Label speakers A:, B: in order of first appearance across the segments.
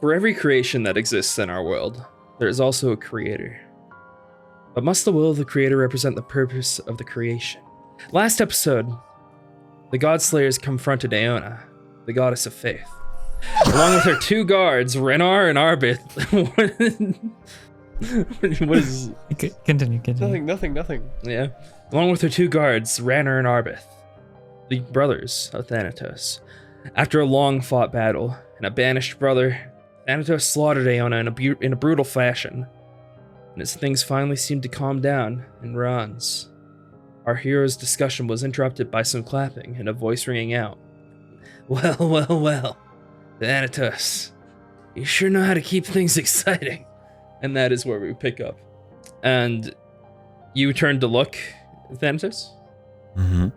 A: For every creation that exists in our world, there is also a creator. But must the will of the creator represent the purpose of the creation? Last episode, the God Slayers confronted Aona, the goddess of faith, along with her two guards, Renar and Arbith. What is...
B: Continue.
C: Nothing.
A: Yeah. Along with her two guards, Renar and Arbith, the brothers of Thanatos. After a long-fought battle and a banished brother, Thanatos slaughtered Aona in a brutal fashion. And as things finally seemed to calm down in Ranz, our hero's discussion was interrupted by some clapping and a voice ringing out. Well, Thanatos, you sure know how to keep things exciting. And that is where we pick up. And you turn to look, Thanatos?
D: Mm-hmm.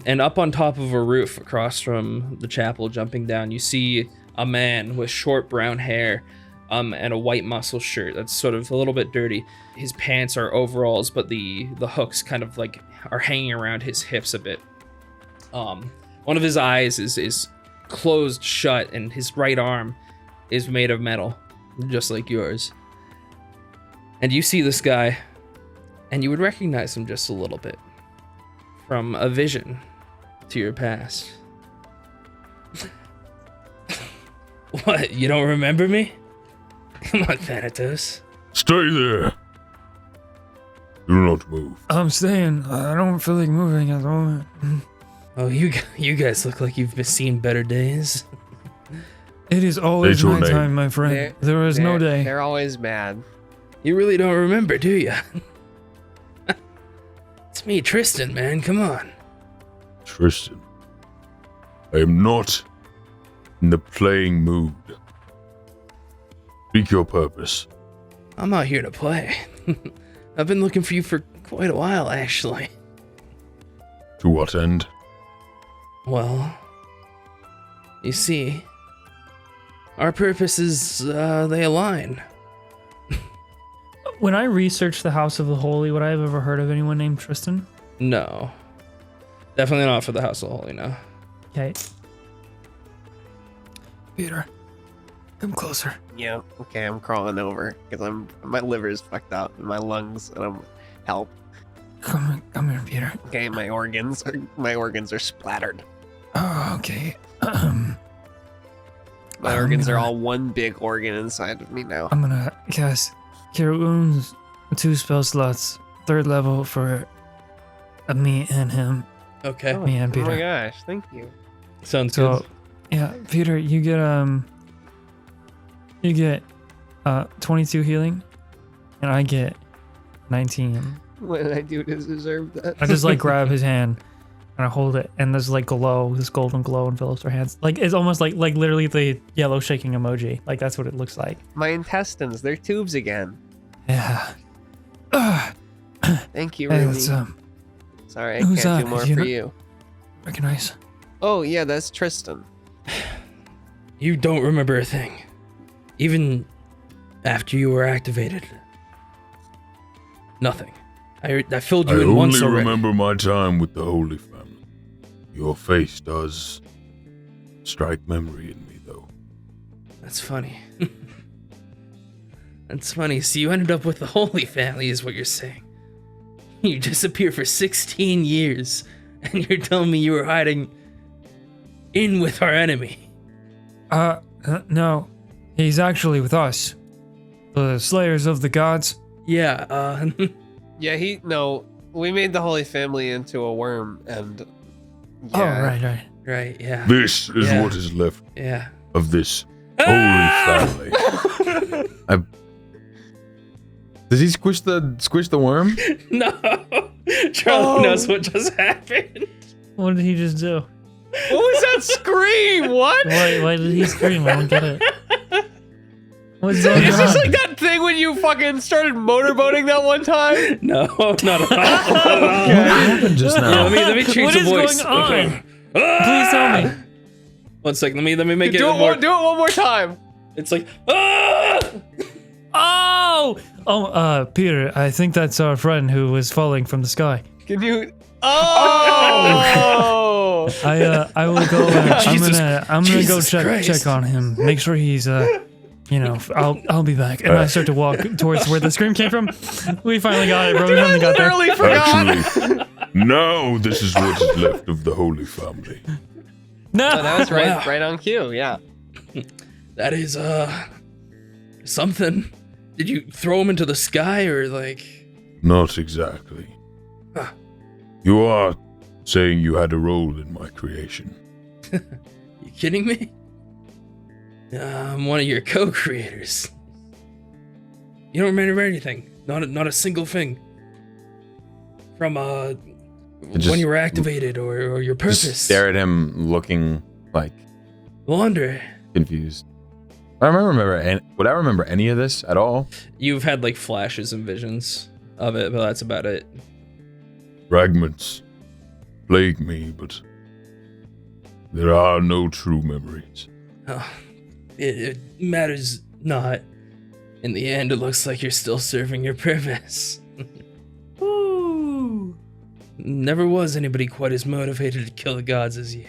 A: And up on top of a roof across from the chapel, jumping down, you see a man with short brown hair and a white muscle shirt that's sort of a little bit dirty. His pants are overalls, but the hooks kind of like are hanging around his hips a bit. One of his eyes is closed shut, and his right arm is made of metal, just like yours. And you see this guy, and you would recognize him just a little bit from a vision to your past. What, you don't remember me? Come on, Thanatos.
D: Stay there. Do not move.
B: I'm staying. I don't feel like moving at the moment.
A: Oh, you guys look like you've seen better days.
B: It is always
D: State your
B: my
D: name.
B: time, my friend. There is no day.
C: They're always mad.
A: You really don't remember, do you? It's me, Tristan, man. Come on.
D: Tristan, I am not in the playing mood. Speak your purpose.
A: I'm not here to play. I've been looking for you for quite a while, actually.
D: To what end?
A: Well, you see, our purposes, they align.
B: When I researched the House of the Holy, would I have ever heard of anyone named Tristan?
A: No. Definitely not for the House of the Holy, no.
B: Okay. Peter, come closer.
C: Yeah, okay, I'm crawling over because my liver is fucked up and my lungs and I'm help.
B: Come here, Peter.
C: Okay, my organs are splattered.
B: Oh, okay.
C: My organs are all one big organ inside of me now.
B: I'm gonna cast Cure Wounds, 2 spell slots, 3rd level for me and him.
A: Okay.
B: Me and Peter.
C: Oh my gosh, thank you.
A: Sounds
B: So,
A: good.
B: yeah, Peter, you get 22 healing, and I get 19.
C: What did I do to deserve that?
B: I just like grab his hand and I hold it, and there's like glow, this golden glow envelops our hands. Like it's almost like literally the yellow shaking emoji. Like that's what it looks like.
C: My intestines, they're tubes again.
B: Yeah.
C: Thank you,
B: Hey,
C: Rumi.
B: that's
C: Sorry, I
B: who's
C: can't
B: that?
C: do more
B: You
C: for
B: know-
C: you.
B: recognize.
C: Oh yeah, that's Tristan.
A: You don't remember a thing. Even after you were activated. Nothing. I filled
D: I
A: you in
D: only
A: once already.
D: remember my time with the Holy Family. Your face does strike memory in me, though.
A: That's funny. That's funny. So you ended up with the Holy Family is what you're saying. You disappeared for 16 years, and you're telling me you were hiding in with our enemy.
B: No. He's actually with us. The Slayers of the Gods.
A: Yeah,
C: Yeah, we made the Holy Family into a worm, and
B: Oh,
C: yeah.
B: right.
A: yeah.
D: This is
A: Yeah.
D: what is left
A: Yeah.
D: of this Holy Family. Did he squish the worm?
A: No! Charlie knows what just happened.
B: What did he just do?
C: What was that scream? What?
B: Why did he scream? I don't get it. What's going
C: It's just
B: on?
C: like that thing when you fucking started motorboating that one time.
A: No, not at all.
D: What happened just
A: Yeah,
D: now?
A: let me change
B: What
A: the
B: is
A: voice.
B: going on? Please tell me.
A: 1 second, let me make it
C: Do
A: more.
C: it one more time.
A: It's like, ah!
B: Peter, I think that's our friend who was falling from the sky.
C: Can you? Oh! no.
B: I will go. I'm gonna go
A: Jesus
B: check
A: Christ.
B: on him. Make sure he's I'll be back. And I start to walk towards where the scream came from. We finally got it, bro. We finally got there.
C: Literally forgot.
D: Actually, now this is what is left of the Holy Family.
B: No,
C: Oh, that was
A: Wow.
C: right on cue. Yeah.
A: That is something. Did you throw him into the sky or like?
D: Not exactly.
A: Huh.
D: You are saying you had a role in my creation.
A: You kidding me? I'm one of your co-creators. You don't remember anything. Not a single thing. From
E: Just
A: when you were activated or your purpose.
E: Just stare at him, looking like
A: Wonder.
E: confused. I don't remember. Would I remember any of this at all?
A: You've had like flashes and visions of it, but that's about it.
D: Fragments plague me, but there are no true memories.
A: Oh, it matters not. In the end, it looks like you're still serving your purpose.
B: Woo.
A: Never was anybody quite as motivated to kill the gods as you.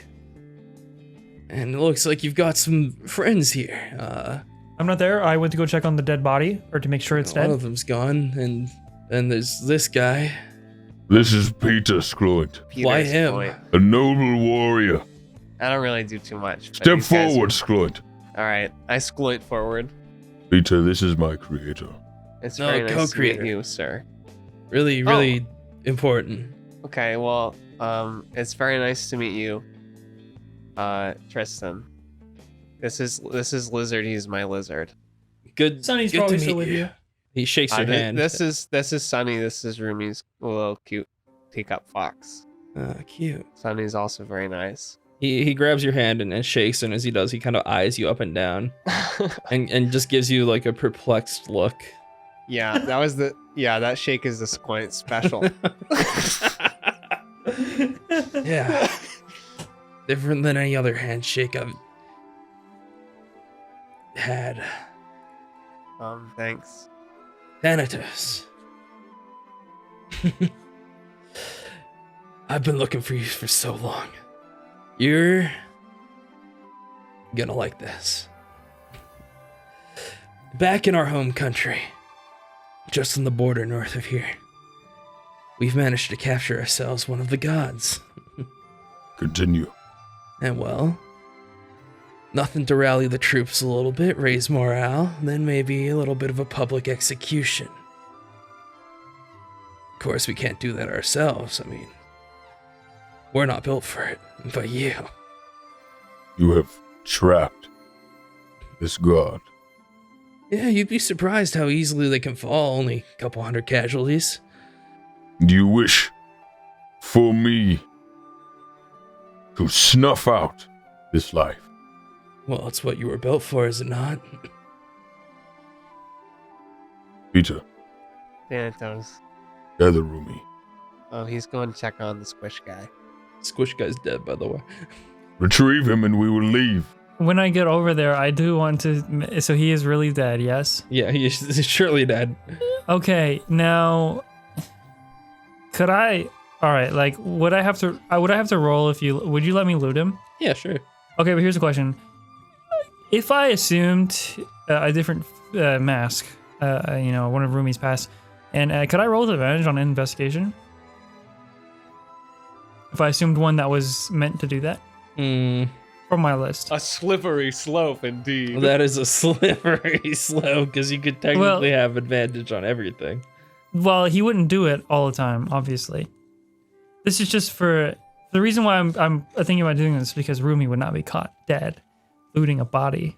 A: And it looks like you've got some friends here.
B: I'm not there. I went to go check on the dead body, or to make sure it's
A: One
B: dead.
A: of them's gone, and then there's this guy.
D: This is Peter Sqloint,
A: Why
C: Peter's
A: him?
C: point.
D: a noble warrior.
C: I don't really do too much. but
D: Step
C: these guys-
D: forward, Sqloint.
C: All right. I Sqloint forward.
D: Peter, this is my creator.
C: It's
A: No,
C: very nice to
A: co-creator.
C: meet you, sir.
A: Really important.
C: Okay, well, it's very nice to meet you, Tristan. This is Lizard. He's my lizard.
A: Good.
B: Sonny's
A: good
B: probably
A: to
B: still
A: meet
B: with you.
A: He shakes your hand.
C: This is Sunny. This is Rumi's little cute teacup fox.
A: Cute.
C: Sunny's also very nice.
A: He grabs your hand and shakes, and as he does, he kind of eyes you up and down, and just gives you like a perplexed look.
C: Yeah, that shake is the Sqloint special.
A: Yeah. Different than any other handshake I've had.
C: Thanks.
A: Thanatos. I've been looking for you for so long. You're gonna like this. Back in our home country, just on the border north of here, we've managed to capture ourselves one of the gods.
D: Continue.
A: And well, nothing to rally the troops a little bit, raise morale, then maybe a little bit of a public execution. Of course, we can't do that ourselves. I mean, we're not built for it, but you.
D: You have trapped this god.
A: Yeah, you'd be surprised how easily they can fall, only a couple hundred casualties.
D: Do you wish for me to snuff out this life?
A: Well, it's what you were built for, is it not?
D: Peter,
C: Thanatos.
D: gather Rumi.
C: Oh, he's going to check on the squish guy.
A: Squish guy's dead, by the way.
D: Retrieve him and we will leave.
B: When I get over there, I do want to. So he is really dead, yes?
A: Yeah, he's surely dead.
B: Okay, now. Could I. Alright, like, would I have to roll if you. Would you let me loot him?
A: Yeah, sure.
B: Okay, but here's the question. If I assumed a different mask, one of Rumi's past, and could I roll with advantage on investigation? If I assumed one that was meant to do that? From my list.
C: A slippery slope, indeed.
A: That is a slippery slope, because you could technically have advantage on everything.
B: Well, he wouldn't do it all the time, obviously. This is just for the reason why I'm thinking about doing this, because Rumi would not be caught dead looting a body.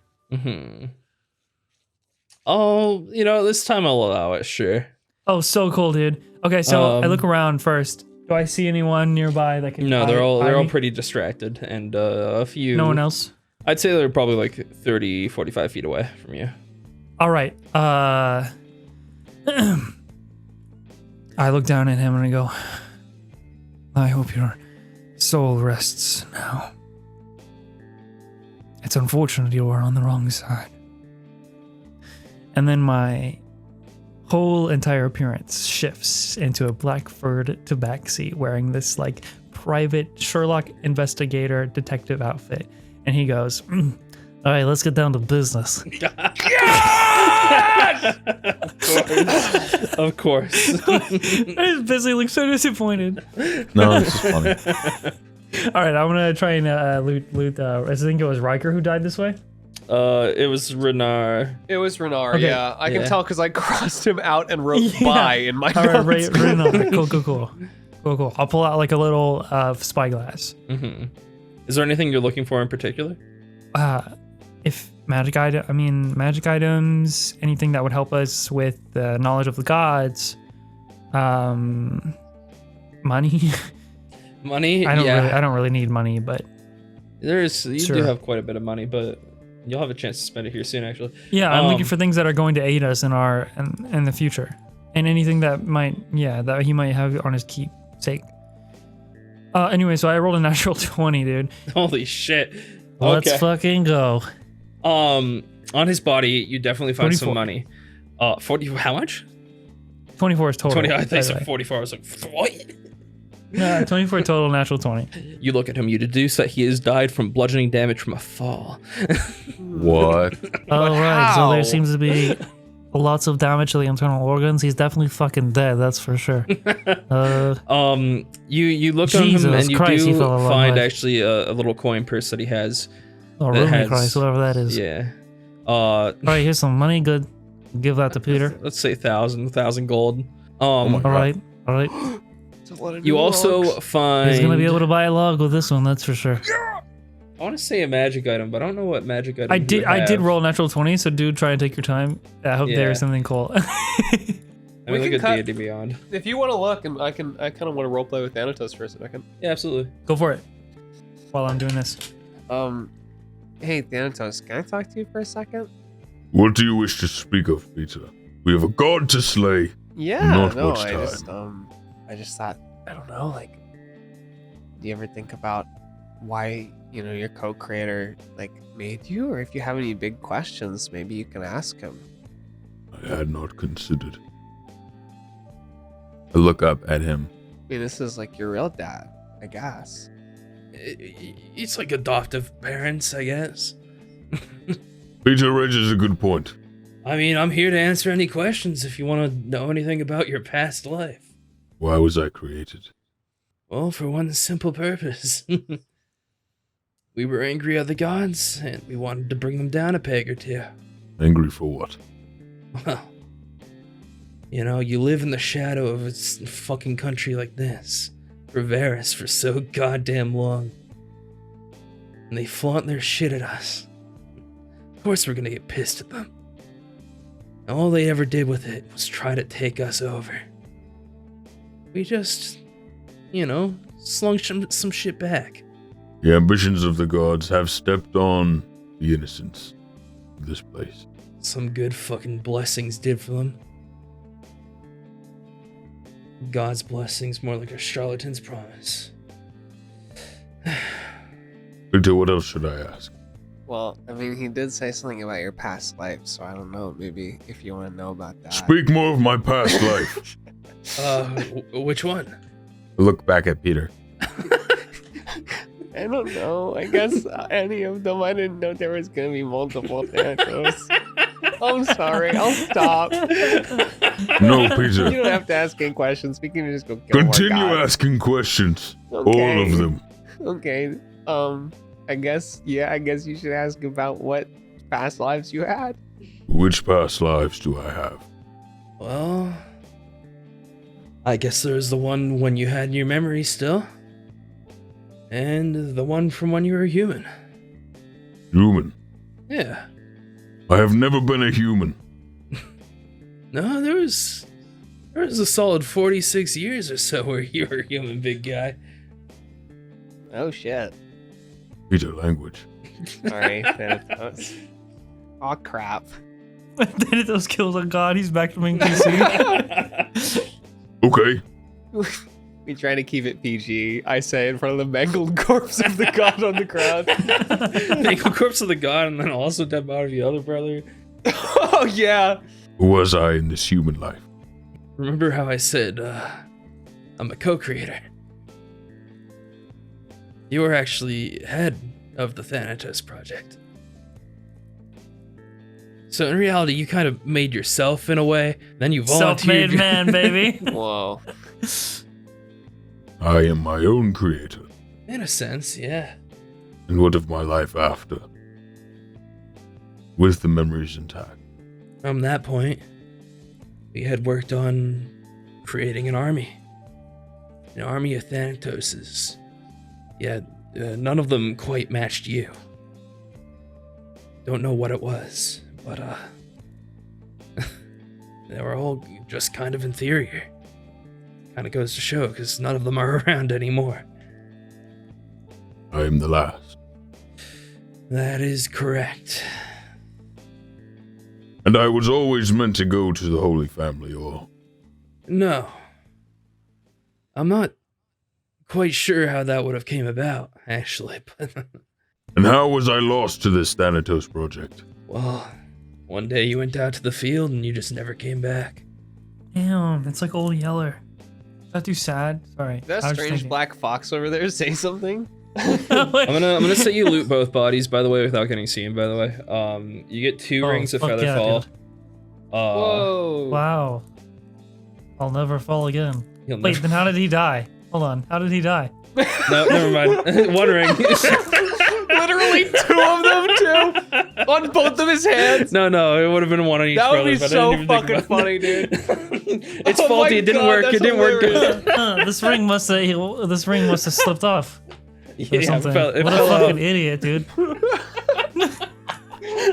A: Oh, this time I'll allow it, sure.
B: Oh, so cool, dude. Okay, so I look around first. Do I see anyone nearby that can?
A: No, they're all
B: me?
A: pretty distracted, and a few.
B: No one else.
A: I'd say they're probably like 30, 45 feet away from you.
B: All right. I look down at him and I go, I hope your soul rests now. It's unfortunate you were on the wrong side. And then my whole entire appearance shifts into a black furred tabaxi wearing this like private Sherlock investigator detective outfit. And he goes, all right, let's get down to business.
A: Of course.
B: Bizly looks so disappointed.
E: No, it's just funny.
B: All right, I'm going to try and loot. I think it was Riker who died this way.
A: It was Renard.
C: It was Renard,
B: Okay.
C: yeah. I can
A: Yeah.
C: tell because I crossed him out and wrote
B: Yeah.
C: bye in my
B: All right,
C: notes.
B: right. Cool. I'll pull out like a little spyglass.
A: Mm-hmm. Is there anything you're looking for in particular?
B: If magic items, anything that would help us with the knowledge of the gods, money.
A: Money?
B: I don't really need money, but
A: You
B: Sure.
A: do have quite a bit of money, but you'll have a chance to spend it here soon, actually.
B: yeah, I'm looking
A: Um,
B: for things that are going to aid us in the future, and anything that that he might have on his keepsake. Anyway, so I rolled a natural 20, dude.
A: Holy shit.
B: Let's
A: Okay.
B: fucking go.
A: On his body, you definitely find
B: 44.
A: some money. 40. How much?
B: 24 is total.
A: 20. I
B: by
A: thought you
B: the
A: said
B: way.
A: 44. I was like, what?
B: No, 24 total, natural 20.
A: You look at him. You deduce that he has died from bludgeoning damage from a fall.
E: What?
B: All right, so
C: how?
B: there seems to be lots of damage to the internal organs. He's definitely fucking dead, that's for sure.
A: You look at him
B: Jesus
A: and you
B: Christ, he
A: do
B: fell in love
A: find
B: with-
A: actually a little coin purse that he has.
B: Oh,
A: That
B: Rumi
A: has-
B: Christ, whatever that is.
A: Yeah.
B: All right, here's some money. Good. Give that to Peter.
A: Let's say 1,000 gold.
E: my
B: All
E: God.
B: right.
C: Just let it
A: You
C: do
A: also
C: logs.
A: find.
B: He's gonna be able to buy a log with this one, that's for sure.
A: I want to say a magic item, but I don't know what magic item.
B: I
A: you
B: did
A: have.
B: roll natural 20, so do try and take your time. I hope
A: Yeah.
B: there's something cool.
A: I
C: We
A: mean, look
C: can
A: at
C: cut-
A: D&D Beyond.
C: If you want to look, and I kind of want to roleplay with Thanatos for a second.
A: Yeah, absolutely.
B: Go for it. While I'm doing this.
C: Hey Thanatos, can I talk to you for a second?
D: What do you wish to speak of, Peter? We have a god to slay.
C: Yeah,
D: Not
C: no,
D: much
C: I
D: time.
C: just thought, I don't know, like, do you ever think about why, your co-creator, like, made you? Or if you have any big questions, maybe you can ask him.
D: I had not considered.
E: I look up at him.
C: I mean, this is like your real dad, I guess.
A: It's like adoptive parents, I guess.
D: Peter raises a good point.
A: I mean, I'm here to answer any questions if you want to know anything about your past life.
D: Why was I created?
A: Well, for one simple purpose. We were angry at the gods, and we wanted to bring them down a peg or two.
D: Angry for what?
A: Well, you live in the shadow of a fucking country like this, Reveris, for so goddamn long. And they flaunt their shit at us. Of course we're gonna get pissed at them. And all they ever did with it was try to take us over. We just, slung some shit back.
D: The ambitions of the gods have stepped on the innocence of this place.
A: Some good fucking blessings did for them. God's blessings more like a charlatan's promise.
D: Peter, what else should I ask?
C: Well, I mean, he did say something about your past life, so I don't know, maybe if you want to know about that.
D: Speak more of my past life.
A: Which one?
E: I look back at Peter.
C: I don't know. I guess any of them. I didn't know there was going to be multiple Thanatos. I'm sorry. I'll stop.
D: No,
C: You
D: Peter.
C: don't have to ask any questions. We can just go kill more
D: Continue
C: gods.
D: asking questions.
C: Okay.
D: All of them.
C: Okay. I guess you should ask about what past lives you had.
D: Which past lives do I have?
A: Well, I guess there's the one when you had your memory still. And the one from when you were human.
D: Human.
A: Yeah.
D: I have never been a human.
A: No, there was a solid 46 years or so where you were a human, big guy.
C: Oh shit.
D: Peter, language.
C: Sorry, Thanatos. Aw crap.
B: Thanatos kills a god, he's back to being PC.
D: Okay.
C: We try to keep it PG. I say in front of the mangled corpse of the god on the ground.
A: Mangled corpse of the god and then also dead body of the other brother.
C: Oh yeah.
D: Who was I in this human life?
A: Remember how I said, I'm a co-creator? You were actually head of the Thanatos project. So in reality, you kind of made yourself in a way. Then you volunteered.
B: Self-made man, baby.
C: Whoa.
D: I am my own creator.
A: In a sense, yeah.
D: And what of my life after? With the memories intact.
A: From that point, we had worked on creating an army. An army of Thanatoses. Yet, none of them quite matched you. Don't know what it was, but, they were all just kind of inferior. Kind of goes to show, because none of them are around anymore.
D: I am the last.
A: That is correct.
D: And I was always meant to go to the Holy Family, or...
A: No. I'm not quite sure how that would have came about, actually, but...
D: And how was I lost to this Thanatos project?
A: Well, one day you went out to the field and you just never came back.
B: Damn, it's like Old Yeller. Is that too sad? Sorry.
C: That
B: I was
C: strange
B: thinking.
C: black fox over there say something?
A: I'm gonna set you loot both bodies, by the way, without getting seen, by the way. You get 2 rings of
B: fuck yeah,
A: Featherfall.
B: dude.
C: Whoa.
B: Wow. I'll never fall again.
A: You'll
B: Wait,
A: never-
B: then how did he die? Hold on. How did he die?
A: No, never mind. 1 ring.
C: Literally 2 of them, too? On both of his hands?
A: No, it would have been 1 on each
C: That would
A: brother,
C: be
A: but I
C: so
A: didn't even think
C: fucking
A: about
C: funny,
A: that.
C: dude.
A: It's
C: Oh
A: faulty.
C: my
A: It didn't
C: God,
A: work.
C: that's
A: It didn't work
C: hilarious.
A: good.
B: This ring must have slipped off. Or
A: Yeah,
B: something.
A: it
B: What a
A: fell
B: fucking
A: off.
B: idiot, dude.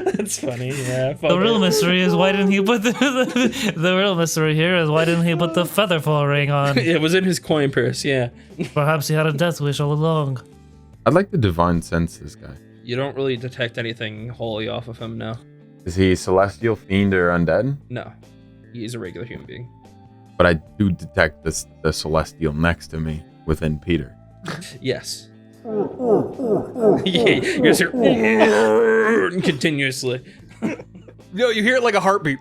A: That's funny. Yeah.
B: The real mystery is why didn't he put the real mystery here is why didn't he put the featherfall ring on?
A: It was in his coin purse. Yeah.
B: Perhaps he had a death wish all along.
E: I'd like to divine sense this guy.
A: You don't really detect anything wholly off of him now.
E: Is he celestial, fiend, or undead?
A: No, he's a regular human being.
E: But I do detect the celestial next to me within Peter.
A: Yes. Yeah, you just hear continuously.
C: No, you hear it like a heartbeat.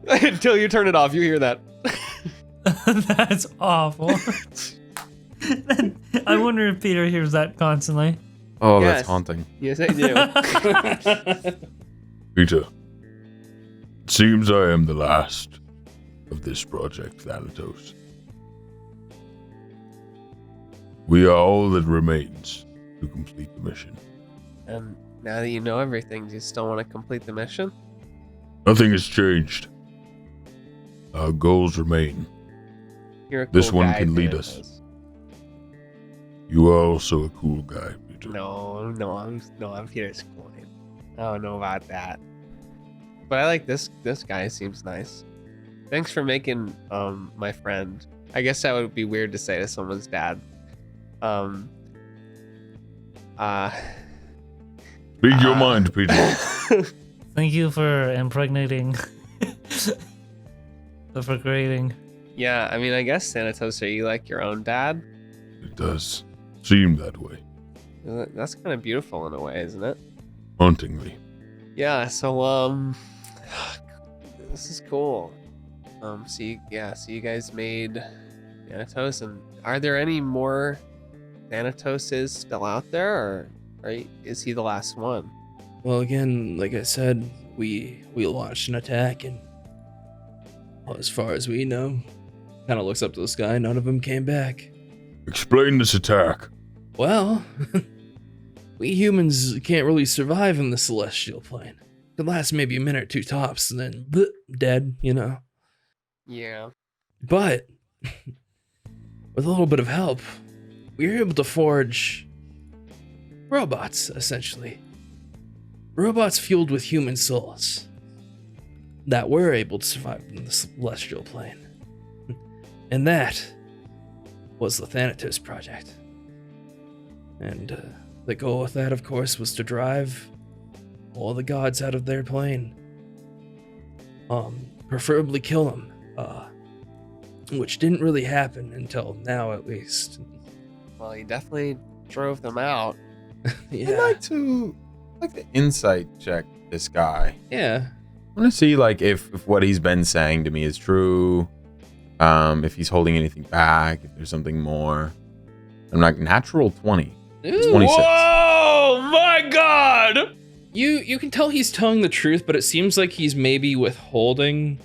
C: Until you turn it off, you hear that.
B: That's awful. I wonder if Peter hears that constantly.
E: Oh,
C: Yes.
E: that's haunting.
C: Yes, I do.
D: Peter, it seems I am the last of this project, Thanatos. We are all that remains to complete the mission.
C: And now that you know everything, do you still want to complete the mission?
D: Nothing has changed. Our goals remain.
C: You're a cool
D: This one
C: guy,
D: can lead
C: Thanatos.
D: us. You are also a cool guy, Peter.
C: No, I'm Peter Sqloint. I don't know about that. But I like this guy, seems nice. Thanks for making my friend. I guess that would be weird to say to someone's dad.
D: Speak your mind, Peter.
B: Thank you for impregnating. For creating.
C: Yeah, I mean, I guess Thanatos, are you like your own dad?
D: It does seem that way.
C: That's kind of beautiful in a way, isn't it?
D: Hauntingly.
C: Yeah, so this is cool. So you guys made Thanatos, and are there any more Thanatoses still out there, or is he the last one?
A: Well, again, like I said, we launched an attack, and well, as far as we know, kind of looks up to the sky. None of them came back.
D: Explain this attack.
A: Well, we humans can't really survive in the celestial plane. Could last maybe a minute or 2 tops, and then bleh, dead, you know.
C: Yeah.
A: But with a little bit of help, we were able to forge robots, essentially. Robots fueled with human souls that were able to survive in the celestial plane. And that was the Thanatos project. And the goal with that, of course, was to drive all the gods out of their plane. Preferably kill them. Which didn't really happen until now, at least.
C: Well, he definitely drove them out.
A: Yeah.
E: I'd like to insight check this guy.
A: Yeah.
E: I want to see like if what he's been saying to me is true. If he's holding anything back, if there's something more. I'm like natural 20.
A: Ooh.
E: 26.
A: Whoa, my God! You can tell he's telling the truth, but it seems like he's maybe withholding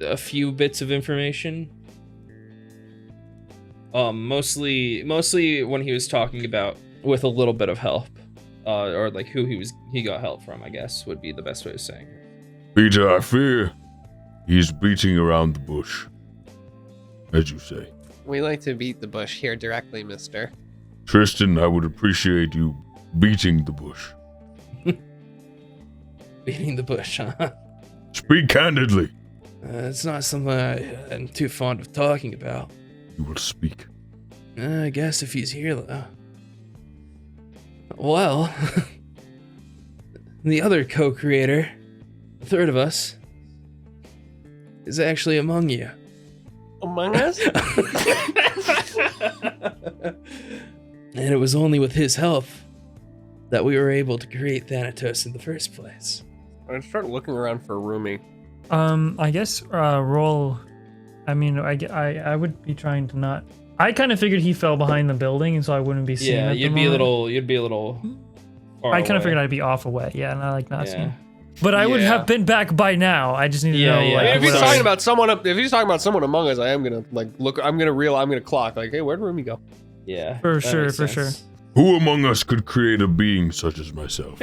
A: a few bits of information. Mostly when he was talking about with a little bit of help, or like who he got help from, I guess would be the best way of saying it.
D: Peter, I fear he's beating around the bush, as you say.
C: We like to beat the bush here directly, mister.
D: Tristan, I would appreciate you beating the bush.
A: Beating the bush, huh?
D: Speak candidly.
A: It's not something I'm too fond of talking about.
D: You will speak.
A: I guess if he's here, though. Well, the other co-creator, the third of us, is actually among you.
C: Among us?
A: And it was only with his help that we were able to create Thanatos in the first place.
C: I start looking around for Rumi.
B: I guess roll. I mean, I would be trying to not. I kind of figured he fell behind the building, and so I wouldn't be seeing.
A: Yeah, you'd be a little. Far
B: I kind of
A: away.
B: figured I'd be off away. Yeah, and I like not
A: Yeah.
B: seeing. But I would
C: Yeah.
B: have been back by now. I just need to
A: Yeah,
B: know.
A: yeah.
B: Like,
A: I mean,
C: If he's
B: what
C: talking
B: else.
C: about someone among us, I am gonna like look. I'm gonna clock. Like, hey, where'd Rumi go?
A: Yeah,
B: For
A: that
B: sure,
A: makes
B: for
A: sense.
D: Who among us could create a being such as myself?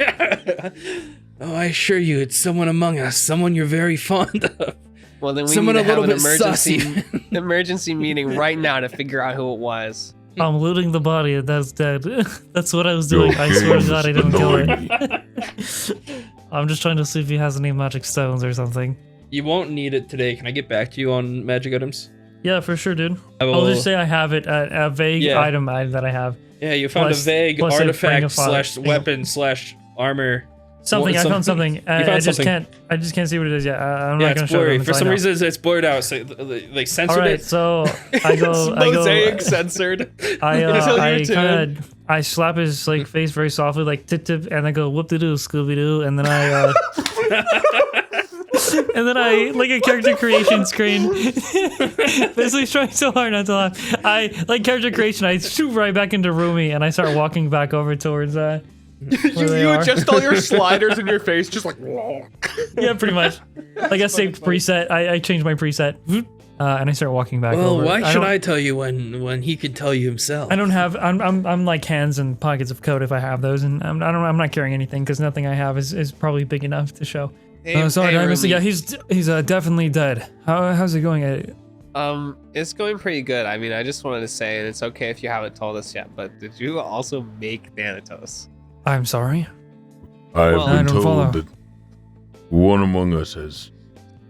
A: Oh, I assure you, it's someone among us, someone you're very fond of.
C: Well, then we
A: Someone
C: need
A: a
C: to have
A: little
C: an
A: bit
C: emergency
A: sussy.
C: emergency meeting right now to figure out who it was.
B: I'm looting the body that's dead. That's what I was doing. I swear to God, I didn't kill it. I'm just trying to see if he has any magic stones or something.
A: You won't need it today. Can I get back to you on magic items?
B: Yeah, for sure, dude.
A: I
B: I'll
A: will-
B: just say I have it, a vague
A: Yeah.
B: item that I have.
A: Yeah, you found
B: Plus-
A: a vague
B: plus a ring
A: artifact
B: of fire.
A: / weapon / armor.
B: Something, I found something. I
A: found
B: just
A: something.
B: I just can't see what it is yet. I'm
A: Yeah,
B: not gonna
A: it's
B: show
A: blurry.
B: them
A: For
B: until
A: some
B: I know.
A: reason, it's blurred out. So they censored
B: All right,
A: it.
B: so I go, I
C: Mosaic
B: go,
C: censored.
B: I
C: Until
B: I
C: your turn.
B: kind of, I slap his like face very softly, like tip tip, and I go whoop de doo, Scooby Doo, and then I, and then I like a character creation screen. Bizly's trying so hard not to laugh. I like character creation. I shoot right back into Rumi, and I start walking back over towards
C: You adjust all your sliders in your face, just like.
B: yeah, pretty much. Like I saved preset. I changed my preset, and I start walking back.
A: Well,
B: over.
A: why should
B: don't-
A: I tell you when he could tell you himself?
B: I don't have. I'm like hands and pockets of code if I have those, and I'm not carrying anything because nothing I have is probably big enough to show.
C: Hey,
B: Sorry,
C: hey,
B: I missed it.
C: Rumi.
B: Yeah, he's definitely dead. How's it going?
C: It's going pretty good. I mean, I just wanted to say, and it's okay if you haven't told us yet, but did you also make Thanatos?
B: I'm sorry.
D: I have
C: Well,
B: I
D: been
B: don't
D: told
B: follow.
D: that one among us has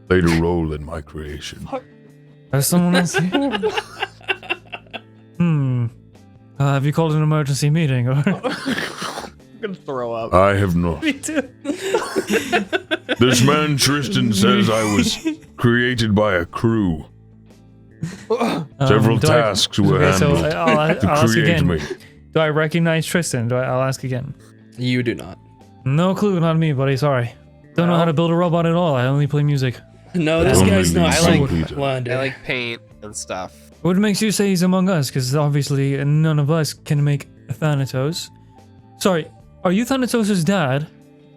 D: played a role in my creation.
B: There's someone else here. Have you called an emergency meeting? Or
C: I'm gonna throw up.
D: I have not.
B: me too.
D: This man Tristan says I was created by a crew. Several
B: do I-
D: tasks were
B: okay, so
D: handled
B: I'll
D: to
B: ask
D: create
B: again.
D: me.
B: Do I recognize Tristan? I'll ask again.
A: You do not.
B: No clue, not me, buddy. Sorry. Don't know how to build a robot at all. I only play music.
A: No, this
D: Only
A: guy's not
D: me,
A: so
D: Peter.
A: blonde.
C: I like paint and stuff.
B: What makes you say he's among us? Because obviously none of us can make Thanatos. Sorry, are you Thanatos' dad?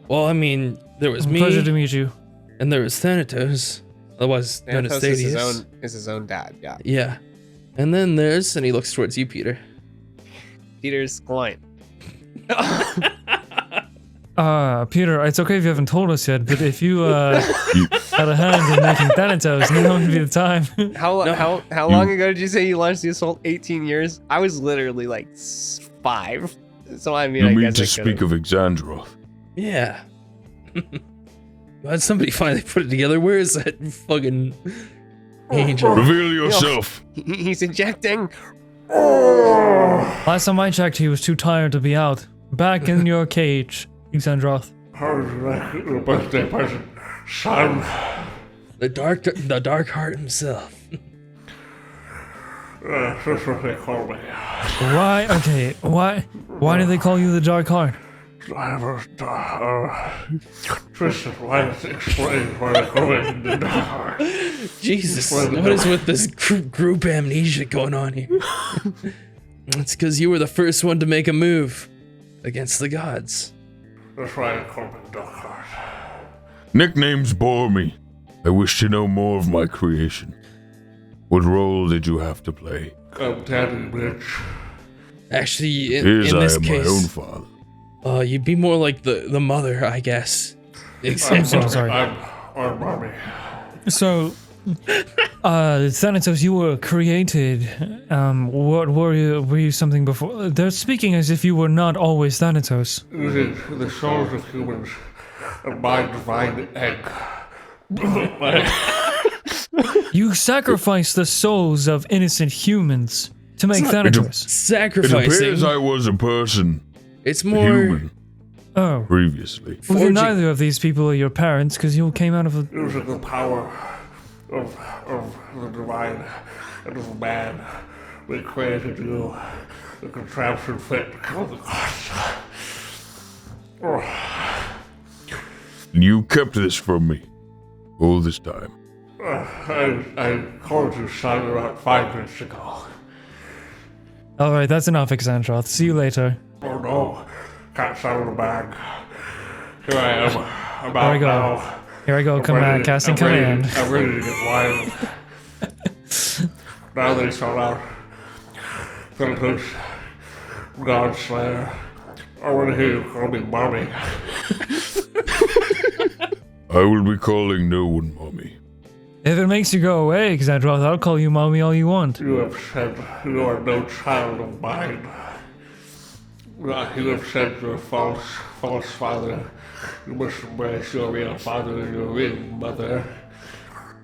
A: Well, I mean, there was me,
B: Pleasure to meet you.
A: and there was Thanatos. Otherwise known as
C: Thanatos is
A: Thaddeus.
C: his own dad. Yeah.
A: Yeah. And then there's, and he looks towards you, Peter.
C: Peter's Sqloint.
B: Peter, it's okay if you haven't told us yet, but if you had a hand in making Thanatos, now would be the time.
C: How long ago did you say you launched the assault? 18 years. I was literally like 5. So I mean,
D: You
C: I
D: mean
C: guess
D: to
C: I
D: speak
C: could've-
D: of Exandroth?
A: Yeah. Glad somebody finally put it together. Where is that fucking angel?
D: Reveal yourself.
C: He's ejecting.
B: Last time I checked, he was too tired to be out. Back in your cage, Exandroth.
D: Birthday present, son.
A: The dark heart himself.
D: That's what they call me.
B: Why? Okay, why do they call you the Dark Heart?
F: Tristan, why does it explain why I go in the dark?
A: Jesus, what is with this group amnesia going on here? It's because you were the first one to make a move against the gods.
F: That's why I call it Darkheart.
D: Nicknames bore me. I wish to know more of my creation. What role did you have to play?
F: I'm Daddy Bitch.
A: Actually, in
D: Here's
A: this
D: I am
A: case,
D: my own father.
A: you'd be more like the mother, I guess.
B: I'm so sorry.
F: I'm Mommy.
B: So, Thanatos, you were created. What were you? Were you something before? They're speaking as if you were not always Thanatos.
F: The souls of humans are my divine egg.
B: You sacrificed the souls of innocent humans to make Thanatos.
D: It
A: Sacrificing.
D: appears I was a person,
A: It's
D: a
A: more.
D: human,
B: Oh.
D: previously.
B: Well,
A: Forging-
B: neither of these people are your parents because you came out of a.
F: Using the power of the divine and of man, we created you, the contraption fit to kill the gods.
D: And you kept this from me all this time.
F: I called you son about 5 minutes ago.
B: Alright, that's enough, Xandroth. See you later.
F: Oh no, can't settle the bag. Here I am, I'm
B: Here I
F: out
B: go.
F: now.
B: Here I go, command, casting command.
F: I'm ready to get wild. Now they sold out. Thanatos, God Slayer. I want to hear you call me Mommy.
D: I will be calling no one mommy.
B: If it makes you go away, Xandroth, I'll call you mommy all you want.
F: You have said you are no child of mine. You have said you're a false father. You must embrace your real father and your real mother.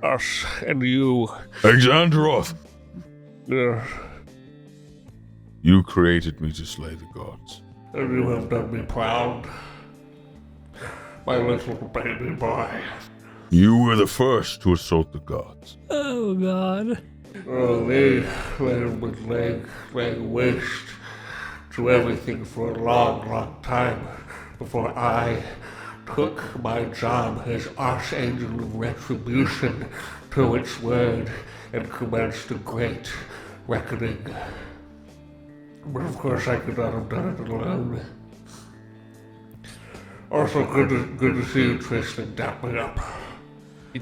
F: Us and you.
D: Xandroth,
F: Yes.
D: you created me to slay the gods.
F: And you have done me proud. My little baby boy.
D: You were the first to assault the gods.
B: Oh, God.
F: Oh, they have been laying waste to everything for a long time before I took my job as Archangel of Retribution to its word and commenced a great reckoning. But of course I could not have done it alone. Also, good to see you, Tristan, dap me up.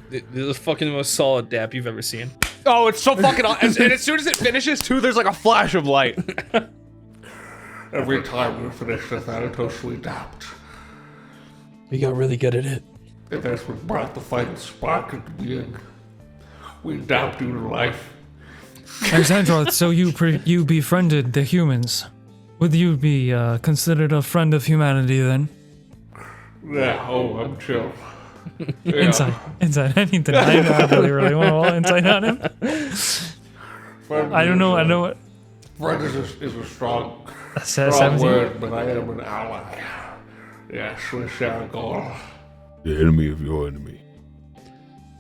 A: This is the fucking most solid dap you've ever seen.
C: Oh, it's so fucking awesome. And as soon as it finishes, too, there's like a flash of light.
F: Every time we finished the Thanatos, we dapped.
A: You got really good at it.
F: And that's what brought the fighting spark into being. We dapped you to life.
B: Xandroth, so you befriended the humans. Would you be considered a friend of humanity then?
F: Yeah, oh, I'm chill. Yeah.
B: Inside. I need to. I really want to roll insight on him. I don't know. I know what.
F: Friend is a strong
B: Says
F: strong
B: 17.
F: word, but I am an ally. Yes, we share a goal.
D: The enemy of your enemy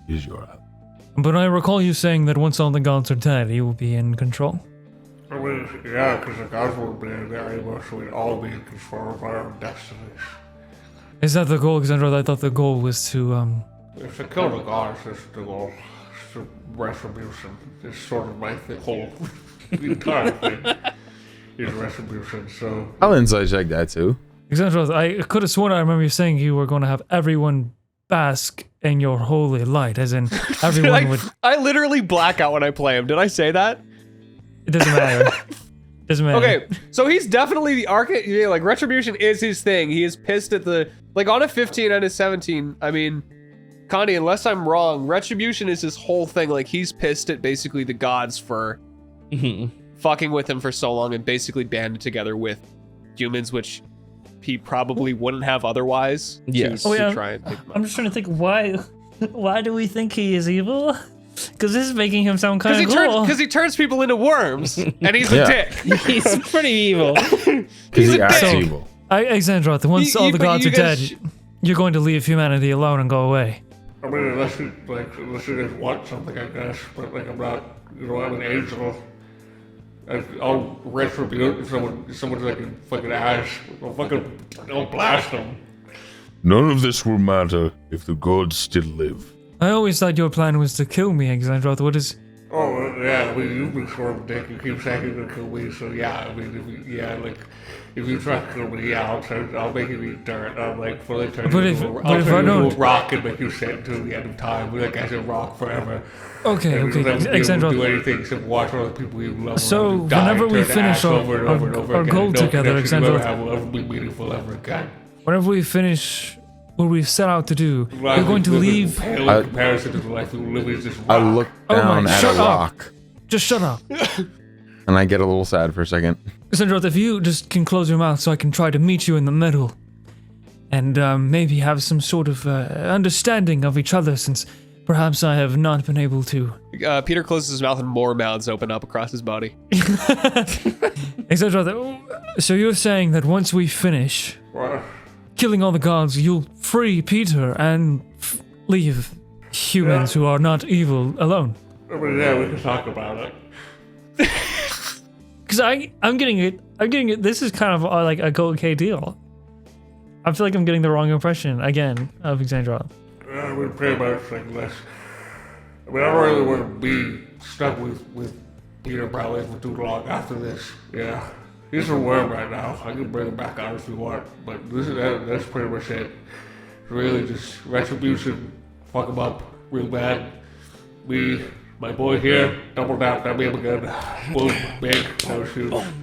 D: is your ally.
B: But I recall you saying that once all the gods are dead, you will be in control.
F: I mean, yeah, because the gods would be there, so we'd all be in control of our own destinies.
B: Is that the goal, Xandroth? I thought the goal was to
F: If to kill the gods is the goal, it's the retribution. It's sort of my whole the entire thing is retribution. So
E: I'll insight check that too.
B: Xandroth, I could have sworn I remember you saying you were going to have everyone bask in your holy light, as in everyone would.
C: I literally black out when I play him. Did I say that?
B: It doesn't matter. Doesn't matter.
C: Okay, so he's definitely the yeah, like Retribution is his thing. He is pissed at the like on a 15 and a 17. I mean, Condi, unless I'm wrong, Retribution is his whole thing. Like he's pissed at basically the gods for fucking with him for so long and basically banded together with humans, which he probably wouldn't have otherwise.
A: Yes.
B: Oh, yeah.
C: To try and pick them up.
B: I'm just trying to think why do we think he is evil? Because this is making him sound kind of cool.
C: Because he turns people into worms, and he's
E: Yeah.
C: a dick.
A: He's pretty evil.
E: Because he acts
C: dick.
E: evil.
B: Xandroth, once all the
C: but
B: gods
C: you
B: are dead,
C: guys
B: you're going to leave humanity alone and go away.
F: I mean, unless you guys want something, I guess. But like, I'm not. I'm an angel. I'll retribute someone's like a fucking ass. I'll blast them.
D: None of this will matter if the gods still live.
B: I always thought your plan was to kill me, Exandroth. What is...
F: Oh, yeah, you've been sort of a dick. You keep saying you're gonna kill me, so yeah, I mean, if you try to kill me, yeah, I'll make you eat dirt. I'll like fully turn you into a rock and make you sit until the end of time. Like as a rock forever.
B: Okay, Exandroth.
F: Do anything except watch all the people you love.
B: So whenever we finish our goal together, Exandroth,
F: will ever be meaningful ever again.
B: Whenever we finish what we've set out to do, we're going to leave.
F: Pale in comparison to the life we live is just rock.
E: I look down at a rock.
B: Just shut up.
E: And I get a little sad for a second.
B: Exandroth, if you just can close your mouth so I can try to meet you in the middle. And maybe have some sort of understanding of each other, since perhaps I have not been able to.
G: Peter closes his mouth and more mouths open up across his body.
B: Exandroth, so you're saying that once we finish killing all the gods, you'll free Peter and leave humans who are not evil alone?
F: I mean, yeah, we can talk about it.
B: Because I'm getting it. This is kind of like a okay deal. I feel like I'm getting the wrong impression again of Exandroth.
F: I mean, pretty much like less. I mean, I don't really want to be stuck with Peter probably for too long after this. Yeah, he's a worm right now. I can bring him back out if you want, but that's pretty much it. Really, just retribution. Fuck him up real bad. My boy here, double down, that him again. Boom, big, no shoot. Alright.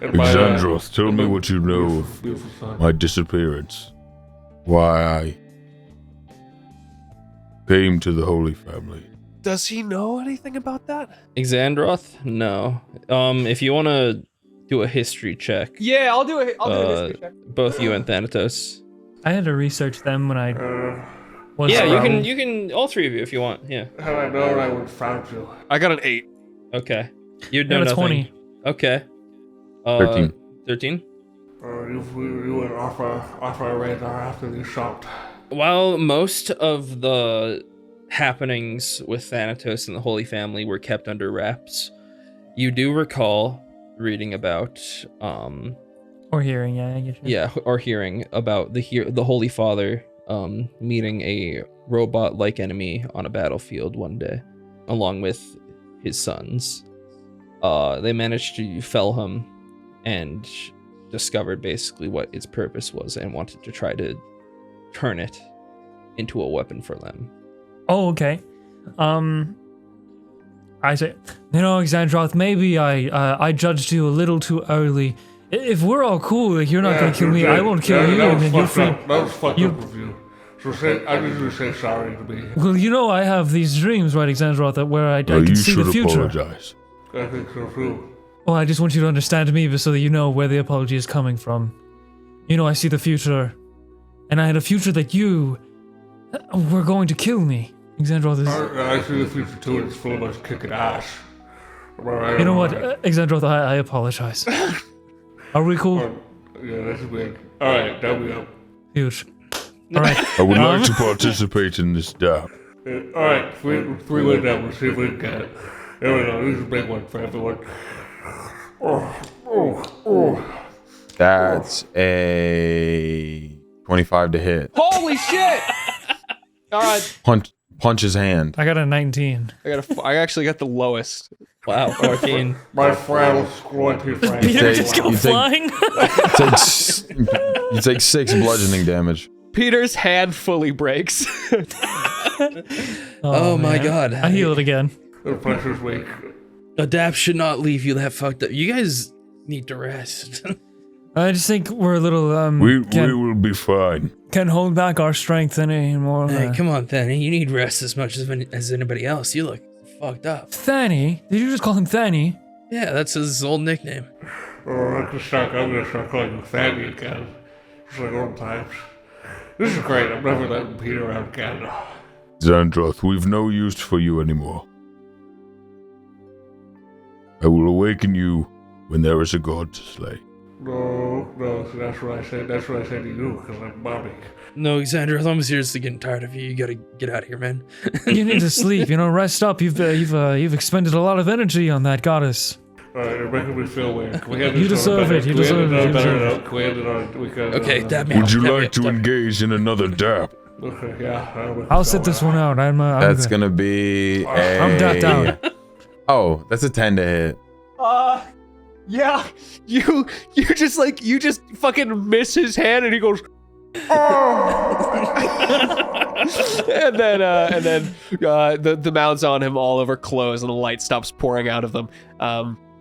D: Exandroth, tell me what you know of my disappearance. Why I came to the Holy Family.
G: Does he know anything about that?
A: Exandroth? No. If you want to do a history check.
G: Yeah, I'll do a history check.
A: Both you and Thanatos.
B: I had to research them when I was
A: Yeah,
B: around.
A: you can, all three of you if you want, yeah.
F: Had I known, I would have found you.
G: I got an 8.
A: Okay. You'd
B: I
A: know
B: got a
A: nothing.
B: 20.
A: Okay.
E: 13.
A: 13?
F: You went off our radar after you shot.
A: While most of the happenings with Thanatos and the Holy Family were kept under wraps, you do recall reading about,
B: Or hearing, yeah, I get you.
A: yeah, or hearing about the Holy Father meeting a robot-like enemy on a battlefield one day, along with his sons. They managed to fell him and discovered basically what its purpose was and wanted to try to turn it into a weapon for them.
B: Oh, okay. I say, Exandroth, maybe I judged you a little too early. If we're all cool, like you're not gonna kill me, I won't kill you, and then you're free.
F: That was fucked up with you. So I need you to say sorry to me.
B: Well, I have these dreams, right, Exandroth, that where I can see the future.
D: Apologize.
F: I think so too.
B: Well, I just want you to understand me so that you know where the apology is coming from. I see the future, and I had a future that you were going to kill me. Exandroth is...
F: I see the future too, and it's full of us kicking ass.
B: You know what, Exandroth, I apologize. Are we cool?
F: Yeah, that's big. Alright, down we go.
B: Huge. Alright.
D: I would like to participate in this dab.
F: Alright, three went down, we'll see if we can get it. There we go, this is a big one for everyone.
E: That's a 25 to hit.
G: Holy shit! All right.
E: Punch his hand.
B: I got a 19.
G: I actually got the lowest.
A: Wow, 14.
F: My frail Sqloint friend.
B: Peter just go flying?
E: You take 6 bludgeoning damage.
G: Peter's hand fully breaks.
A: Oh my god.
B: I heal it again.
F: The pressure's weak.
A: Adapt should not leave you that fucked up. You guys need to rest.
B: I just think we're a little,
D: We will be fine.
B: can't hold back our strength anymore.
A: Hey, come on, Thany. You need rest as much as anybody else. You look fucked up.
B: Thany? Did you just call him Thany?
A: Yeah, that's his old nickname.
F: I'm gonna start calling him Fanny again. It's like old times. This is great. I'm never letting Peter out again.
D: Xandroth, we've no use for you anymore. I will awaken you when there is a god to slay.
F: No, that's what I said. That's what I said to you, because I'm Bobby.
A: No, Xander, I'm seriously getting tired of you. You gotta get out of here, man.
B: You need to sleep. Rest up. You've expended a lot of energy on that goddess.
F: Alright, you're making me feel weird. Can we end
B: You
F: this
B: deserve
F: on a
B: it. You
F: better-
B: deserve
F: can we
B: it.
F: end
B: You
F: on a better
B: deserve
F: note? Can we end it on- we can,
A: Okay, dab me
D: Would
A: up,
D: you
A: dab me
D: like
A: up,
D: to
A: dab me up.
D: engage in another dab?
F: Okay, yeah.
B: I'll sit this one out. I'm
E: That's
B: good.
E: gonna be a.
B: I'm dapped out.
E: Oh, that's a 10 to hit.
G: Yeah, you just fucking miss his hand, and he goes, and then the mouths on him all over close, and the light stops pouring out of them.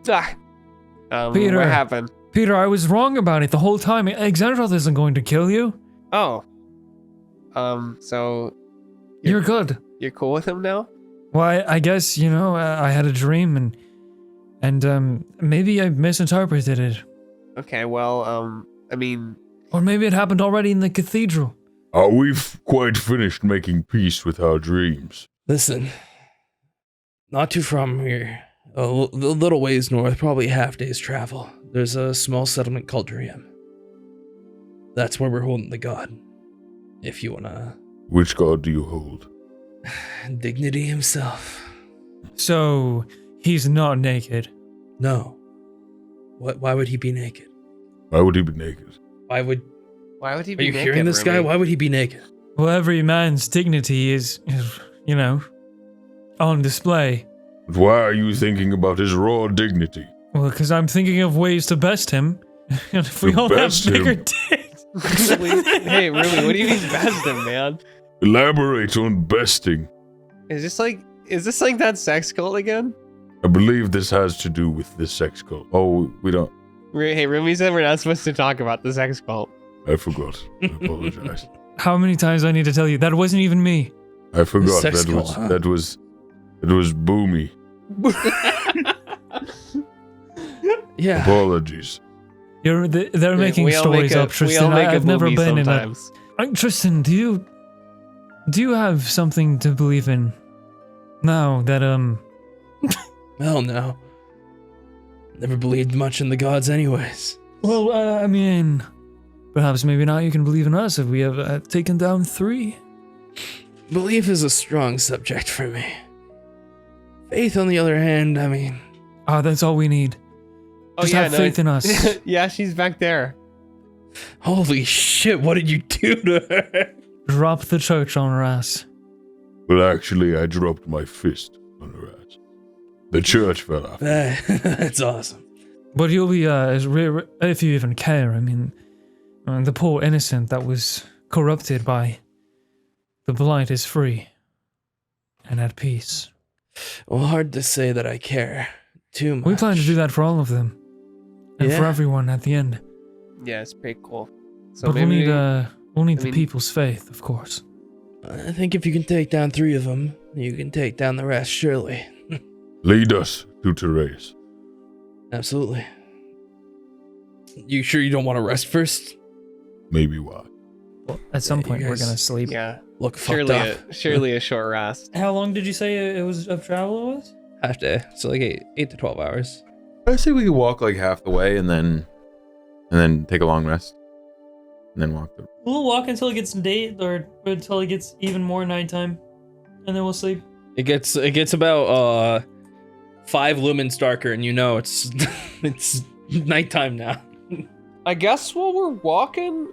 B: Peter.
G: What happened?
B: Peter, I was wrong about it the whole time. Xandroth isn't going to kill you.
G: Oh, so
B: You're good.
G: you're cool with him now?
B: Well, I guess, I had a dream and maybe I misinterpreted it.
G: Okay, well, I mean,
B: Or maybe it happened already in the cathedral.
D: We've quite finished making peace with our dreams.
A: Listen, not too far from here, a little ways north, probably a half day's travel, there's a small settlement called Durium. That's where we're holding the god. If you wanna...
D: Which god do you hold?
A: Dignity himself.
B: So, he's not naked.
A: No. Why would he be naked?
D: Why would he be naked?
G: why would he
A: Are
G: be
A: you
G: naked,
A: hearing this guy?
G: Rumi?
A: Why would he be naked?
B: Well, every man's dignity is on display.
D: But why are you thinking about his raw dignity?
B: Well, because I'm thinking of ways to best him. And if we
D: To
B: all have
D: best him?
B: bigger dicks.
G: Hey, Rumi, what do you mean best him, man?
D: Elaborate on besting.
G: Is this like that sex cult again?
D: I believe this has to do with the sex cult. Oh, we don't.
G: Hey, Rumi said we're not supposed to talk about the sex cult.
D: I forgot. I apologize.
B: How many times do I need to tell you? That wasn't even me.
D: I forgot
A: Sex
D: that
A: cult,
D: was
A: huh?
D: that was Boomy.
A: Yeah.
D: Apologies.
B: They're making
G: We all make
B: stories
G: a-
B: up,
G: we all
B: Tristan.
G: make a
B: I've never
G: movie
B: been
G: sometimes.
B: in a... Tristan, do you have something to believe in? Now that,
A: Hell no. Never believed much in the gods anyways.
B: Well, I mean... Perhaps maybe now you can believe in us if we have taken down 3.
A: Belief is a strong subject for me. Faith, on the other hand, I mean...
B: That's all we need. Just have faith in us.
G: Yeah, she's back there.
A: Holy shit, what did you do to her?
B: Drop the church on her ass.
D: Well, actually, I dropped my fist on her ass. The church fell off.
A: That's awesome.
B: But you'll be, if you even care, I mean... the poor innocent that was corrupted by the blight is free and at peace.
A: Well, hard to say that I care too much.
B: We plan to do that for all of them. And for
A: Yeah.
B: everyone at the end.
G: Yeah, it's pretty cool. So
B: But we'll
G: maybe
B: need
G: I
B: the
G: mean-
B: people's faith, of course.
A: I think if you can take down 3 of them, you can take down the rest, surely.
D: Lead us to Therese.
A: Absolutely. You sure you don't want to rest first?
D: Maybe why.
B: Well, at some
A: you
B: point, we're
A: guys-
B: gonna sleep.
G: yeah,
A: Look fucked up.
G: surely a short rest.
B: How long did you say it was of travel it was?
A: Half day, so like 8 to 12 hours.
E: I say we could walk like half the way and then take a long rest. And then walk the...
B: We'll walk until it gets day, or until it gets even more nighttime. And then we'll sleep.
A: It gets about 5 lumens darker, and you know it's it's nighttime now.
G: I guess while we're walking,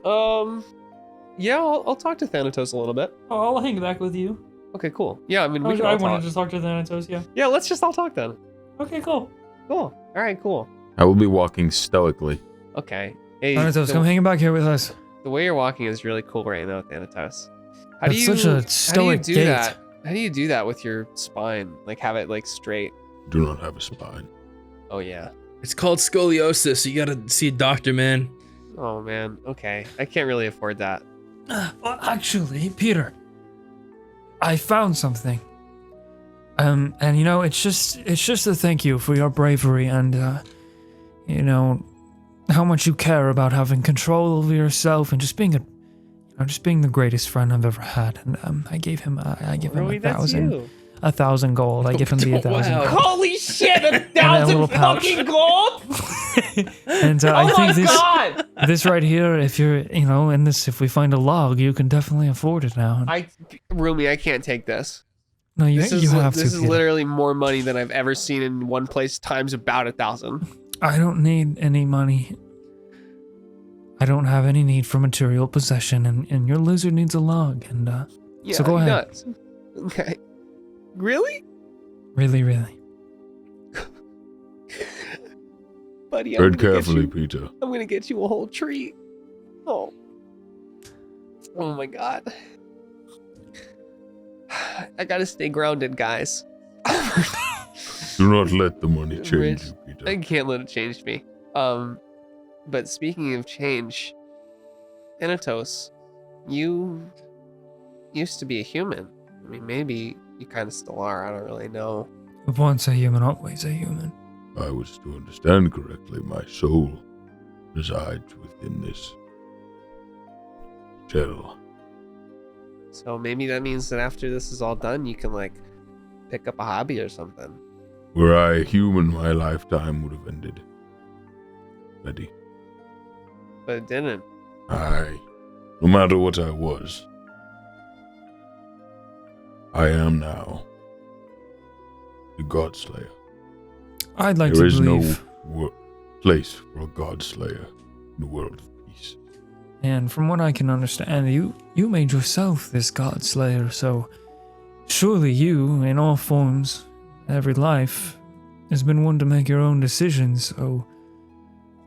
G: yeah, I'll talk to Thanatos a little bit.
B: Oh, I'll hang back with you.
G: Okay, cool. Yeah, I mean, we can
B: I
G: all
B: wanted
G: talk.
B: to talk to Thanatos, yeah.
G: Yeah, let's just all talk then.
B: Okay, cool.
G: Cool. All right, cool.
E: I will be walking stoically.
G: Okay. Hey,
B: Thanatos, come hang back here with us.
G: the way you're walking is really cool right now, Thanatos. How
B: That's such a stoic
G: do
B: gait.
G: that? How do you do that with your spine? Like have it like straight?
D: Do not have a spine.
G: Oh yeah.
A: It's called scoliosis. You gotta see a doctor, man.
G: Oh man. Okay. I can't really afford that.
B: Well, actually, Peter, I found something. And it's just a thank you for your bravery and, how much you care about having control over yourself and just being the greatest friend I've ever had. And I gave him
G: Really, that's
B: 1,000
G: you.
B: 1,000 gold. I give him the 1,000.
A: Wow.
G: Holy shit!
B: a little pouch.
G: gold!
B: And I think this right here, if you're, in this, if we find a log, you can definitely afford it now.
G: Rumi, I can't take this.
B: No, you
G: This
B: have to.
G: is
B: Peter.
G: literally more money than I've ever seen in one place times about 1,000.
B: I don't need any money. I don't have any need for material possession, and your lizard needs a log, and
G: Yeah,
B: so go
G: he
B: ahead.
G: does. Okay. Really?
B: Really, really.
G: Buddy,
D: Tread carefully, Peter.
G: I'm gonna get you a whole tree. Oh. Oh my god. I gotta stay grounded, guys.
D: Do not let the money change
G: Rich,
D: you, Peter.
G: I can't let it change me. But speaking of change, Thanatos, you used to be a human. I mean, maybe you kind of still are. I don't really know.
B: Once a human, always a human.
D: I was to understand correctly, my soul resides within this shell.
G: So maybe that means that after this is all done, you can like pick up a hobby or something.
D: Were I a human, my lifetime would have ended. Ready?
G: But it didn't.
D: Aye. No matter what I was, I am now the Godslayer.
B: I'd like
D: There
B: to
D: is
B: believe.
D: no place for a Godslayer in the world of peace.
B: And from what I can understand, you made yourself this god slayer, so surely you, in all forms, every life, has been one to make your own decisions. So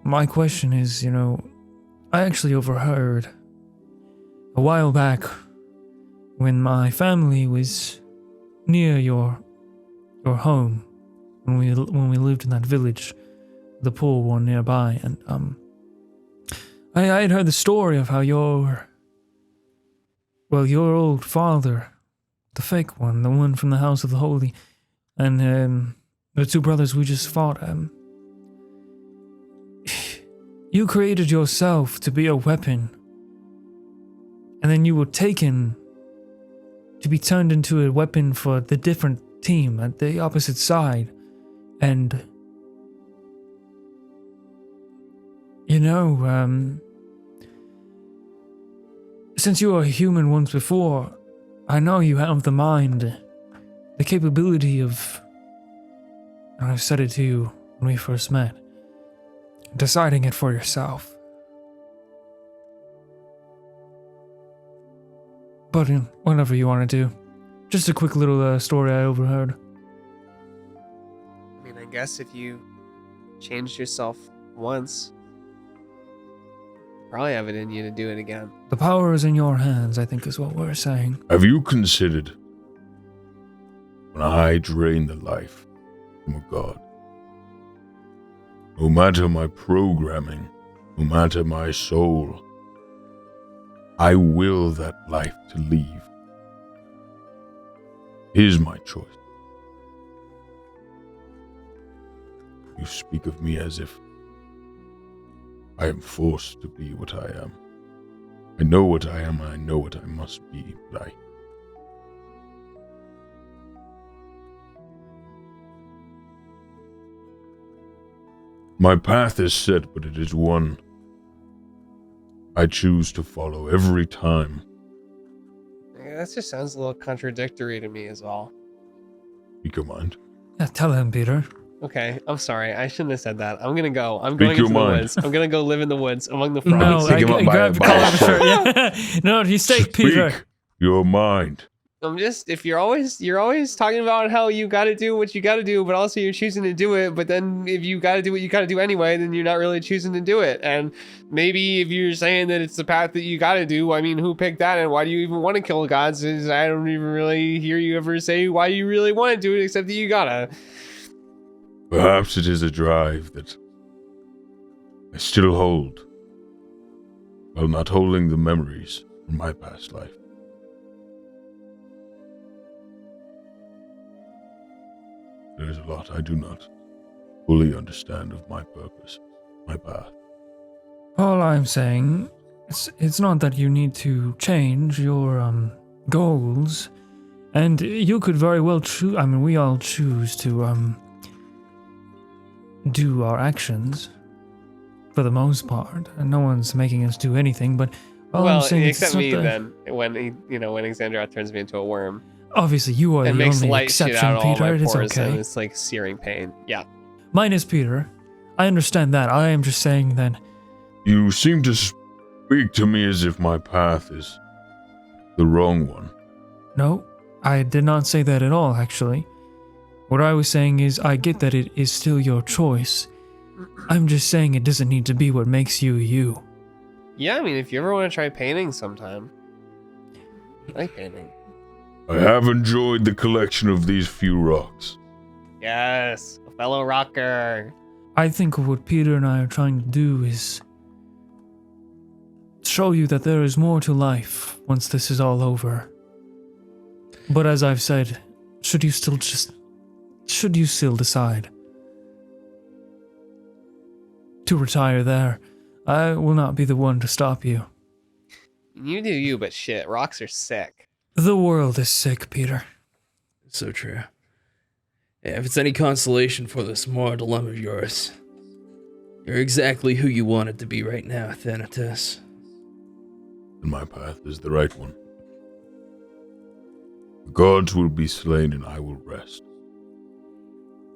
B: my question is, I actually overheard a while back when my family was near your home, when we lived in that village, the poor one nearby, and I had heard the story of how your old father, the fake one, the one from the House of the Holy, and the two brothers we just fought, you created yourself to be a weapon, and then you were taken to be turned into a weapon for the different team at the opposite side, and since you were a human once before, I know you have the mind, the capability of, and I've said it to you when we first met, deciding it for yourself. But whatever you want to do. Just a quick little story I overheard.
G: I mean, I guess if you changed yourself once, probably have it in you to do it again.
B: The power is in your hands, I think is what we're saying.
D: Have you considered when I drain the life from a god? No matter my programming, no matter my soul, I will that life to leave. Is my choice. You speak of me as if I am forced to be what I am. I know what I am and I know what I must be, but my path is set, but it is one I choose to follow every time.
G: Yeah, that just sounds a little contradictory to me as well.
D: Speak your mind.
B: Yeah, tell him, Peter.
G: Okay, I'm sorry. I shouldn't have said that. I'm gonna go. I'm
D: Speak
G: going
D: your
G: into the
D: mind.
G: woods. I'm gonna go live in the woods among the
B: No,
G: frogs.
E: Stick him up by
B: grab
E: a
B: your collar
E: ball.
B: shirt. Yeah. No, you stay, Peter.
D: Speak your mind.
G: I'm just, if you're always talking about how you got to do what you got to do, but also you're choosing to do it. But then if you got to do what you got to do anyway, then you're not really choosing to do it. And maybe if you're saying that it's the path that you got to do, I mean, who picked that? And why do you even want to kill gods? I don't even really hear you ever say why you really want to do it, except that you gotta.
D: Perhaps it is a drive that I still hold, while not holding the memories from my past life. There is a lot I do not fully understand of my purpose, my path.
B: All I'm saying, it's not that you need to change your goals, and you could very well choose. I mean, we all choose to do our actions, for the most part, and no one's making us do anything. But all I'm
G: Well,
B: saying is
G: except
B: it's not
G: me
B: the-
G: then, when Xandra turns me into a worm
B: Obviously, you are
G: and
B: the
G: makes
B: only
G: light shoot
B: exception,
G: out all my
B: Peter. It's
G: pores, and
B: okay.
G: it's like searing pain. Yeah.
B: Mine is Peter. I understand that. I am just saying that
D: You seem to speak to me as if my path is the wrong one.
B: no, I did not say that at all, actually. What I was saying is I get that it is still your choice. I'm just saying it doesn't need to be what makes you you.
G: Yeah, I mean, if you ever want to try painting sometime. I like painting.
D: I have enjoyed the collection of these few rocks.
G: Yes, a fellow rocker.
B: I think what Peter and I are trying to do is show you that there is more to life once this is all over. But as I've said, should you still decide to retire there, I will not be the one to stop you.
G: You do you, but shit, rocks are sick.
B: The world is sick, Peter.
A: So true. Yeah, if it's any consolation for this moral dilemma of yours, you're exactly who you wanted to be right now, Thanatos.
D: And my path is the right one. The gods will be slain and I will rest.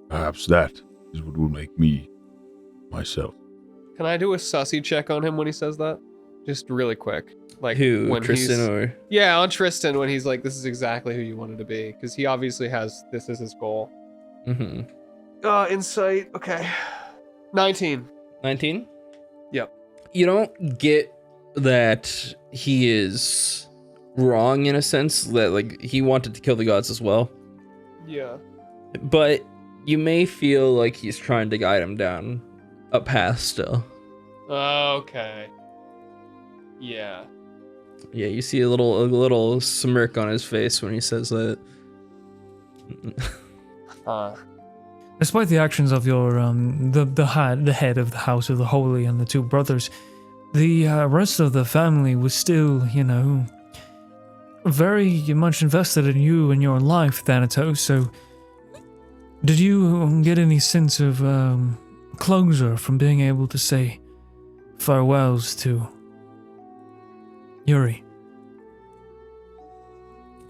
D: Perhaps that is what will make me myself.
G: Can I do a sussy check on him when he says that? Just really quick. Like
A: Who,
G: when
A: Tristan
G: he's,
A: or...
G: Yeah, on Tristan when he's like, this is exactly who you wanted to be. Because he obviously has this as his goal.
A: Mm-hmm.
G: Insight. Okay. 19.
A: 19?
G: Yep.
A: You don't get that he is wrong in a sense, that like he wanted to kill the gods as well.
G: Yeah.
A: But you may feel like he's trying to guide him down a path still.
G: Okay. Yeah.
A: Yeah, you see a little smirk on his face when he says that.
B: Despite the actions of your the head of the House of the Holy and the two brothers, the rest of the family was still, very much invested in you and your life, Thanatos. So, did you get any sense of closure from being able to say farewells to Yuri?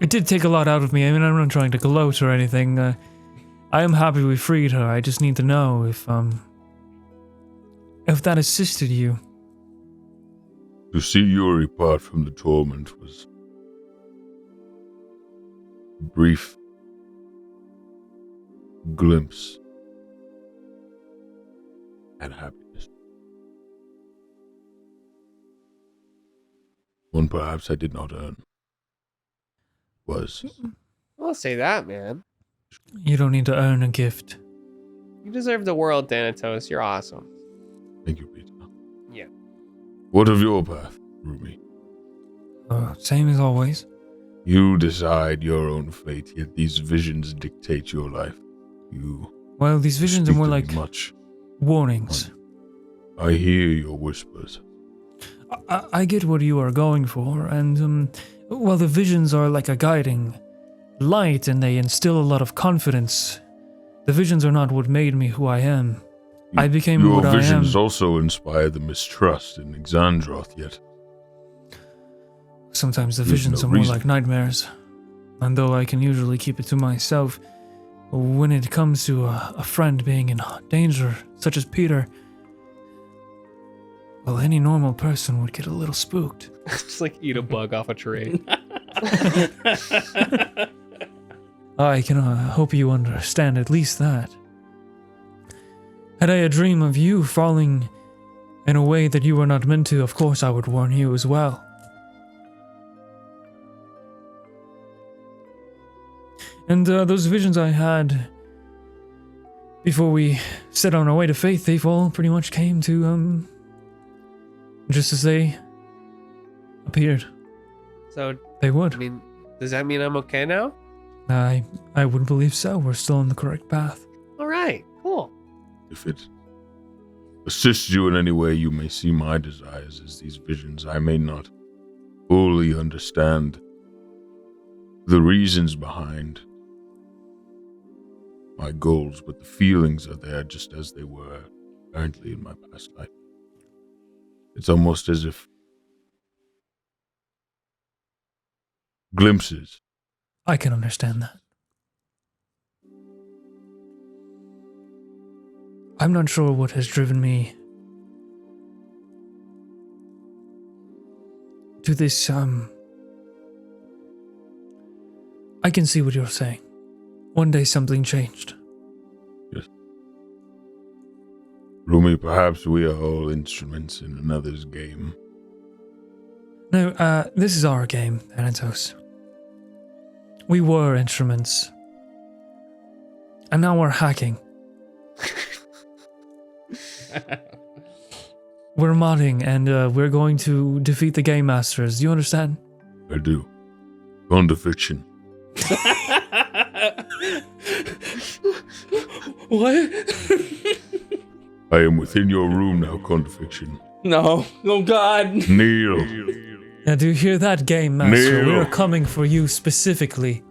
B: It did take a lot out of me. I mean, I'm not trying to gloat or anything. I am happy we freed her. I just need to know if that assisted you.
D: To see Yuri part from the torment was a brief glimpse at happiness. One perhaps I did not earn. Was
G: I'll say that, man.
B: You don't need to earn a gift.
G: You deserve the world, Thanatos. You're awesome.
D: thank you, Peter.
G: Yeah.
D: What of your path, Rumi?
B: Same as always.
D: You decide your own fate, yet these visions dictate your life. You
B: Well, these visions are
D: speak
B: more
D: to me
B: like
D: much.
B: warnings.
D: I hear your whispers.
B: I get what you are going for, and well, the visions are like a guiding light, and they instill a lot of confidence. The visions are not what made me who I am. I became
D: your
B: what I am.
D: visions also inspire the mistrust in Xandroth, yet
B: Sometimes the
D: There's
B: visions
D: no
B: are more
D: reason.
B: like nightmares, and though I can usually keep it to myself, when it comes to a friend being in danger, such as Peter, well, any normal person would get a little spooked.
G: Just like eat a bug off a tree.
B: I can hope you understand at least that. Had I a dream of you falling in a way that you were not meant to, of course I would warn you as well. And those visions I had before we set on our way to faith, they've all pretty much came to, just as they appeared.
G: So,
B: They would.
G: I mean, does that mean I'm okay now?
B: I would believe so. We're still on the correct path.
G: All right, cool.
D: if it assists you in any way, you may see my desires as these visions. I may not fully understand the reasons behind my goals, but the feelings are there just as they were currently in my past life. It's almost as if glimpses.
B: I can understand that. I'm not sure what has driven me to this, I can see what you're saying. One day something changed.
D: Yes. Rumi, perhaps we are all instruments in another's game.
B: No, this is our game, Thanatos. We were instruments. And now we're hacking. We're modding, and we're going to defeat the Game Masters. Do you understand?
D: I do. Condifiction.
A: What?
D: I am within your room now, Condifiction.
A: No. Oh, God.
D: Kneel.
B: Now, do you hear that, Game Master?
D: Kneel.
B: We're coming for you specifically.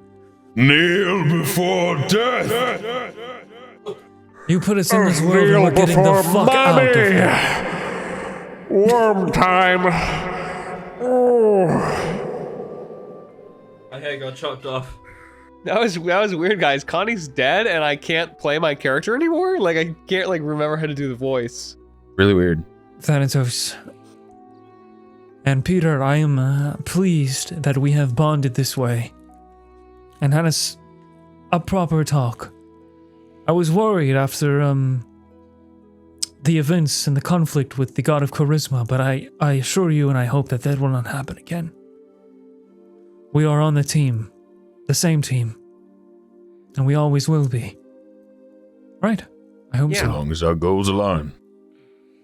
D: Kneel before death.
B: You put us in this world and we're getting the fuck out of here.
F: Worm time.
A: My head got chopped off.
G: That was weird, guys. Connie's dead, and I can't play my character anymore. Like, I can't remember how to do the voice.
E: Really weird.
B: Thanatos. And Peter, I am pleased that we have bonded this way and had us a proper talk. I was worried after the events and the conflict with the god of charisma, but I assure you and I hope that will not happen again. We are on the team, the same team, and we always will be. Right? I hope
D: As
B: so.
D: long as our goals align.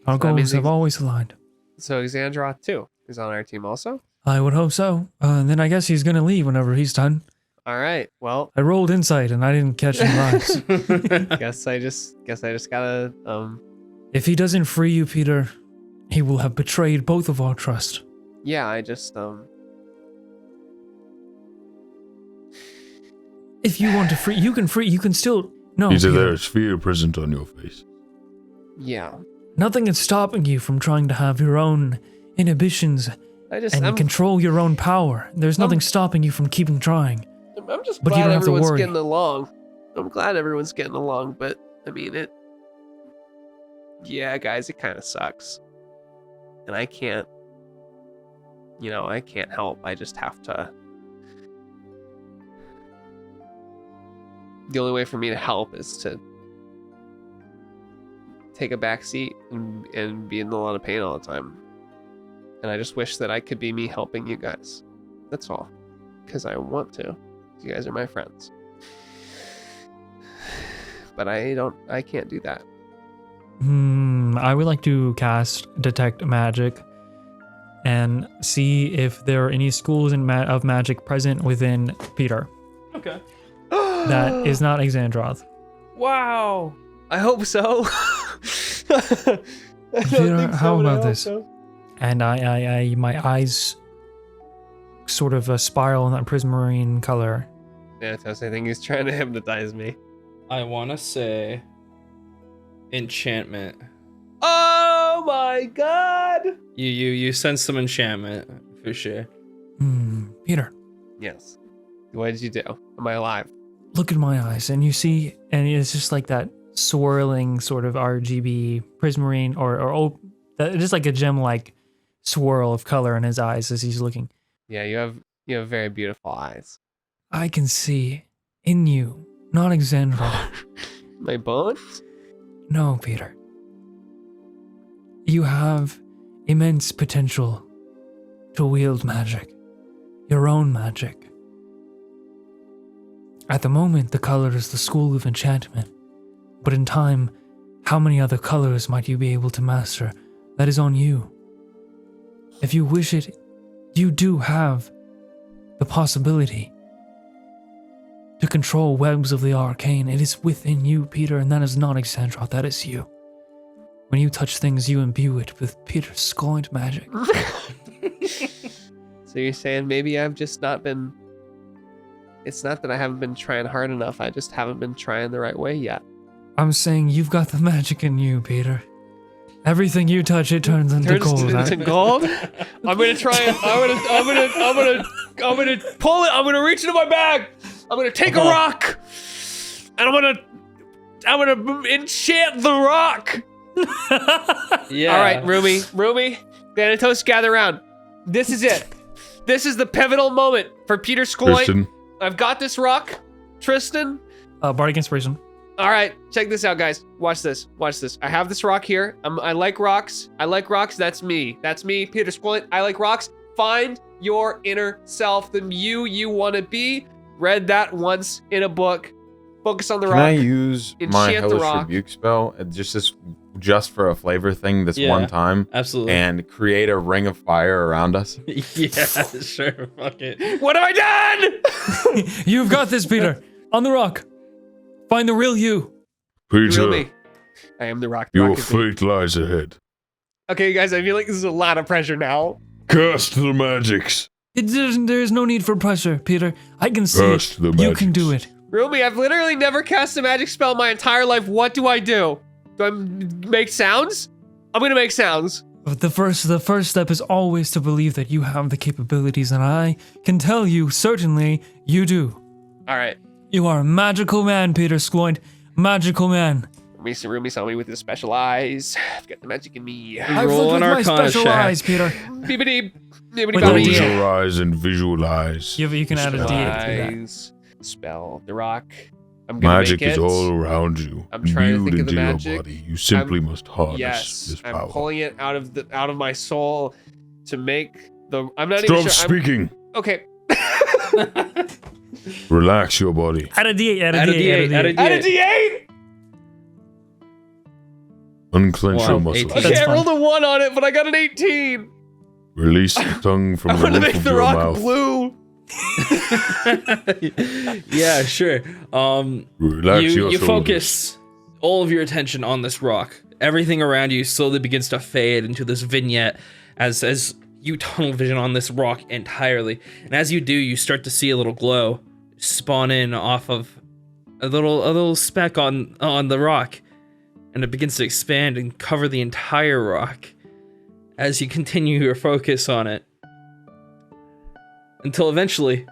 B: Our
G: that means
B: goals have always aligned.
G: So Xandroth too is on our team also.
B: I would hope so. And then I guess he's gonna leave whenever he's done.
G: All right. Well,
B: I rolled insight and I didn't catch any lies.
G: guess I just gotta
B: If he doesn't free you, Peter, he will have betrayed both of our trust.
G: yeah, I just
B: If you want to free, you can still. No,
D: Either
B: Peter,
D: there is fear present on your face.
G: yeah.
B: nothing is stopping you from trying to have your own inhibitions and
G: I'm
B: control your own power. There's nothing stopping you from keeping trying.
G: just
B: but you
G: glad
B: don't have to
G: everyone's
B: worry.
G: getting along. I'm glad everyone's getting along, but I mean it. Yeah, guys, it kind of sucks, and I can't. I can't help. I just have to. The only way for me to help is to take a back seat and be in a lot of pain all the time. And I just wish that I could be me helping you guys. That's all. Because I want to. You guys are my friends. But I can't do that.
B: I would like to cast Detect Magic and see if there are any schools of magic present within Peter.
A: Okay.
B: That is not Xandroth.
A: Wow.
G: I hope so.
B: Peter, how about this? And I my eyes sort of spiral in that prismarine color.
G: Thanatos, I think he's trying to hypnotize me.
A: I want to say enchantment.
G: Oh my god!
A: You sense some enchantment for sure.
B: Peter,
G: Yes. What did you do? Am I alive?
B: look at my eyes, and you see, and it's just like that swirling sort of RGB prismarine, or just like a gem-like swirl of color in his eyes as he's looking.
G: Yeah, you have very beautiful eyes.
B: I can see in you, not Xandroth.
G: My bones?
B: No, Peter. You have immense potential to wield magic, your own magic. At the moment, the color is the school of enchantment, but in time, how many other colors might you be able to master? That is on you. If you wish it, you do have the possibility to control webs of the arcane. It is within you, Peter, and that is not Xandroth, that is you. When you touch things, you imbue it with Peter's Sqloint magic.
G: So you're saying maybe I've just not been... It's not that I haven't been trying hard enough, I just haven't been trying the right way yet.
B: I'm saying you've got the magic in you, Peter. Everything you touch, it turns into gold.
G: into gold. I'm gonna try and I'm gonna pull it. I'm gonna reach into my bag. I'm gonna take a rock, and I'm gonna enchant the rock.
A: Yeah.
G: All right, Rumi, Thanatos, gather around. This is it. This is the pivotal moment for Peter Sqloint.
D: Tristan,
G: I've got this rock, Tristan.
B: Bardic Inspiration.
G: All right, check this out, guys. Watch this. I have this rock here. I like rocks. That's me, Peter Sqloint. I like rocks. Find your inner self, the you want to be. Read that once in a book. Focus on the rock.
E: Can I use my
G: Enchant the
E: Hellish
G: rock.
E: Rebuke spell just for a flavor thing this
A: Yeah.
E: one time?
A: Absolutely.
E: And create a ring of fire around us?
A: Yeah, sure. Fuck it.
G: What have I done?
B: You've got this, Peter. On the rock. Find the real you.
D: Peter,
G: Rumi. I am the rock. The
D: your
G: rock is me.
D: fate lies ahead.
G: Okay, guys, I feel like this is a lot of pressure now.
D: Cast the magics.
B: There's no need for pressure, Peter. I can see
D: Cast
B: it.
D: the
B: You can do
D: magics.
B: it.
G: Rumi, I've literally never cast a magic spell in my entire life. What do I do? Do I make sounds? I'm gonna make sounds.
B: But the first step is always to believe that you have the capabilities, and I can tell you certainly you do.
G: All right.
B: You are a magical man, Peter Sqloint. Magical man.
G: Rumi saw me with his special eyes. I've got the magic in me.
B: I've
A: Roll
B: looked
A: an
B: with my
A: Arcana
B: special
A: check.
B: eyes, Peter.
G: Bibbidi, bibbidi,
B: With
G: bobbidi.
B: a
D: Close
B: D8.
D: your eyes and visualize.
B: You can add a D8 to that.
G: Eyes. Spell the rock. I'm gonna
D: Magic
G: make it.
D: is all around you.
G: I'm trying to
D: Imbued
G: think of the
D: into your
G: magic.
D: body. You simply must harness
G: Yes,
D: this
G: I'm
D: power.
G: pulling it out of my soul to make the. I'm not even
D: Stop
G: sure.
D: speaking.
G: Okay.
D: Relax your body.
B: Add a D8, add a
A: Add a
B: D8,
A: D8, add a
G: Add a
A: D8.
G: D8.
D: Unclench
A: Wow,
D: your muscles.
A: 18.
G: Okay,
B: That's
G: I
B: fine.
G: rolled a 1 on it, but I got an 18.
D: Release the tongue from
G: I'm
D: the
G: gonna
D: roof
G: make
D: of
G: the
D: your
G: rock
D: mouth.
G: blue.
A: Yeah, sure.
D: Relax
A: you
D: your
A: you
D: shoulders.
A: focus all of your attention on this rock. Everything around you slowly begins to fade into this vignette as you tunnel vision on this rock entirely. And as you do, you start to see a little glow spawn in off of a little speck on the rock, and it begins to expand and cover the entire rock as you continue your focus on it. Until eventually,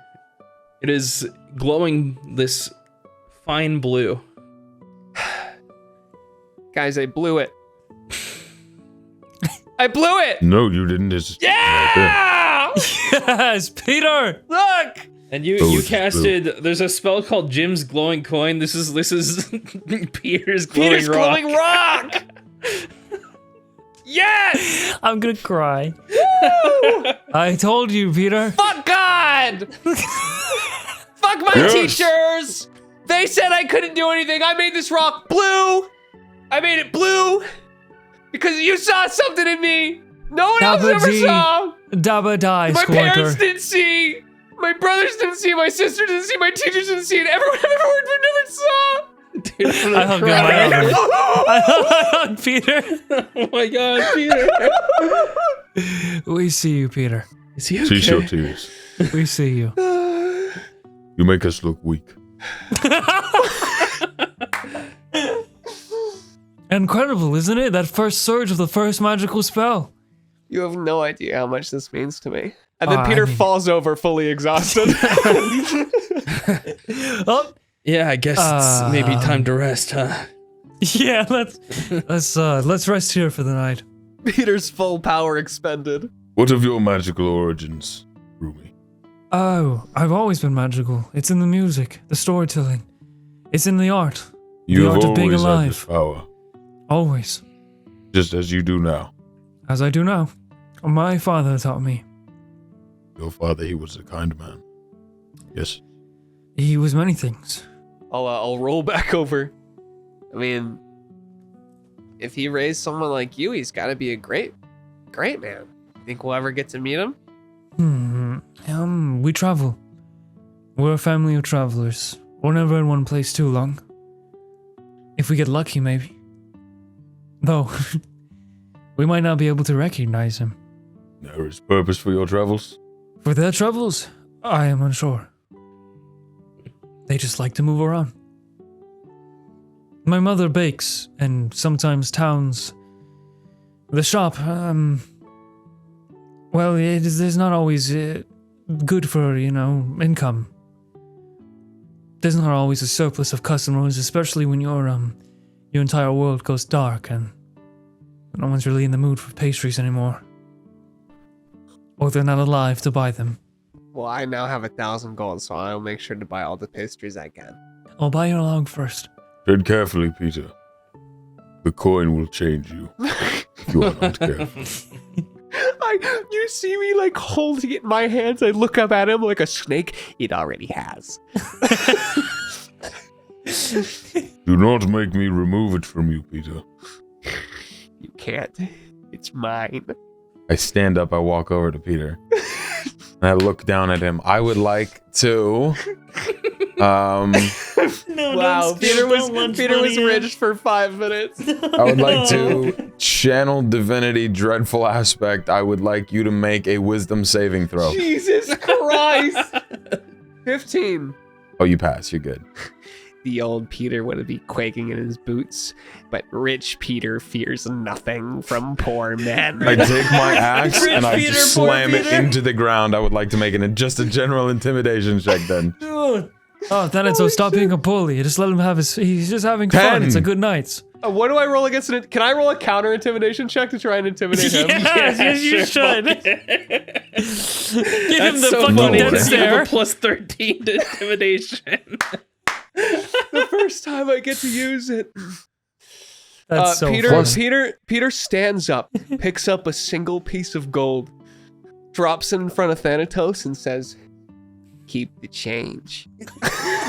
A: it is glowing this fine blue.
G: Guys, I blew it. I blew it.
D: No, you didn't. It's right
G: Yeah!
B: Yes, Peter!
G: Look!
A: And you
D: Those
A: casted. There's a spell called Jim's glowing coin. This is Peter's glowing
G: Peter's
A: rock.
G: glowing rock! Yes!
B: I'm gonna cry. I told you, Peter.
G: Fuck God! Fuck my
D: Yes.
G: teachers! They said I couldn't do anything. I made this rock blue! I made it blue because you saw something in me no one else ever
B: Dabba-dee.
G: saw.
B: Dabba die,
G: My parents
B: Sqlointer.
G: didn't see. My brothers didn't see. My sister didn't see. My teachers didn't see. And everyone never saw.
A: Dude, I'm gonna
B: I hug him.
A: cry.
B: I hug Peter.
A: Oh my god, Peter.
B: We see you, Peter.
A: Is he
D: there. Cease your
A: okay?
D: tears.
B: We see you.
D: You make us look weak.
B: Incredible, isn't it? That first surge of the first magical spell.
G: You have no idea how much this means to me. And then
B: I
G: Peter
B: mean-
G: falls over, fully exhausted.
B: Oh,
A: Yeah, I guess it's maybe time to rest, huh?
B: yeah. Let's rest here for the night.
G: Peter's full power expended.
D: What of your magical origins, Rumi?
B: Oh, I've always been magical. It's in the music, the storytelling. It's in the art.
D: You
B: art
D: have
B: of being
D: always had
B: alive.
D: this power,
B: Always.
D: just as you do now.
B: As I do now. My father taught me.
D: Your father, he was a kind man. Yes.
B: He was many things.
G: I'll roll back over. I mean, if he raised someone like you, he's got to be a great man. Think we'll ever get to meet him?
B: We travel. We're a family of travelers. We're never in one place too long. If we get lucky, maybe. Though, we might not be able to recognize him.
D: There is purpose for your travels.
B: For their travels, I am unsure. They just like to move around. My mother bakes, and sometimes towns The shop, well, there's not always good for, income. There's not always a surplus of customers, especially when your entire world goes dark and no one's really in the mood for pastries anymore. Or they're not alive to buy them.
G: Well, I now have 1,000 gold, so I'll make sure to buy all the pastries I can.
B: I'll buy your log first.
D: Tread carefully, Peter. The coin will change you if you are not careful.
G: You see me like holding it in my hands. I look up at him like a snake. It already has.
D: Do not make me remove it from you, Peter.
G: You can't. It's mine.
E: I stand up, I walk over to Peter. And I look down at him. I would like to
G: Wow, Peter was rich for 5 minutes.
E: I would like to channel divinity dreadful aspect. I would like you to make a wisdom saving throw.
G: Jesus Christ. 15.
E: Oh, you pass. You're good.
G: The old Peter would be quaking in his boots, but rich Peter fears nothing from poor men.
E: I take my axe and I slam it into the ground. I would like to make just a general intimidation check then.
B: Oh, Thanatos, stop being a bully. Just let him have he's just having fun.
E: 10.
B: It's a good night.
G: What do I roll against it? Can I roll a counter intimidation check to try and intimidate him?
B: Yes, you should. Give him the
A: so
B: fucking
A: funny.
B: death
A: You have
B: stare.
A: a plus 13 to intimidation.
G: The first time I get to use it.
B: That's so
G: Peter,
B: funny.
G: Peter stands up, picks up a single piece of gold, drops it in front of Thanatos, and says, "Keep the change."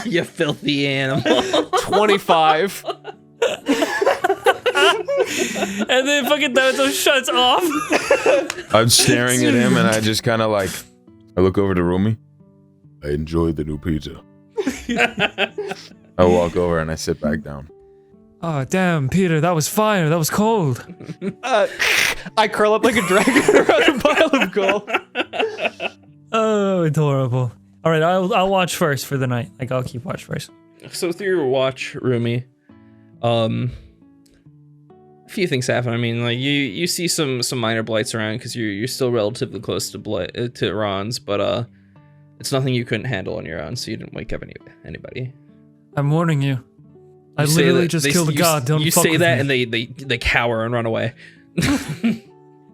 A: You filthy animal.
G: 25.
B: And then fucking Thanatos shuts off.
E: I'm staring at him and I just kind of like, I look over to Rumi.
D: I enjoy the new Peter.
E: I walk over and I sit back down.
B: Oh, damn, Peter, that was fire. That was cold.
G: I curl up like a dragon around a pile of gold.
B: Oh, adorable. All right, I'll watch first for the night. Like, I'll keep watch first.
A: So through your watch, Rumi, a few things happen. I mean, like you see some minor blights around because you're still relatively close to Ron's, but it's nothing you couldn't handle on your own, so you didn't wake up anybody.
B: I'm warning you. I literally just killed a god. Don't
A: you
B: fuck
A: say
B: with
A: that,
B: me.
A: and they cower and run away.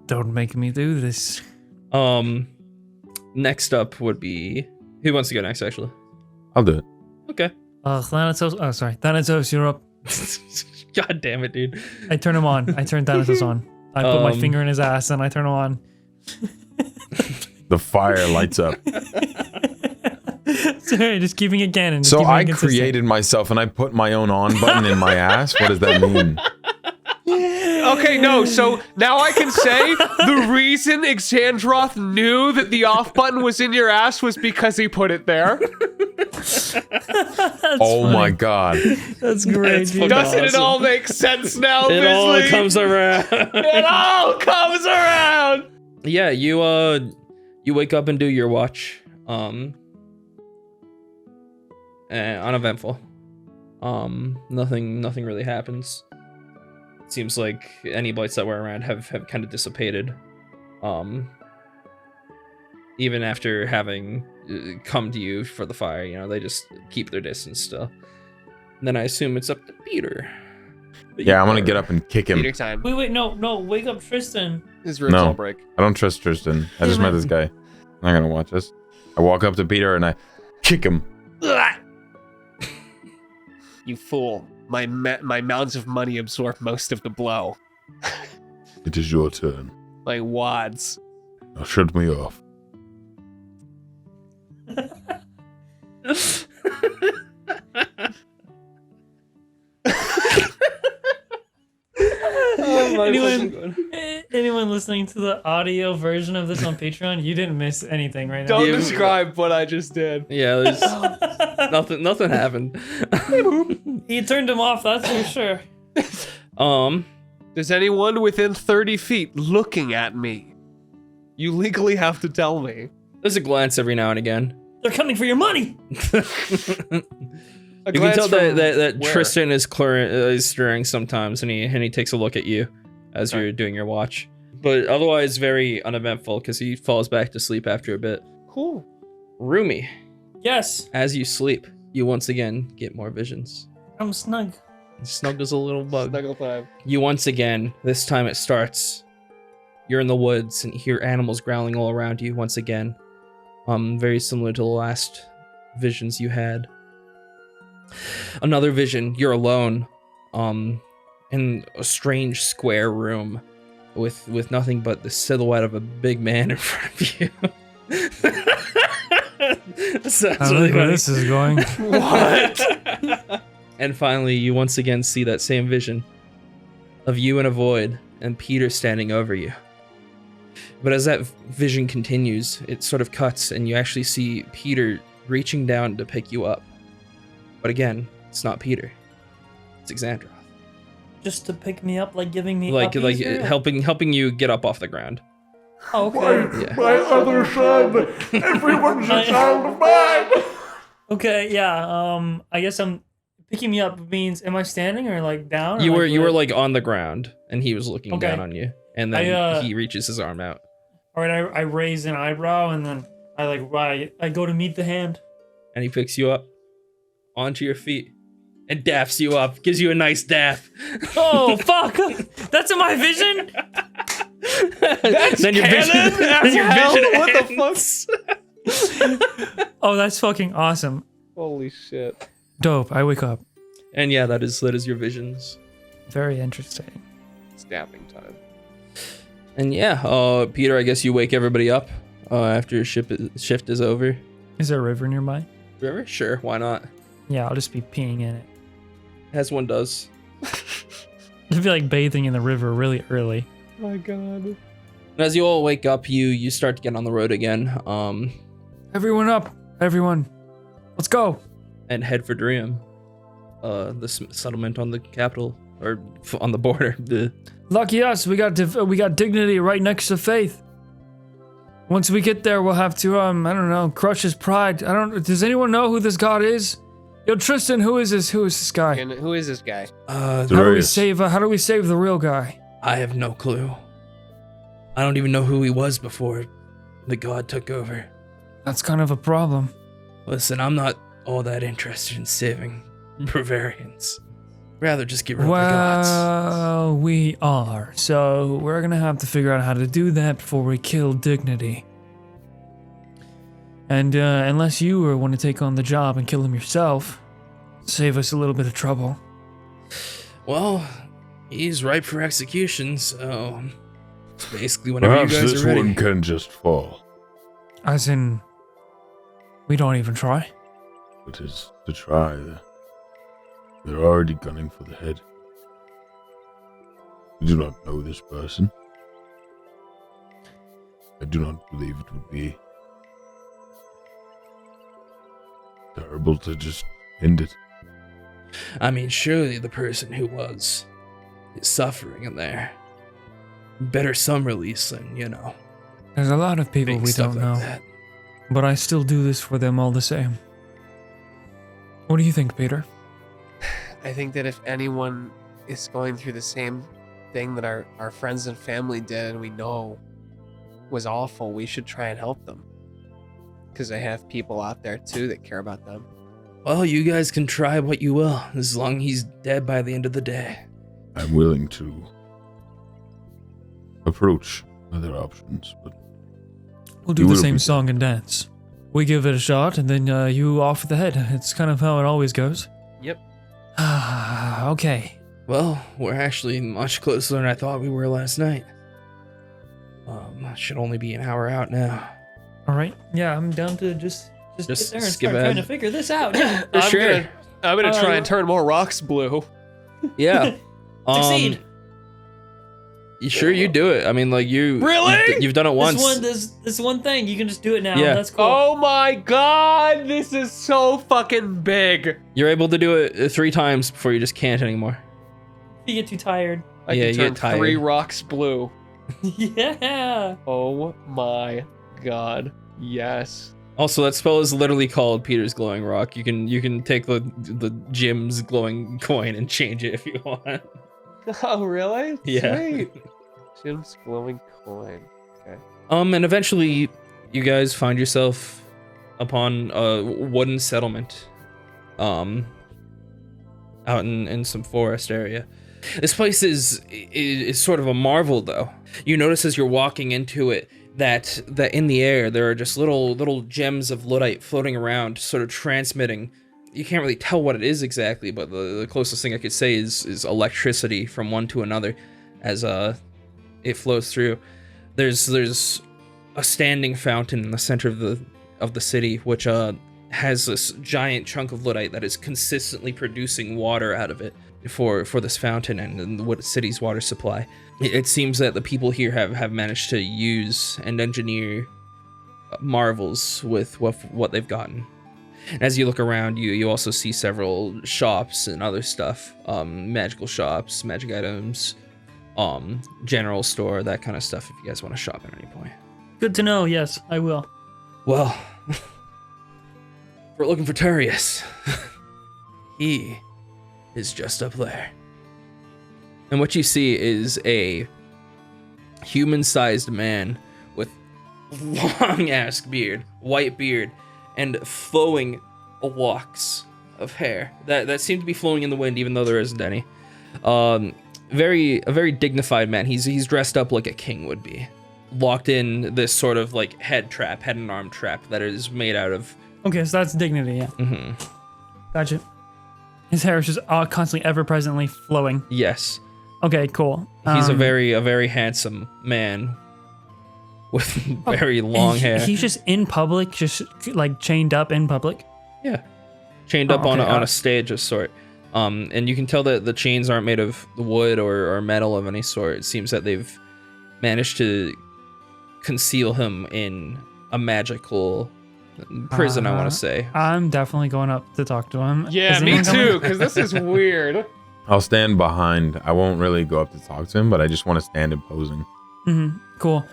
B: Don't make me do this.
A: Next up would be who wants to go next? Actually,
E: I'll do it.
A: okay.
B: Thanatos. Oh, sorry, Thanatos, you're up.
A: God damn it, dude.
B: I turn him on. I turn Thanatos on. I put my finger in his ass and I turn him on.
E: The fire lights up.
B: Sorry, just keeping it canon.
E: So I created myself and I put my own on button in my ass? What does that mean?
G: Okay, no, so now I can say the reason Xandroth knew that the off button was in your ass was because he put it there.
E: Oh my god.
B: That's great.
A: That's fucking
G: Doesn't it
A: awesome.
G: all make sense now,
A: It all
G: Bizly?
A: comes around.
G: It all comes around!
A: Yeah, you wake up and do your watch. Uneventful. Nothing really happens. It seems like any blights that were around have kind of dissipated. Even after having come to you for the fire, you know, they just keep their distance still. And then I assume it's up to Peter.
E: Yeah, I'm gonna get up and kick him.
G: Peter time.
B: Wait, no, wake up Tristan.
G: His ribs
E: No.
G: all break.
E: I don't trust Tristan. I just met this guy. I'm not gonna watch this. I walk up to Peter and I kick him.
G: You fool. My mounds of money absorb most of the blow.
D: It is your turn.
G: Like wads.
D: Now shut me off.
B: Anyone listening to the audio version of this on Patreon, you didn't miss anything right now.
G: Don't describe what I just did.
A: Yeah, there's nothing happened.
B: He turned him off, that's for sure.
G: Does anyone within 30 feet looking at me? You legally have to tell me.
A: There's a glance every now and again.
B: They're coming for your money.
A: You can tell that
G: where?
A: Tristan is stirring sometimes, and he takes a look at you. as you're doing your watch. But otherwise very uneventful because he falls back to sleep after a bit.
G: Cool.
A: Rumi,
H: Yes,
A: as you sleep, you once again get more visions.
H: I'm snug.
A: Snug as a little bug.
G: Snuggle time.
A: You once again, this time it starts. You're in the woods and you hear animals growling all around you once again. Very similar to the last visions you had. Another vision, you're alone, in a strange square room with nothing but the silhouette of a big man in front of you. Sounds
B: I
A: really
B: like where
A: funny.
B: this is going.
G: What?
A: And finally, you once again see that same vision of you in a void and Peter standing over you. But as that vision continues, it sort of cuts and you actually see Peter reaching down to pick you up. But again, it's not Peter. It's Xandroth.
H: Just to pick me up, like giving me
A: Like
H: uppies or-
A: helping you get up off the ground.
H: Oh, okay.
A: Yeah.
F: My other son! Everyone's a child of mine!
H: Okay, yeah. I guess I'm picking me up means am I standing or like down? Or
A: You were
H: where-
A: like on the ground and he was looking
H: Okay.
A: down on you. And then
H: I,
A: he reaches his arm out.
H: All right, I raise an eyebrow and then I go to meet the hand.
A: And he picks you up onto your feet and daffs you up, gives you a nice daff.
H: Oh fuck! That's in my vision.
G: That's
A: then your
G: canon
A: vision,
G: as
A: then your
G: hell?
A: vision
G: What the
A: ends.
H: Oh, that's fucking awesome.
G: Holy shit.
B: Dope. I wake up.
A: And yeah, that is your visions.
B: Very interesting.
G: Snapping time.
A: And yeah, Peter, I guess you wake everybody up after your shift is over.
B: Is there a river nearby?
A: River? Sure, why not?
B: Yeah, I'll just be peeing in it.
A: As one does.
B: It'd be like bathing in the river really early.
G: My god.
A: And as you all wake up, you start to get on the road again.
B: Everyone up! Everyone, let's go!
A: And head for Dream, the settlement on the capital or on the border.
B: Lucky us, we got dignity right next to faith. Once we get there, we'll have to I don't know, crush his pride. Does anyone know who this god is? Yo, Tristan, who is this? Who is this guy?
G: And who is this guy?
B: How do we
D: Darius.
B: save the real guy?
A: I have no clue. I don't even know who he was before the god took over.
B: That's kind of a problem.
A: Listen, I'm not all that interested in saving Bavarians. Rather just get rid of the gods.
B: Well, we are. So we're gonna have to figure out how to do that before we kill dignity. And unless you want to take on the job and kill him yourself, save us a little bit of trouble.
A: Well, he's ripe for execution, so it's basically whenever
D: Perhaps
A: you guys
D: this
A: are ready.
D: one can just fall.
B: As in, we don't even try.
D: It is to try. They're already gunning for the head. I do not know this person. I do not believe it would be terrible to just end it.
A: I mean, surely the person who was is suffering in there. Better some release than,
B: There's a lot of people
A: big
B: we
A: stuff
B: don't
A: like
B: know,
A: that.
B: but I still do this for them all the same. What do you think, Peter?
G: I think that if anyone is going through the same thing that our friends and family did and we know was awful, we should try and help them. Because they have people out there too that care about them.
A: Well, you guys can try what you will, as long as he's dead by the end of the day.
D: I'm willing to approach other options, but
B: We'll do
D: You
B: the
D: will
B: same
D: be-
B: song and dance. We give it a shot, and then you off the head. It's kind of how it always goes.
G: Yep.
B: Okay.
A: Well, we're actually much closer than I thought we were last night. Should only be an hour out now.
B: All right.
H: Yeah, I'm down to just
A: Just
H: get there and
A: skip
H: start trying
A: ahead.
H: to figure this out. Yeah.
A: Sure.
G: I'm gonna try
H: Uh,
G: and turn more rocks blue.
A: Yeah.
H: Succeed.
A: Sure, you do it. I mean, like
G: Really?
A: you've done it once.
H: This one thing, you can just do it now.
A: Yeah.
H: That's cool.
G: Oh my god, this is so fucking big.
A: You're able to do it 3 times before you just can't anymore.
H: You get too tired.
G: I
A: Yeah, you
G: can
A: get
G: turn 3
A: tired.
G: rocks blue.
H: Yeah.
G: Oh my god. Yes.
A: Also, that spell is literally called Peter's Glowing Rock. You can take the Jim's glowing coin and change it if you want.
G: Oh, really?
A: Yeah.
G: Sweet. Jim's glowing coin. Okay.
A: And eventually, you guys find yourself upon a wooden settlement, out in some forest area. This place is sort of a marvel, though. You notice as you're walking into it that in the air there are just little gems of Luddite floating around, sort of transmitting. You can't really tell what it is exactly, but the closest thing I could say is electricity from one to another, as it flows through. There's a standing fountain in the center of the city, which has this giant chunk of Luddite that is consistently producing water out of it for this fountain and the city's water supply. It seems that the people here have managed to use and engineer marvels with what they've gotten. As you look around, you also see several shops and other stuff, magical shops, magic items, general store, that kind of stuff, if you guys want to shop at any point.
H: Good to know. Yes, I will.
A: Well, we're looking for Turius. He is just up there. And what you see is a human-sized man with long-ass beard, white beard, and flowing locks of hair that seem to be flowing in the wind, even though there isn't any. A very dignified man. He's dressed up like a king would be, locked in this sort of like head and arm trap that is made out of.
H: Okay, so that's dignity. Yeah.
A: Mm-hmm.
H: Gotcha. His hair is just constantly, ever-presently flowing.
A: Yes.
H: Okay, cool.
A: He's a very handsome man with very long hair.
H: He's just in public, just like chained up in public.
A: Yeah, chained up on a stage of sort. And you can tell that the chains aren't made of wood or metal of any sort. It seems that they've managed to conceal him in a magical prison, I want to say.
H: I'm definitely going up to talk to him.
G: Yeah,
H: Is
G: me
H: anyone coming?
G: too, because this is weird.
E: I'll stand behind. I won't really go up to talk to him, but I just want to stand imposing.
H: Mm-hmm. Cool.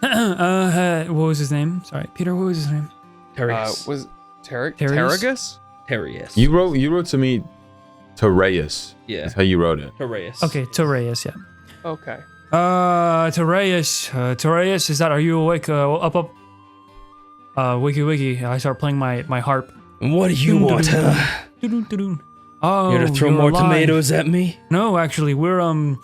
H: What was his name? Sorry, Peter. What was his name?
A: Turius.
G: Was
H: Terius?
G: Terragus?
A: Turius.
E: You wrote to me, Tereus.
A: Yeah.
E: That's how you wrote it.
A: Turius.
H: Okay, Tereus. Yeah.
G: Okay.
H: Tereus. Tereus, is that? Are you awake? Up. Wiki. I start playing my harp.
A: What do you want, huh?
H: Oh,
A: You're to throw more tomatoes at me?
H: No, actually, we're I'm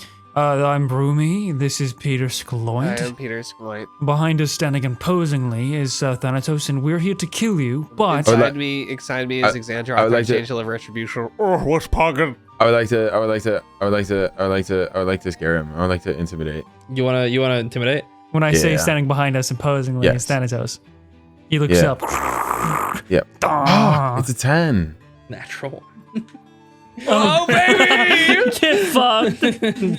H: Rumi. This is Peter
C: I
H: Sqloint.
C: am Peter Sqloint.
H: Behind us, standing imposingly, is Thanatos, and we're here to kill you. But
C: Excite me is Xandra,
E: I would like to-
C: Archangel of Retribution.
F: Oh, what's poggin'?
E: I would like to scare him. I would like to intimidate.
A: You wanna intimidate?
H: when I say
E: Yeah.
H: standing behind us imposingly,
E: Yes.
H: it's Thanatos. He looks
E: Yeah.
H: up.
E: Yep.
H: Ah.
E: It's a 10.
A: Natural.
G: Oh, baby!
H: Get fucked.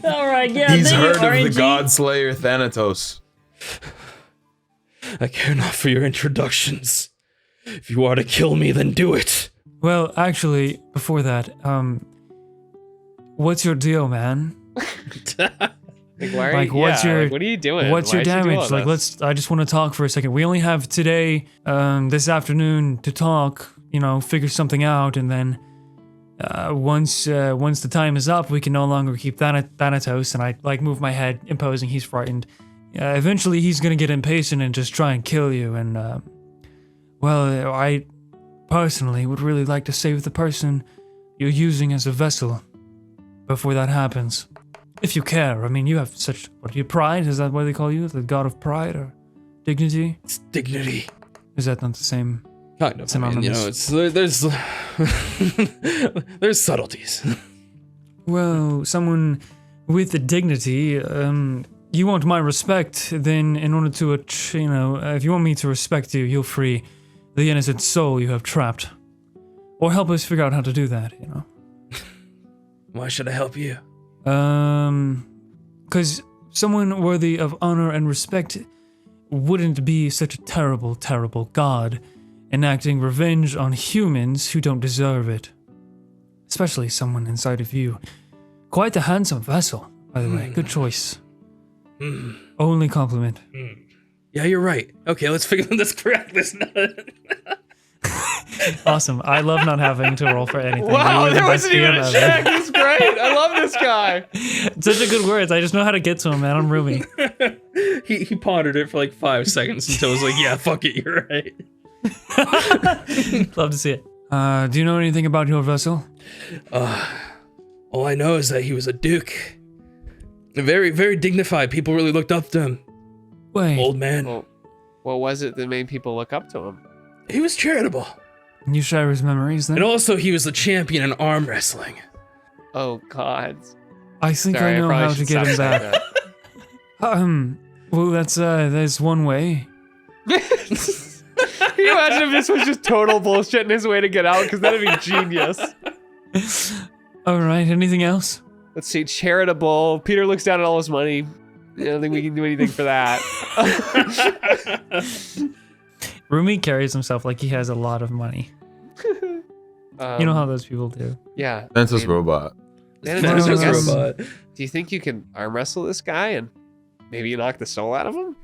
H: All right, yeah.
E: He's
H: thank you,
E: heard of the
H: RNG.
E: God Slayer Thanatos.
A: I care not for your introductions. If you are to kill me, then do it.
H: Well, actually, before that, what's your deal, man?
G: Like, why are
H: Like,
G: you,
H: what's
G: yeah,
H: your-
G: like, what are you doing?
H: What's
G: Why
H: your
G: should you do all
H: damage? Like,
G: this?
H: I just want to talk for a second. We only have today, this afternoon to talk, figure something out, and then once the time is up, we can no longer keep Thanatos, and I, move my head, imposing he's frightened. Eventually, he's gonna get impatient and just try and kill you, and, well, I personally would really like to save the person you're using as a vessel before that happens. If you care. I mean, you have such... What, your pride? Is that what they call you? The god of pride or dignity?
A: It's dignity.
H: Is that not the same?
A: Kind of.
H: Synonymous.
A: There's there's subtleties.
H: Well, someone with the dignity, you want my respect, then in order to, if you want me to respect you, you'll free the innocent soul you have trapped. Or help us figure out how to do that,
A: Why should I help you?
H: Because someone worthy of honor and respect wouldn't be such a terrible, terrible god enacting revenge on humans who don't deserve it. Especially someone inside of you. Quite a handsome vessel, by the way. Good choice. Only compliment.
A: Yeah, you're right. Okay, let's crack this nut.
H: Awesome. I love not having to roll for anything.
G: Wow,
H: You were the
G: there
H: best
G: wasn't even
H: DM
G: a
H: ever.
G: check. This is great. I love this guy.
H: Such a good words. I just know how to get to him, man. I'm Rumi.
A: He pondered it for like 5 seconds until I was like, yeah, fuck it, you're right.
H: Love to see it. Do you know anything about your vessel?
A: All I know is that he was a duke. Very, very dignified. People really looked up to him.
H: Wait,
A: Old man.
G: Well, what was it that made people look up to him?
A: He was charitable.
H: you share his memories then?
A: And also, he was the champion in arm wrestling.
G: Oh God.
H: I think
G: Sorry,
H: I know
G: probably
H: how to
G: should
H: get him
G: stop
H: back.
G: saying
H: Well, that's one way.
G: that. Can you imagine if this was just total bullshit and his way to get out? Because that'd be genius.
H: All right. Anything else?
G: Let's see, charitable. Peter looks down at all his money. I don't think we can do anything for that.
H: Rumi carries himself like he has a lot of money. You know how those people do.
G: Yeah.
E: Thanatos
G: I mean,
E: robot.
G: Thanatos, I
A: Thanatos
G: guess-
A: robot.
G: Do you think you can arm wrestle this guy and maybe knock the soul out of him?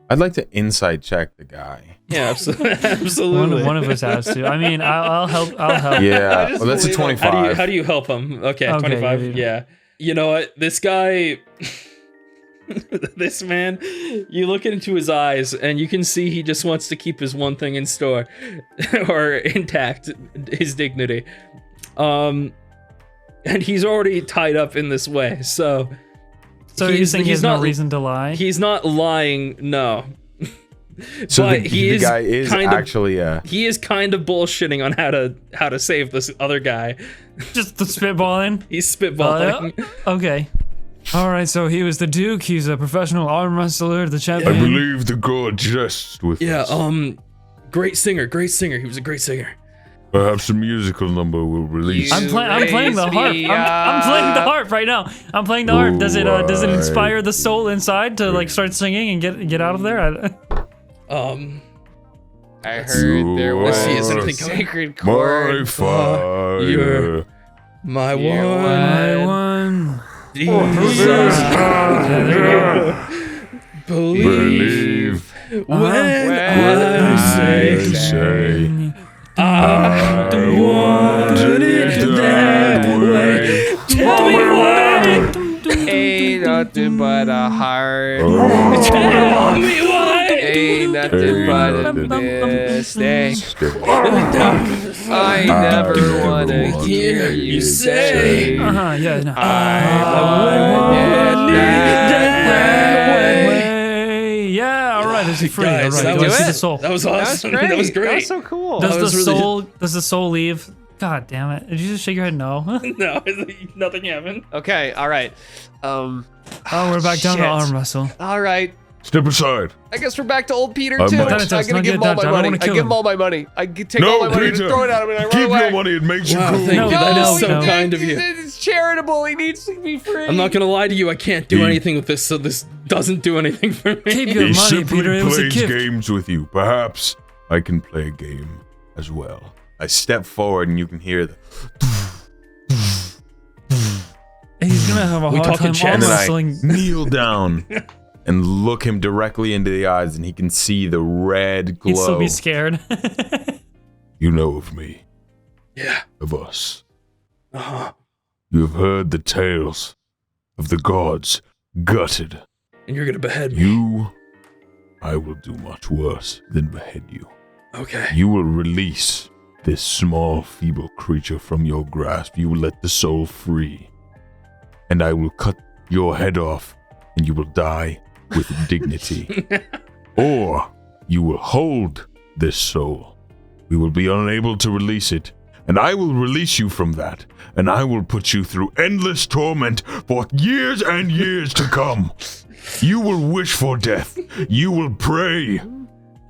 E: I'd like to insight check the guy.
A: Yeah, absolutely.
H: One of us has to. I mean, I'll help. I'll help.
E: Yeah,
G: just
E: well, that's a
G: believe him.
E: 25.
A: How do you help him? Okay,
H: Okay,
A: 25.
H: yeah.
A: Yeah. You know what? This guy, this man, you look into his eyes and you can see he just wants to keep his one thing in store or intact, his dignity. And he's already tied up in this way. So
H: you think he has no
A: not-
H: reason to lie?
A: He's not lying, no.
E: So
A: but
E: the guy is actually
A: he is kind of bullshitting on how to save this other guy.
H: Just the spitballing.
A: He's spitballing.
H: Okay. All right. So he was the Duke. He's a professional arm wrestler, the
D: I
H: champion.
D: believe the god jests with
A: Yeah,
D: us.
A: great singer. He was a great singer.
D: Perhaps a musical number will release.
H: I'm playing the harp. I'm playing the harp right now. I'm playing the harp. Does it inspire the soul inside to like start singing and get out of there?
G: I heard there was
A: Let's see, is
G: a
A: anything coming?
G: sacred
D: My
G: chord.
D: fire.
A: My
H: I
A: one.
H: won.
A: Jesus. Believe
D: Believe
A: when
G: I
A: I say I want it that way. Tell me why.
G: Ain't nothing but a heart.
A: Tell me why.
G: Ain't nothing but a mistake. I never wanna hear you say
H: Yeah. No.
G: I want it that way.
H: Yeah. All right. Is he free?
A: Guys,
H: all
A: that
H: right.
A: was-
H: Let's see the soul.
A: That was
G: That was
A: awesome.
G: great.
A: That was great.
G: That was so cool.
H: Does
A: that
H: the
A: was really-
H: soul? Does the soul leave? God damn it! Did you just shake your head? No.
A: No, nothing happened.
G: Okay, all right.
H: Oh, we're back down to
G: shit.
H: arm wrestle.
G: All right.
D: Step aside.
G: I guess we're back to old Peter
D: I
G: too.
D: might-
G: I'm
H: Thanatos,
G: gonna
H: not
G: give him
H: yet,
G: all my
H: I don't
G: money.
H: wanna
G: I
H: kill
G: give him
H: him.
G: all my money. I take all
D: No,
G: my money and
D: Peter.
G: just throw it at him and I run
D: Keep
G: away.
D: your money. It makes
A: Wow,
D: you cool.
A: thank
H: No,
A: you. That
H: no,
A: is so
H: no.
A: kind of you.
G: It's charitable. He needs to be free.
A: I'm not gonna lie to you. I can't do
D: He-
A: anything with this, so this doesn't do anything for me.
H: Keep your
D: He
H: money,
D: simply
H: Peter. It was a
D: plays
H: gift.
D: games with you. Perhaps I can play a game as well.
E: I step forward and you can hear the.
H: He's gonna have a
A: We
H: hard
A: talking
H: time
A: chess?
H: arm
E: And then I
H: wrestling.
E: kneel down and look him directly into the eyes, and he can see the red glow.
H: He'd still be scared.
D: You know of me,
A: Yeah.
D: of us.
A: Uh-huh.
D: You have heard the tales of the gods gutted.
A: And you're gonna behead me.
D: You, I will do much worse than behead you.
A: Okay.
D: You will release this small, feeble creature from your grasp. You will let the soul free. And I will cut your head off, and you will die with dignity. Or you will hold this soul. We will be unable to release it, and I will release you from that, and I will put you through endless torment for years and years to come. You will wish for death. You will pray,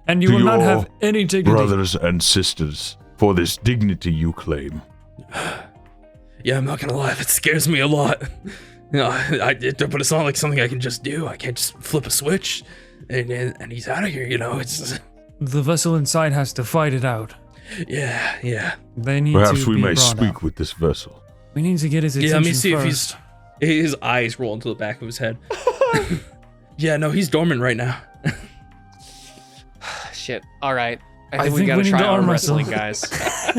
H: And you
D: To
H: will not
D: your
H: have any dignity.
D: brothers and sisters, for this dignity you claim.
A: Yeah, I'm not gonna lie. That scares me a lot. No, but it's not like something I can just do. I can't just flip a switch, and he's out of here. You know, it's
H: The vessel inside has to fight it out.
A: yeah.
H: They need
D: Perhaps
H: to
D: we
H: be
D: may
H: brought
D: speak
H: up.
D: with this vessel.
H: We need to get his attention
A: Yeah, let me see
H: first.
A: if his eyes roll into the back of his head. Yeah, no, he's dormant right now.
G: Shit. All right. I think we gotta
H: need
G: try
H: to
G: arm
H: arm
G: wrestling,
H: wrestle.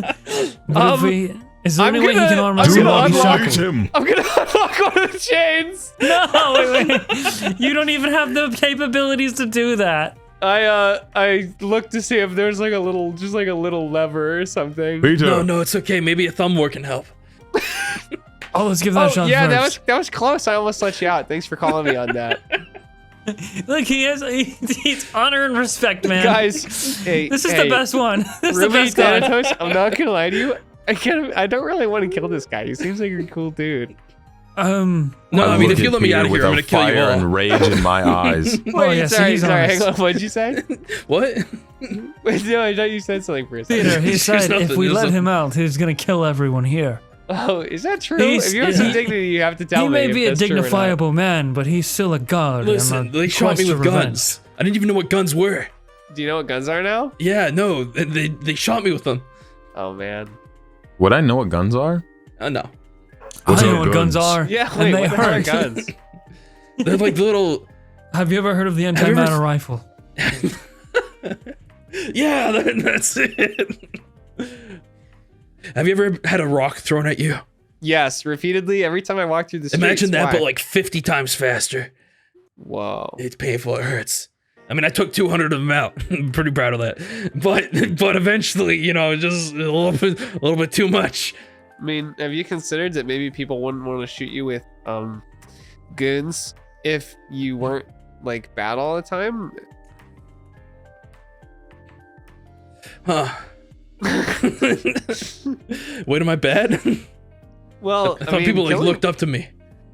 G: guys.
H: But if we, is there
G: I'm
H: any way he
G: gonna-
H: can arm
G: I'm
H: wrestle
G: gonna
H: while he's
G: unlock
D: Light
H: shackled?
D: him.
G: I'm gonna unlock one of the chains.
H: No, wait. You don't even have the capabilities to do that.
G: I looked to see if there's like a little, just like a little lever or something.
D: Peter.
A: No, it's okay. Maybe a thumb war can help.
H: Oh, let's give that a shot
G: yeah,
H: first.
G: that was close. I almost let you out. Thanks for calling me on that.
H: Look, he's honor and respect, man.
G: Guys, hey,
H: This is
G: hey,
H: the best one. This is the
G: Rumi,
H: best one.
G: Thanatos, I'm not gonna lie to you. I don't really want to kill this guy. He seems like a cool dude.
A: No,
E: I
A: I mean,
E: look
A: if you
E: at
A: let me out of
E: Peter
A: here, I'm gonna
E: with
A: kill you
E: fire
A: all.
E: and rage in my eyes.
G: Wait,
H: yeah, so
G: sorry,
H: he's
G: hang
H: honest.
G: on. What'd you say?
A: What?
G: Wait, no, I thought you said something for a second.
H: Peter, he
A: There's
H: said
A: nothing,
H: if we
A: there's
H: let
A: nothing.
H: him out, he's gonna kill everyone here.
G: Oh, is that true?
H: He's-
G: If you have some
H: he-
G: dignity, you have to tell
H: He
G: me.
H: may
G: if
H: be a
G: that's true or not.
H: dignifiable man, but he's still a god.
A: Listen,
H: and a
A: they shot me
H: quest
A: with
H: for revenge.
A: guns. I didn't even know what guns were.
G: Do you know what guns are now?
A: Yeah, no, they shot me with them.
G: Oh man.
E: Would I know what guns are?
A: No.
D: What's
H: I know
D: up,
H: what guns
D: guns?
H: are.
G: Yeah,
H: and
G: wait,
H: they
G: what the hell are
H: hurt.
G: guns?
A: They're like little.
H: Have you ever heard of the
A: you ever-
H: anti-matter rifle?
A: Yeah, that's it. Have you ever had a rock thrown at you?
G: Yes, repeatedly every time I walk through the streets.
A: Imagine that,
G: Why?
A: but like 50 times faster.
G: Whoa.
A: It's painful. It hurts. I mean, I took 200 of them out. I'm pretty proud of that. But eventually, you know, just a little bit too much.
G: I mean, have you considered that maybe people wouldn't want to shoot you with guns if you weren't like bad all the time?
A: Huh. Wait, am I bad?
G: Well,
A: I thought people like
G: killing-
A: looked up to me.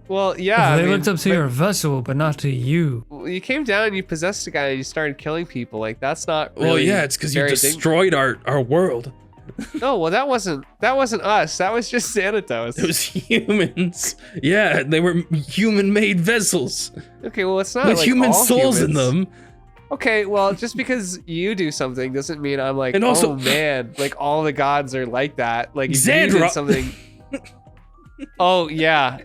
G: Well, yeah.
H: they
G: I mean,
H: looked up to your vessel, but not to you.
G: You came down and you possessed a guy and you started killing people. Like that's not. Really
A: Well, yeah, it's because you
G: very
A: destroyed our world.
G: No, well, that wasn't us. That was just Thanatos.
A: It was humans. Yeah, they were human-made vessels
G: Okay, well, it's not
A: with
G: like
A: human
G: all
A: souls in
G: humans.
A: them.
G: Okay, well, just because you do something doesn't mean I'm like,
A: And also-
G: oh man, like all the gods are like that. Like if you
A: Xandra-
G: did something. Oh yeah.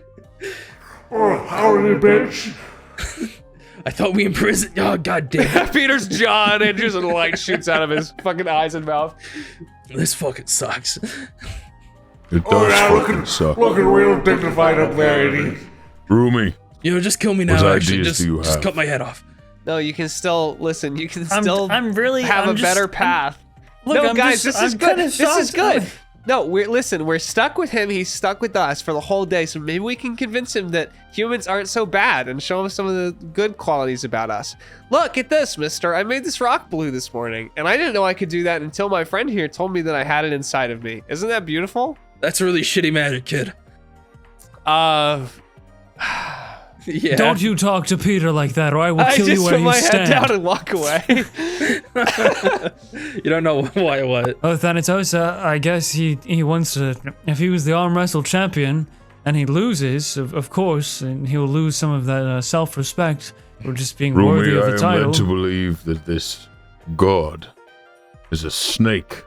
F: Oh, howdy, bitch.
A: I thought we imprisoned. Oh, god damn.
G: Peter's jaw and just a light shoots out of his fucking eyes and mouth.
A: This fucking sucks.
D: It
F: Oh,
D: does
F: yeah,
D: fucking suck.
F: looking real dignified up there, Eddie.
D: Rumi,
A: You know, just kill me
D: What
A: now. Actually,
D: ideas do you
A: just
D: have?
A: cut my head off.
G: No, you can still listen. You can still
H: I'm really
G: have
H: I'm
G: a
H: just-
G: better
H: I'm-
G: path.
H: Look,
G: no,
H: I'm
G: guys,
H: just-
G: this is
H: I'm
G: good.
H: kinda
G: This is
H: shocked.
G: good. No, we're stuck with him. He's stuck with us for the whole day. So maybe we can convince him that humans aren't so bad and show him some of the good qualities about us. Look at this, mister. I made this rock blue this morning, and I didn't know I could do that until my friend here told me that I had it inside of me. Isn't that beautiful?
A: That's a really shitty magic, kid. Yeah.
H: Don't you talk to Peter like that, or I will
G: I
H: kill you
G: just
H: where
G: put
H: you
G: my head
H: stand.
G: down and walk away.
A: You don't know why what.
H: Oh, Thanatos, I guess he wants to. If he was the arm wrestle champion and he loses, of course, and he'll lose some of that self-respect or just being worthy
D: Rumi,
H: of
D: I
H: the
D: am
H: title.
D: led to believe that this god is a snake,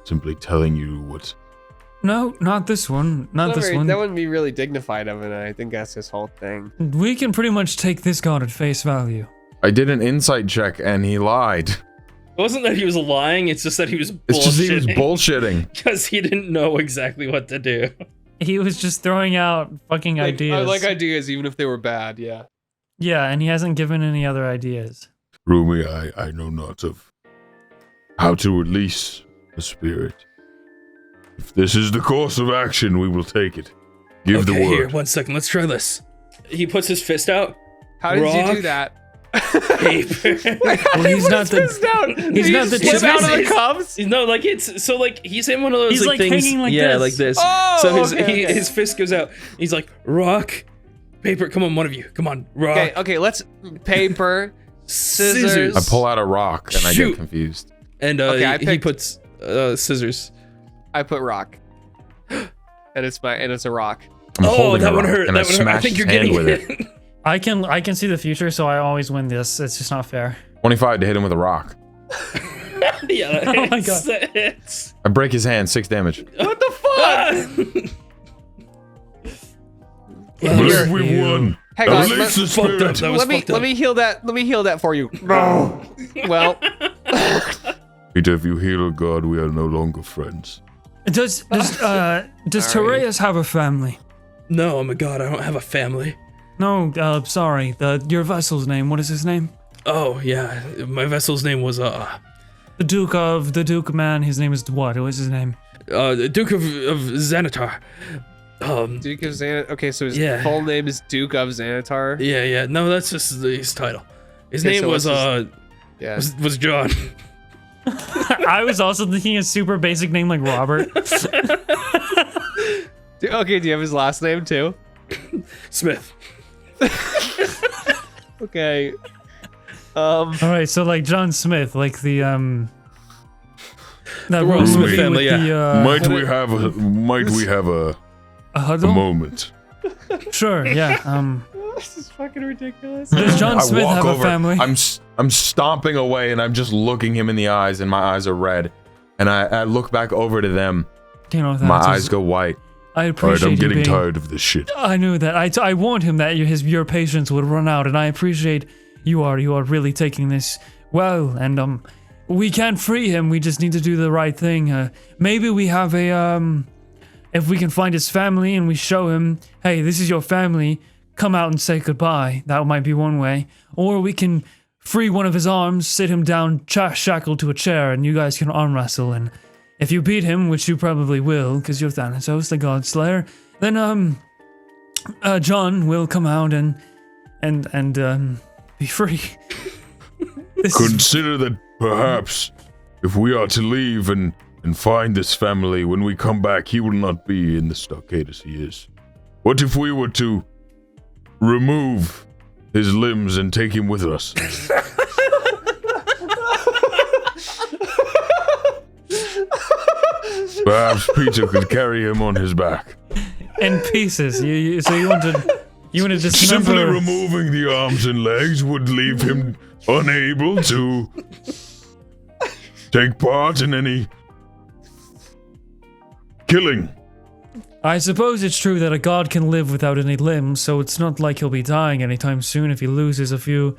D: simply telling you what.
H: No, not this one. Not this one.
G: That wouldn't be really dignified of it, and I think that's his whole thing.
H: We can pretty much take this god at face value.
E: I did an insight check and he lied.
A: It wasn't that he was lying, it's just that he was
E: It's just he was
A: bullshitting.
E: bullshitting.
A: Because he didn't know exactly what to do.
H: He was just throwing out fucking ideas.
G: I like ideas, even if they were bad. Yeah.
H: Yeah, and he hasn't given any other ideas.
D: Rumi, I know not of how to release the spirit. If this is the course of action, we will take it. Give the
A: Okay, here,
D: word.
A: 1 second, let's try this. He puts his fist out.
G: How did you
A: Rock.
G: do that?
A: Paper.
H: Well, he's not the. He's not the
G: slip out of the
A: It's-
G: cups.
A: No, like it's so like he's in one of those
H: He's, like,
A: things.
H: hanging like
A: yeah,
H: this.
A: like this.
G: Oh,
A: so his
G: okay, okay.
A: his fist goes out. He's like rock, paper. Come on, one of you. Come on, rock.
G: Okay, let's paper, scissors.
E: I pull out a rock and I
A: Shoot.
E: get confused.
A: And
G: Okay, I
A: he
G: picked-
A: puts scissors.
G: I put rock, and it's a rock.
E: I'm holding
A: that
E: a
A: one
E: rock
A: hurt.
E: and I
A: That one hurt. I
E: smash
A: think
E: his
A: you're
E: hand
A: getting
E: with
A: it.
E: it.
H: I can see the future, so I always win this. It's just not fair.
E: 25 to hit him with a rock.
A: Yeah, that
H: Oh my
A: hits.
H: God.
A: That hits.
E: I break his hand, 6 damage.
G: What the fuck?
D: I believe
H: Here.
D: we won.
G: Hang on,
D: Release the
A: Fucked up.
D: spirit.
A: That was
G: let me
A: fucked up.
G: let me heal that. Let me heal that for you.
F: No.
G: Well,
D: Peter, if you heal a god, we are no longer friends.
H: Does Tereus have a family?
A: No, I'm a god. I don't have a family.
H: No, sorry. Your vessel's name. What is his name?
A: Oh yeah, my vessel's name was
H: The Duke man. His name is what? What is his name?
A: Duke of Xanatar.
G: Duke of Xanatar. Okay, so his full name is Duke of Xanatar.
A: Yeah. No, that's just his title. His name
G: so
A: was was John.
H: I was also thinking a super basic name like Robert.
G: Okay, do you have his last name too?
A: Smith.
G: Okay.
H: All right, so like John Smith, like the that
A: Royal
H: Roman
A: Smith
H: movie
A: family,
H: with
A: yeah.
H: the,
D: Might we have a
H: huddle?
D: moment?
H: Sure, yeah.
G: This is fucking ridiculous.
H: Does John
E: I
H: Smith
E: walk
H: have
E: over,
H: a family?
E: I'm stomping away and I'm just looking him in the eyes and my eyes are red. And I look back over to them.
H: You know,
E: My eyes go white.
H: I
D: Alright,
H: appreciate
D: I'm
H: you
D: getting
H: being,
D: tired of this shit.
H: I knew that. I warned him that your patience would run out, and I appreciate you are really taking this well. And we can't free him. We just need to do the right thing. Maybe we have a if we can find his family and we show him, hey, this is your family. Come out and say goodbye. That might be one way. Or we can free one of his arms, sit him down, shackled to a chair, and you guys can arm wrestle. And if you beat him, which you probably will, because you're Thanatos, the God Slayer, then John will come out and be free.
D: Consider that perhaps if we are to leave and find this family, when we come back, he will not be in the stockade as he is. What if we were to remove his limbs and take him with us? Perhaps Peter could carry him on his back.
H: In pieces. So you want to dismember...
D: Simply removing the arms and legs would leave him unable to take part in any killing.
H: I suppose it's true that a god can live without any limbs, so it's not like he'll be dying anytime soon if he loses a few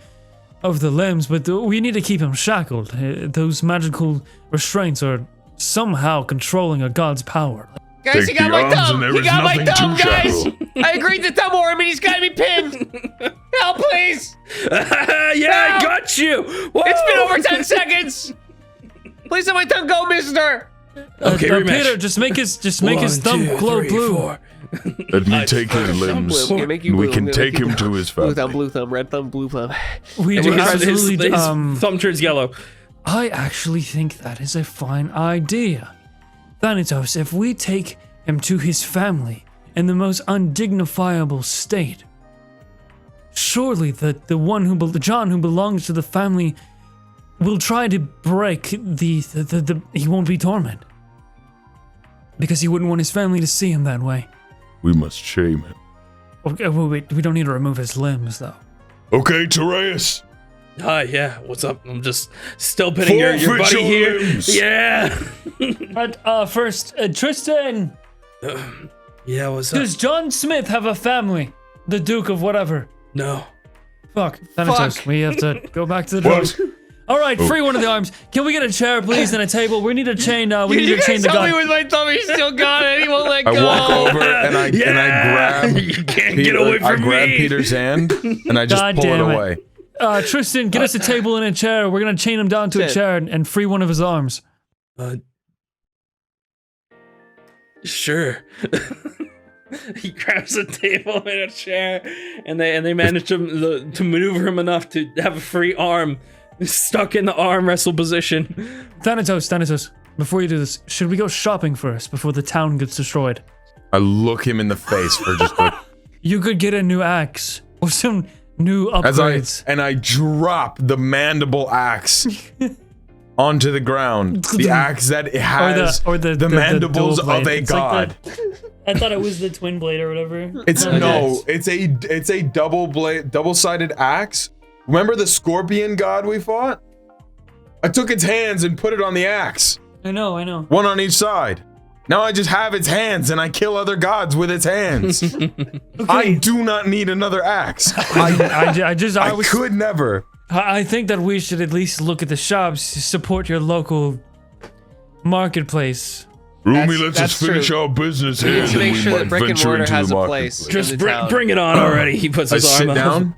H: of the limbs, but we need to keep him shackled. Those magical restraints are somehow controlling a god's power.
G: Guys, he
D: Take
G: got
D: the
G: my
D: arms
G: thumb!
D: and there
G: He
D: is
G: got my
D: nothing
G: thumb,
D: to
G: guys!
D: shackle.
G: I agreed to thumb him and he's got me pinned! Help, please!
A: Yeah, I got you. Whoa.
G: It's been over 10 seconds! Please let my thumb go, mister!
A: Okay, rematch.
H: Peter, just make his thumb
A: 1, 2,
H: glow
A: 3,
H: blue.
A: 4.
D: Let me take his limbs.
G: I'm gonna make you
D: We
G: blue.
D: can
G: I'm gonna
D: take
G: make you
D: him to his family.
G: blue thumb, red thumb, blue thumb.
H: We
A: And
H: do
A: his
H: absolutely.
A: thumb turns yellow.
H: I actually think that is a fine idea. Thanatos, if we take him to his family in the most undignifiable state, surely the John who belongs to the family will try to break the he won't be tormented. Because he wouldn't want his family to see him that way.
D: We must shame him.
H: Okay, wait, we don't need to remove his limbs, though.
D: Okay, Tereus.
A: Hi, yeah, what's up? I'm just still pinning your
D: Forfeit
A: buddy
D: your
A: here.
D: limbs.
A: Yeah.
H: But first, Tristan,
A: Yeah, what's up?
H: does John Smith have a family? The Duke of whatever.
A: No.
H: Fuck, Thanatos,
G: Fuck.
H: we have to go back to the drawing.
D: What?
H: All right, free one of the arms. Can we get a chair, please, and a table? We need a chain. We need
G: You
H: to chain
G: guys
H: the
G: tell me
H: gun.
G: with my thumb he's still got it. He won't let go.
E: I walk over and I grab
A: You can't
E: Peter,
A: get away from
E: I grab
A: me.
E: Peter's hand and I just
H: God
E: pull it
H: damn it.
E: away.
H: Tristan, get us a table and a chair. We're gonna chain him down to a
G: Shit.
H: chair and free one of his arms.
A: Sure. He grabs a table and a chair, and they manage to maneuver him enough to have a free arm stuck in the arm wrestle position.
H: Thanatos, before you do this, should we go shopping first before the town gets destroyed?
E: I look him in the face for just like
H: You could get a new axe or some new upgrades.
E: I drop the mandible axe onto the ground. The axe that has
H: or the
E: mandibles
H: dual blade.
E: of a
H: It's like
E: god.
H: I thought it was the twin blade or whatever.
E: It's a double-sided axe. Remember the scorpion god we fought? I took its hands and put it on the axe.
H: I know.
E: One on each side. Now I just have its hands and I kill other gods with its hands. I do not need another axe. I
H: was
E: could never.
H: I think that we should at least look at the shops, support your local marketplace.
D: Rumi lets us
G: that's
D: finish
G: true.
D: our business
G: We
D: here,
G: need to
D: then
G: make
D: we
G: sure that
D: might
G: brick and
D: venture
G: mortar
D: into
G: has
D: the
G: a place.
D: marketplace.
A: Just
G: in the town.
A: bring it on already. He puts
D: I
A: his
D: sit
A: arm
D: down.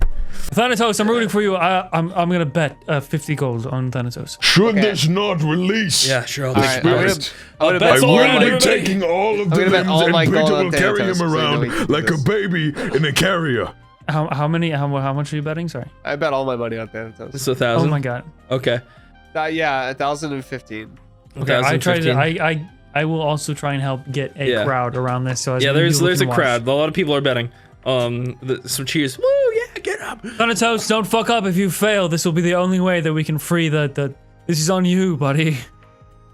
H: Thanatos, I'm rooting for you. I'm gonna bet 50 gold on Thanatos.
D: Should
G: Okay.
D: this not release?
A: Yeah, sure. I'll
G: All
A: take
G: right,
A: spirit.
G: I'm gonna
A: That's
G: bet
A: all
D: I
A: around
D: will be
A: everybody.
D: taking all of the
G: gonna bet
D: limbs
G: all
D: and
G: my gold
D: Bridget
G: on
D: will carry
G: Thanatos,
D: him
G: so you know
D: around
G: we can do
D: like a
G: this.
D: baby in a carrier.
H: How much are you betting? Sorry.
G: I bet all my money on Thanatos.
A: It's 1,000.
H: Oh my god.
A: Okay.
G: Yeah, 1,015.
H: Okay, I tried
A: 1,015.
H: to. I will also try and help get a
A: Yeah.
H: crowd around this. So as
A: Yeah,
H: many
A: there's
H: people
A: a
H: can watch.
A: crowd. A lot of people are betting. Some cheers. Woo! Yeah, get up.
H: Thanatos, don't fuck up. If you fail, this will be the only way that we can free the. This is on you, buddy.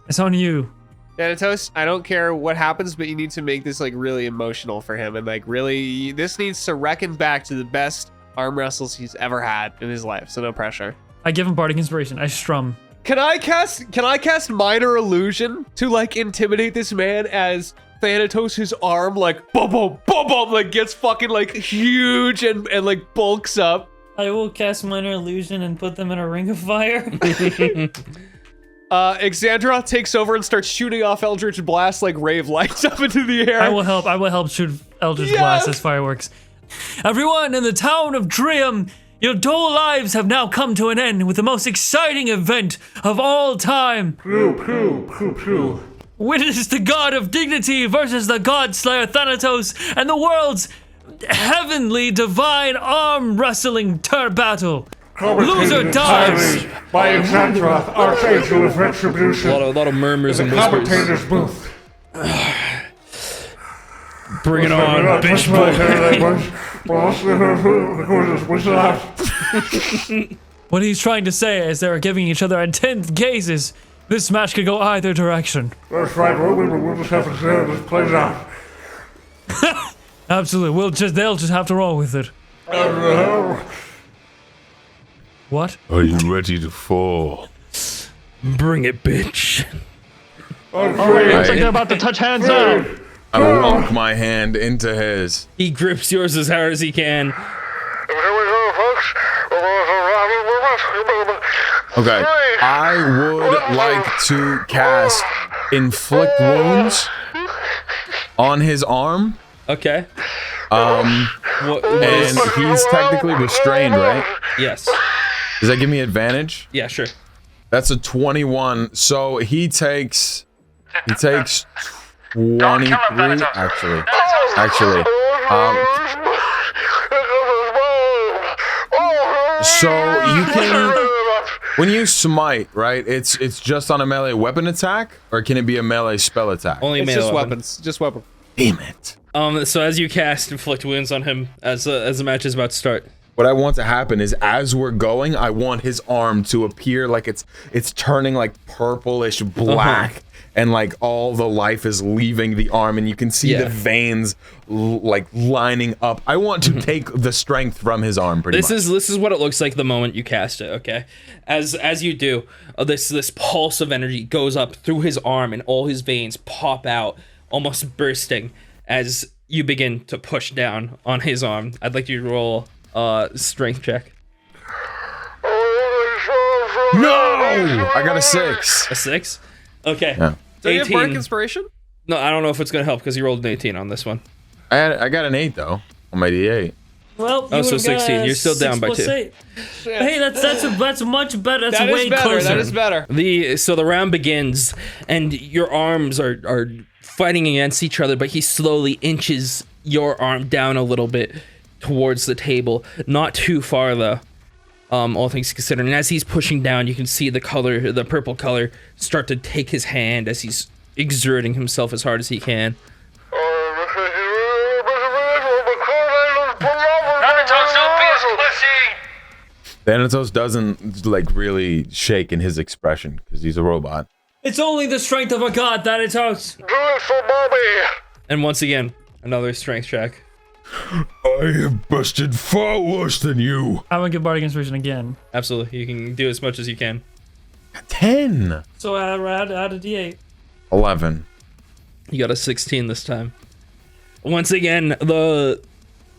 H: It's on you.
G: Thanatos, I don't care what happens, but you need to make this like really emotional for him, and like really, this needs to reckon back to the best arm wrestles he's ever had in his life. So no pressure.
H: I give him bardic inspiration. I strum.
G: Can I cast minor illusion to like intimidate this man as Thanatos' arm like boom boom boom boom like gets fucking like huge and like bulks up.
H: I will cast minor illusion and put them in a ring of fire.
G: Exandra takes over and starts shooting off Eldritch Blast like rave lights up into the air.
H: I will help shoot Eldritch Blast as fireworks. Everyone in the town of Drium, your dull lives have now come to an end with the most exciting event of all time.
F: Pew, pew, pew, pew.
H: Witness the god of dignity versus the god slayer Thanatos and the world's heavenly divine arm wrestling battle. Loser dies.
F: By Exandra, Archangel of Retribution.
A: A lot of murmurs and
F: The
A: whispers.
F: commentator's booth.
A: Bring it on, bitch boy.
H: What he's trying to say is they're giving each other intense gazes. This match could go either direction.
F: That's right, we'll just have to see how this plays out.
H: Absolutely. They'll just have to roll with it. What?
D: Are you ready to fall?
A: Bring it, bitch.
F: Looks like
H: they're about to touch hands now.
E: I walk my hand into his.
A: He grips yours as hard as he can.
F: Here we go, folks.
E: Okay. I would like to cast Inflict Wounds on his arm.
A: Okay.
E: And he's technically restrained, right?
A: Yes.
E: Does that give me advantage?
A: Yeah, sure.
E: That's a 21. So he takes 23 actually. So you can, when you smite, right? It's just on a melee weapon attack, or can it be a melee spell attack?
A: Only
G: It's
A: melee
G: just
A: weapon.
G: weapons. Just weapon.
E: Damn it.
A: So as you cast Inflict Wounds on him, as the match is about to start.
E: What I want to happen is, as we're going, I want his arm to appear like it's turning like purplish black, and like all the life is leaving the arm, and you can see the veins like lining up. I want to take the strength from his arm.
A: This is what it looks like the moment you cast it. Okay, as you do, this pulse of energy goes up through his arm, and all his veins pop out, almost bursting, as you begin to push down on his arm. I'd like you to roll strength check.
E: No, I got a 6.
A: A 6? Okay.
E: Yeah.
G: Do you have Bardic
A: 18.
G: Inspiration?
A: No, I don't know if it's gonna help because you rolled an 18 on this one.
E: I got an 8 though on my D8.
H: Well,
A: Oh, so 16. You're still down by 2.
H: Hey, that's much better. That's
G: That
H: way
G: is better.
H: closer.
G: That is better.
A: So the round begins, and your arms are fighting against each other, but he slowly inches your arm down a little bit towards the table, not too far though. All things considered, and as he's pushing down, you can see the purple color, start to take his hand as he's exerting himself as hard as he can.
E: Thanatos doesn't like really shake in his expression because he's a robot.
H: It's only the strength of a god that it hurts.
A: And once again, another strength check.
D: I have busted far worse than you.
H: I'm gonna give bardic inspiration again.
A: Absolutely, you can do as much as you can.
E: 10.
H: So add a d8.
E: 11.
A: You got a 16 this time. Once again,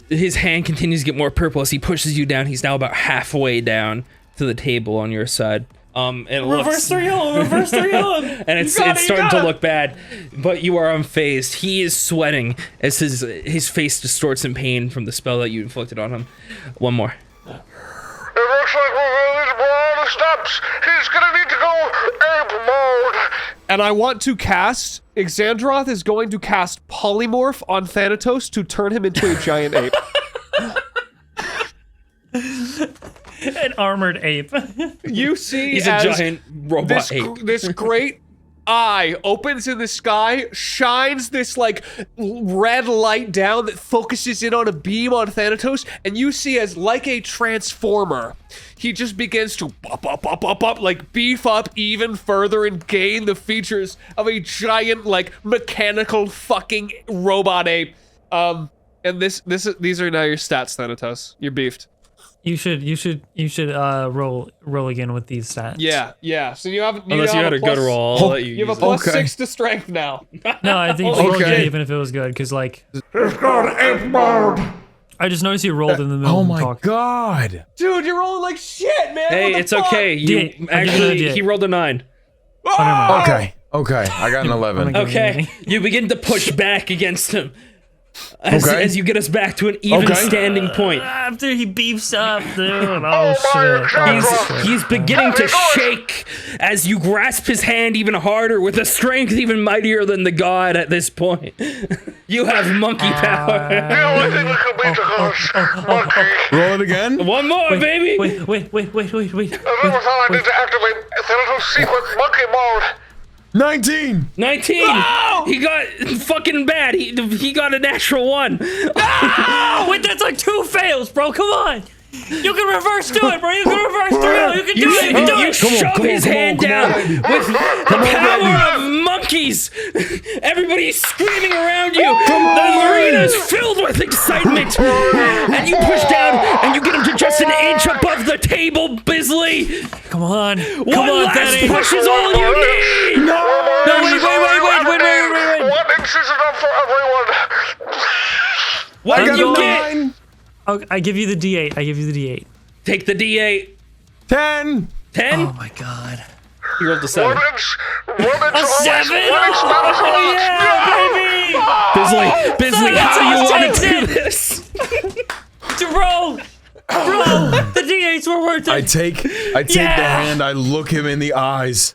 A: his hand continues to get more purple as he pushes you down. He's now about halfway down to the table on your side. It
H: Reverse 3 heal him! Reverse 3 heal him!
A: and it's starting to look bad, but you are unfazed. He is sweating as his face distorts in pain from the spell that you inflicted on him. One more.
F: It looks like we're going to need all the steps. He's gonna need to go ape mode.
G: And I want to cast... Xandroth is going to cast Polymorph on Thanatos to turn him into a giant ape.
H: An armored ape.
G: You see
A: He's a
G: as
A: giant robot ape.
G: this great eye opens in the sky, shines this like red light down that focuses in on a beam on Thanatos, and you see as like a transformer, he just begins to like beef up even further and gain the features of a giant like mechanical fucking robot ape. And these are now your stats, Thanatos. You're beefed.
H: You should roll again with these stats.
G: Yeah. So you have
A: Unless you had a good roll, I'll let you
G: You have a
A: use it.
G: plus 6 to strength now.
H: No, I think you rolled good even if it was good, because like
F: He's gone ape mode.
H: I just noticed you rolled in the middle
E: Oh
H: of the
E: my
H: talk.
E: god.
G: Dude, you're rolling like shit, man.
A: Hey,
G: What the
A: it's
G: fuck?
A: okay.
H: D8. I'll give you
A: Actually,
H: a
A: he
H: D8.
A: rolled a 9.
E: Okay. I got an 11.
A: Okay, you begin to push back against him as you get us back to an even
E: Okay.
A: standing point.
H: After he beefs up, dude. Oh shit. Oh, shit.
A: He's beginning to shake as you grasp his hand even harder with a strength even mightier than the god at this point. You have monkey power.
F: The only thing that could beat the ghost. Monkey.
E: Roll it again.
A: One more, baby.
H: Wait.
F: I need to activate Thanatos sequence monkey mode.
E: 19.
A: 19. He got fucking bad. He got a natural 1.
H: Wait, that's like 2 fails, bro. Come on. You can reverse do it, bro. You can reverse through. You can do it. You can do
A: You
H: it.
A: shove his hand down with the power of monkeys. Everybody's screaming around you. The arena is filled with excitement. And you push down and you get him to just an inch above the table, Bizly.
H: Come on.
A: One last push is all you need.
H: No, wait.
F: One inch is enough for everyone.
A: What
E: I
A: did
E: got
A: you
E: a
A: get?
E: 9.
H: Oh, I give you the D8.
A: Take the D8.
E: 10.
A: 10?
H: Oh my god.
A: He rolled a 7.
F: 1 inch. 1 inch.
H: A 7? Oh yeah, baby.
A: Bizly, how do you want to
H: Thanatos
A: do this?
H: Bro, the D8s were worth it.
E: I take the hand. I look him in the eyes.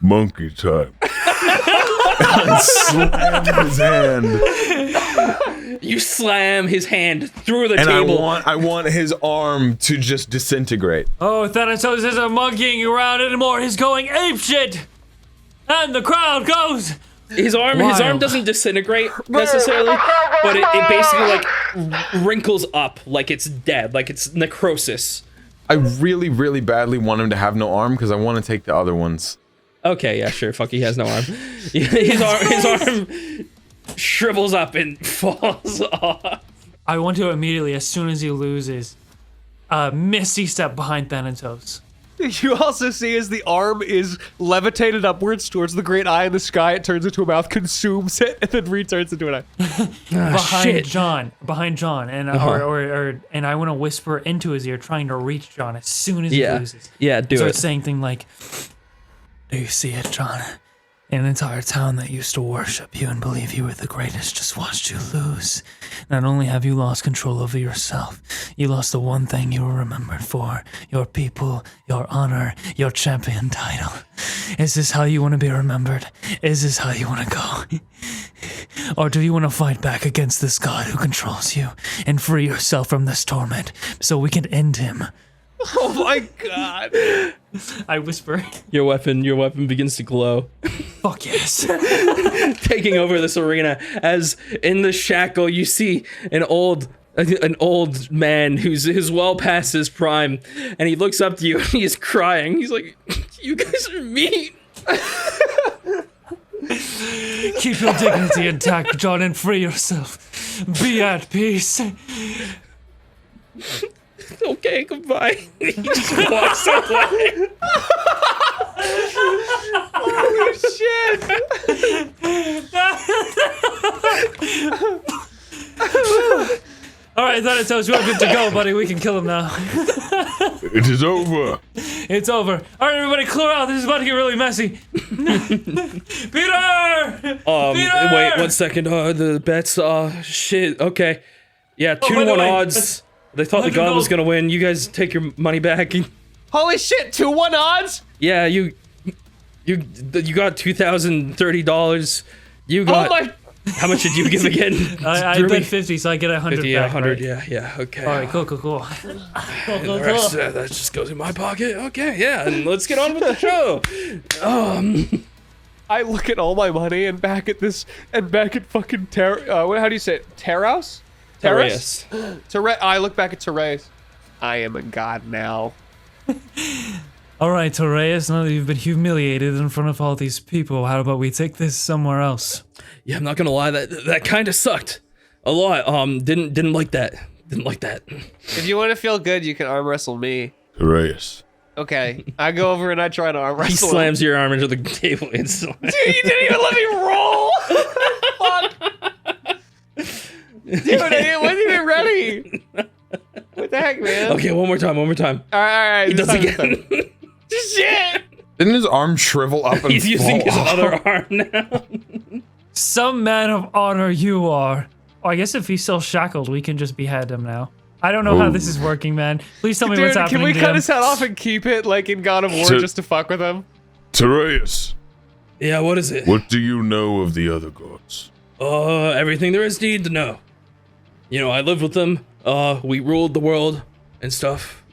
D: Monkey time.
E: I slam his hand.
A: You slam his hand through the
E: And
A: table.
E: I want his arm to just disintegrate.
H: Oh, Thanatos isn't monkeying around anymore. He's going apeshit. And the crowd goes.
A: His arm
H: Wild.
A: doesn't disintegrate necessarily, but it basically like wrinkles up like it's dead, like it's necrosis.
E: I really, really badly want him to have no arm because I want to take the other ones.
A: Okay, yeah, sure. Fuck, he has no arm. His arm shrivels up and falls off.
H: I want to immediately, as soon as he loses, misty step behind Thanatos.
G: You also see as the arm is levitated upwards towards the great eye in the sky, it turns into a mouth, consumes it, and then returns into an eye.
A: Shit.
H: Behind John, and and I want to whisper into his ear, trying to reach John as soon as he loses.
A: Yeah, do
H: Start
A: it.
H: saying things like, "Do you see it, John? An entire town that used to worship you and believe you were the greatest just watched you lose. Not only have you lost control over yourself, you lost the one thing you were remembered for: your people, your honor, your champion title. Is this how you want to be remembered? Is this how you want to go? Or do you want to fight back against this god who controls you and free yourself from this torment so we can end him?"
G: Oh my god.
H: I whisper,
A: Your weapon begins to glow,
H: "Fuck yes."
A: taking over this arena. As in the shackle, you see an old man who's well past his prime, and he looks up to you and he's crying. He's like, "You guys are mean."
H: Keep your dignity intact, John, and free yourself. Be at peace.
A: Okay, goodbye. He just walks away.
G: Holy shit.
H: All right, Thanatos, we're good to go, buddy. We can kill him now.
D: It is over.
H: It's over. All right, everybody, clear out. This is about to get really messy. Peter! Peter!
A: Wait 1 second. The bets. Shit. Okay. Yeah, 2 to
H: by the
A: 1
H: way,
A: odds. They thought the god was gonna win. You guys take your money back.
G: Holy shit, 2-1 odds?
A: Yeah, you got $2,030. You got.
G: Oh my.
A: How much did you give again?
H: I bet 50, so I get 100
A: 50,
H: back.
A: 100.
H: Right?
A: Yeah. Okay.
H: All right, cool.
A: The rest, that just goes in my pocket. Okay, yeah, and let's get on with the show.
G: I look at all my money and back at fucking how do you say it? Terrace?
A: Terrace.
G: I look back at Terrace. I am a god now.
H: All right, Torreus, now that you've been humiliated in front of all these people, how about we take this somewhere else?
A: Yeah, I'm not gonna lie, that kind of sucked a lot. Didn't like that. Didn't like that.
G: If you want to feel good, you can arm wrestle me.
D: Reyes.
G: Okay, I go over and I try to arm
A: He
G: wrestle.
A: slams your arm into the table instantly.
G: Dude, you didn't even let me roll. Fuck. Dude, I wasn't even ready. What the heck, man?
A: Okay, one more time.
G: All right.
A: He does it again.
G: Shit.
E: Didn't his arm shrivel up and
A: He's using his
E: fall off?
A: other arm now.
H: Some man of honor you are. Oh, I guess if he's still shackled, we can just behead him now. I don't know how this is working, man. Please tell me what's
G: Dude,
H: happening.
G: can we cut
H: DM.
G: his head off and keep it like in God of War
D: So-
G: just to fuck with him?
D: Tereus,
A: Yeah, what is it?
D: what do you know of the other gods?
A: Everything there is to need to know. You know, I lived with them. We ruled the world and stuff.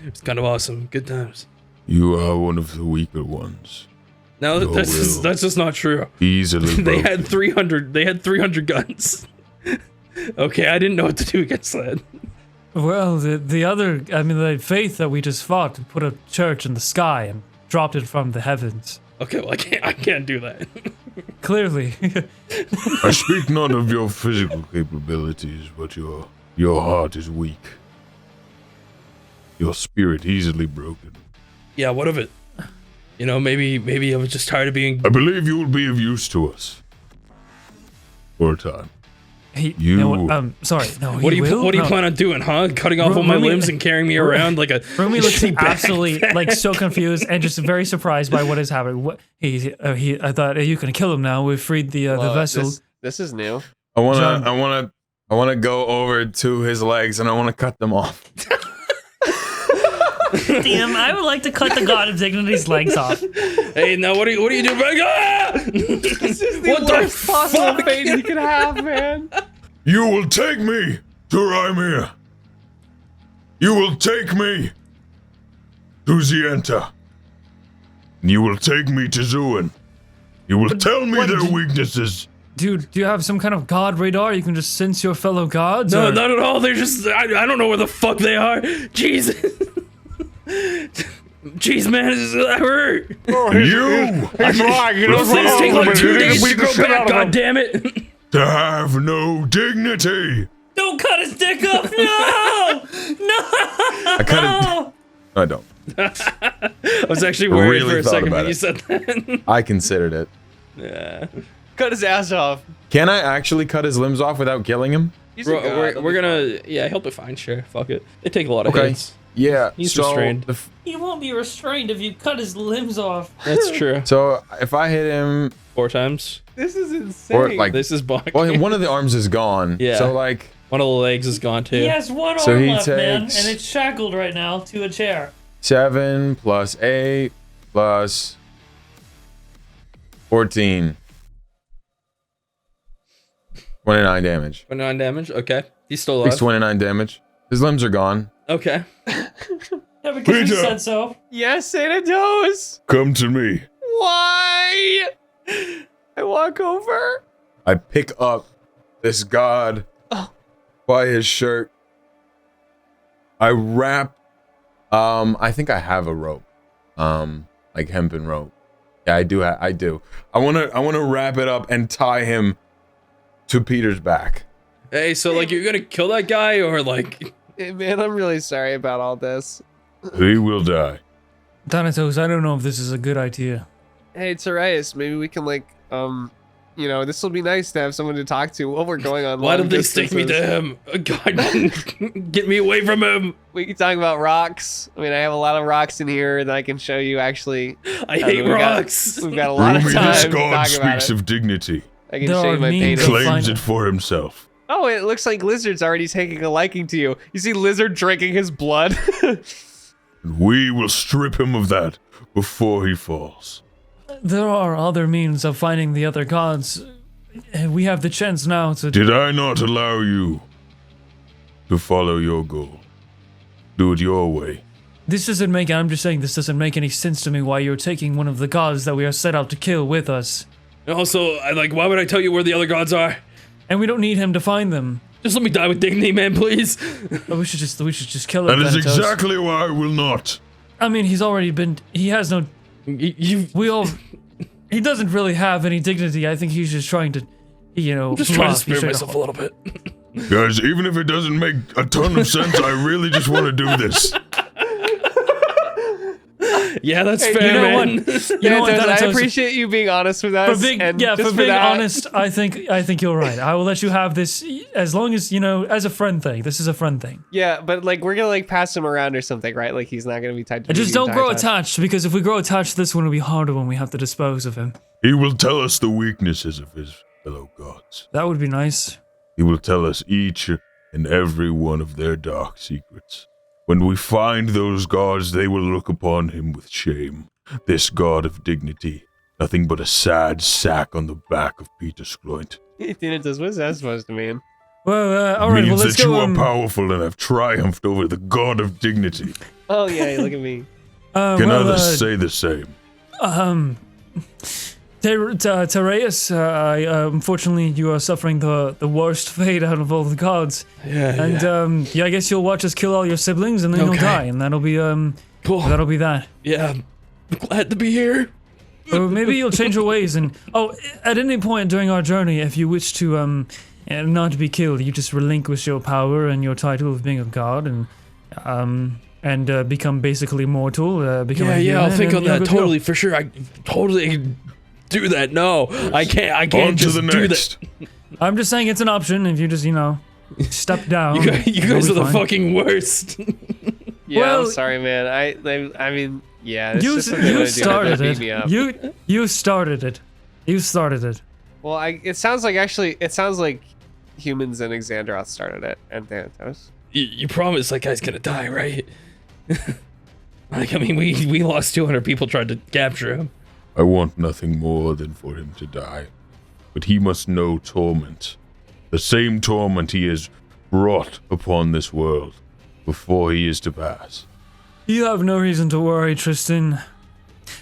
A: It's kind of awesome. Good times.
D: You are one of the weaker ones.
A: No,
D: Your will.
A: that's just not true.
D: Easily
A: They
D: broken.
A: had 300. They had 300 guns. Okay, I didn't know what to do against that.
H: Well, the faith that we just fought put a church in the sky and dropped it from the heavens.
A: Okay, well I can't do that.
H: Clearly.
D: I speak not of your physical capabilities, but your heart is weak. Your spirit easily broken.
A: Yeah, what of it? You know, maybe I was just tired of being.
D: I believe you will be of use to us. For a time. You-
H: Sorry. No,
A: What do you plan on doing, huh? Cutting off all my
H: Rumi-
A: limbs and carrying me around like a.
H: Rumi looks
A: shitty
H: absolutely
A: backpack?
H: like so confused and just very surprised by what is happening. What I thought, you can kill him now. We freed the
G: Whoa,
H: vessel.
G: This is new.
E: I
H: John.
E: wanna go over to his legs and I wanna cut them off.
H: Damn, I would like to cut the god of dignity's legs off.
A: Hey, now what do you do? Ah!
G: This is the
A: What the
G: worst possible
A: fuck?
G: fate you could have, man.
D: You will take me to Rymir. You will take me to Zienta. You will take me to Zuin. You will tell me their weaknesses.
H: Dude, do you have some kind of god radar? You can just sense your fellow gods?
A: No,
H: or-
A: not at all. They're just. I don't know where the fuck they are. Jesus. Jeez, man, I hurt.
D: You
F: He's lying. He
A: Those
F: knows
A: things take like 2 days to
F: beat the
A: grow
F: shit
A: back.
F: out of him.
A: God damn it!
D: to have no dignity.
H: Don't cut his dick off! No! No!
E: I cut it. I don't.
A: I was actually worried
E: really
A: for a
E: thought
A: second
E: about
A: when
E: it.
A: you said that.
E: I considered it.
A: Yeah.
G: Cut his ass off.
E: Can I actually cut his limbs off without killing him?
G: He's a god.
A: We're gonna. Yeah, he'll be fine. Sure. Fuck it. They take a lot of
E: Okay.
A: hits.
E: Yeah.
A: He's
E: so
A: restrained.
H: He won't be restrained if you cut his limbs off.
A: That's true.
E: So if I hit him,
A: 4 times.
G: This is insane.
E: or like,
A: This is bonk.
E: well, one of the arms is gone.
A: Yeah.
E: So like,
A: One of the legs is gone too.
H: He has one
E: So
H: arm
E: he
H: left, man,
E: takes-
H: and it's shackled right now to a chair.
E: 7 plus 8 plus 14. 29 damage.
A: 29 damage. Okay. He's still
E: Takes
A: alive.
E: 29 damage. His limbs are gone.
A: Okay.
H: Yeah, because
D: Peter.
H: you said so.
G: Yes, Thanatos.
D: Come to me.
G: Why? I walk over.
E: I pick up this god by his shirt. I wrap. I think I have a rope. Like hempen rope. Yeah, I do. I do. I wanna wrap it up and tie him to Peter's back.
A: Hey, so like you're gonna kill that guy or like?
G: Hey, man, I'm really sorry about all this.
D: He will die.
H: Thanatos, I don't know if this is a good idea.
G: Hey, Therese, maybe we can like you know, this will be nice to have someone to talk to while we're going on.
A: Why
G: long
A: did they stick me to
G: distances.
A: him? God, get me away from him.
G: We can talk about rocks. I mean, I have a lot of rocks in here that I can show you. Actually,
A: I hate
G: we've
A: rocks.
G: We've got a lot of
D: Rumi,
G: time
D: this
G: to
D: god
G: talk about
D: speaks
G: it.
D: of dignity,
G: I can
H: There
G: show
H: are
G: you my
H: memes
G: painting.
H: of
D: claims
H: find-
D: it for himself.
G: Oh, it looks like Lizard's already taking a liking to you. You see Lizard drinking his blood.
D: And we will strip him of that before he falls.
H: There are other means of finding the other gods. We have the chance now to.
D: Did I not allow you to follow your goal? Do it your way.
H: This doesn't make. I'm just saying this doesn't make any sense to me. Why you're taking one of the gods that we are set out to kill with us,
A: And also, why would I tell you where the other gods are?
H: and we don't need him to find them.
A: Just let me die with dignity, man, please.
H: But we should just kill him.
D: That is
H: Thanatos.
D: exactly why I will not.
H: I mean, he's already been. He has no.
A: You
H: We all. He doesn't really have any dignity. I think he's just trying to, you know.
A: I'm just trying to
H: bluff.
A: spare
H: He's trying
A: myself a little bit.
D: Guys, even if it doesn't make a ton of sense, I really just want to do this.
A: Yeah, that's
G: Hey,
A: fair,
H: you know
A: man.
H: You know what,
G: Thanatos, I
H: Thanatos?
G: appreciate you being honest with us.
H: For being,
G: and
H: yeah,
G: just
H: for being
G: that,
H: honest, I think you're right. I will let you have this as long as, you know, as a friend thing. This is a friend thing.
G: Yeah, but like we're gonna like pass him around or something, right? Like he's not gonna be tied to.
H: And
G: me
H: just
G: the
H: don't
G: entire
H: grow
G: time.
H: attached, because if we grow attached, this one will be harder when we have to dispose of him.
D: He will tell us the weaknesses of his fellow gods.
H: That would be nice.
D: He will tell us each and every one of their dark secrets. When we find those gods, they will look upon him with shame. This god of dignity, nothing but a sad sack on the back of Peter Sqloint.
G: Thanatos, what's that supposed to mean?
H: Well, all right.
D: Means
H: Well, let's
D: that you
H: go.
D: are powerful and have triumphed over the god of dignity.
G: Oh yeah, look at me.
D: Can others say the same?
H: Tereus, unfortunately, you are suffering the worst fate out of all the gods.
A: Yeah,
H: And yeah, I guess you'll watch us kill all your siblings, and then you'll
A: Okay.
H: die, and that'll be
A: cool.
H: that'll be that.
A: Yeah, I'm glad to be here.
H: Or maybe you'll change your ways, and at any point during our journey, if you wish to not be killed, you just relinquish your power and your title of being a god, and become basically mortal. Become a
A: Yeah, I'll
H: human,
A: think
H: and
A: on
H: you're
A: that
H: good to go.
A: totally for sure. I totally do that. No, I can't. I
D: On
A: can't
D: to
A: just
D: the
A: do
D: next.
A: that.
H: I'm just saying it's an option if you just, step down.
A: You guys
H: you'll be
A: are the
H: fine.
A: fucking worst.
G: Yeah,
H: Well-
G: I'm sorry, man. I mean, yeah. It's
H: You
G: just something that I
H: you
G: do.
H: started
G: They beat me
H: it.
G: up.
H: You started it. You started it.
G: Well, it sounds like humans and Xandroth started it, and Thanatos.
A: You promise that guy's gonna die, right? I mean, we lost 200 people trying to capture him.
D: I want nothing more than for him to die. But he must know torment. The same torment he has brought upon this world before he is to pass.
H: You have no reason to worry, Tristan.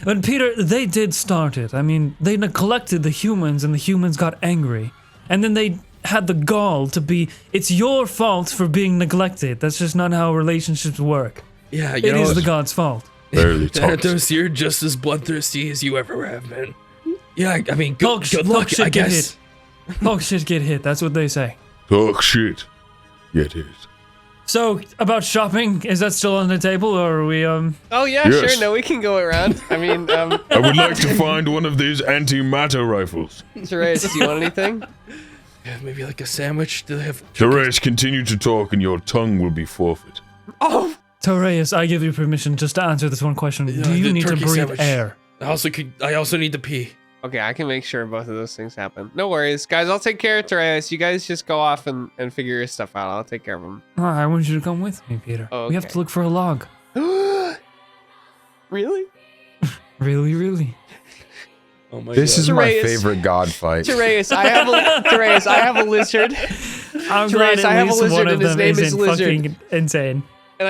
H: But Peter, they did start it. I mean, they neglected the humans, and the humans got angry. And then they had the gall to be, it's your fault for being neglected. That's just not how relationships work.
A: Yeah,
H: It is the god's fault.
D: Barely
A: Thanatos,
D: toxic.
A: you're just as bloodthirsty as you ever have been. Yeah, I mean, good
H: Talk
A: luck,
H: shit,
A: I
H: get
A: guess.
H: hit. Talk shit, get hit. That's what they say.
D: Talk shit. Get it.
H: So, about shopping, is that still on the table, or are we,
G: Oh yeah,
D: Yes.
G: sure. No, we can go around. I mean,
D: I would like to find one of these antimatter rifles.
G: Therese, do you want anything?
A: Yeah, maybe like a sandwich. Do they have?
D: Therese, continue to talk and your tongue will be forfeit.
G: Oh,
H: Tereus, I give you permission just to answer this one question.
A: Yeah,
H: Do you
A: the
H: need to
A: turkey
H: breathe
A: sandwich.
H: air?
A: I also need to pee.
G: okay. I can make sure both of those things happen. No worries, guys. I'll take care of Therese. You guys just go off and figure your stuff out. I'll take care of them.
H: Oh, I want you to come with me, Peter. We have
G: Okay.
H: to look for a log.
G: Really?
H: Really, really.
A: Oh my
E: This is my
G: Therese.
E: favorite god fight.
G: Therese, I have a lizard,
H: I'm
G: Therese, I have a lizard and his name is
H: isn't
G: Lizard.
H: fucking insane.
G: and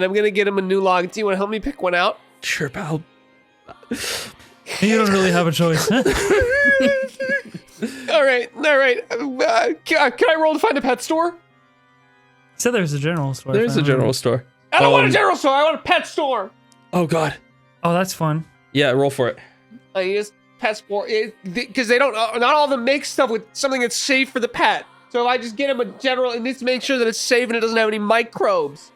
G: I'm gonna get him a new log. Do you want to help me pick one out?
A: Sure, pal.
H: You don't really have a choice.
G: All right. Can I roll to find a pet store?
H: So there's a general store.
A: There's a general store.
G: I don't want a general store. I want a pet store.
A: Oh God.
H: Oh, that's fun.
A: Yeah, roll for it.
G: I use pet store because they don't. Not all of them make stuff with something that's safe for the pet. So if I just get him a general, it needs to make sure that it's safe and it doesn't have any microbes.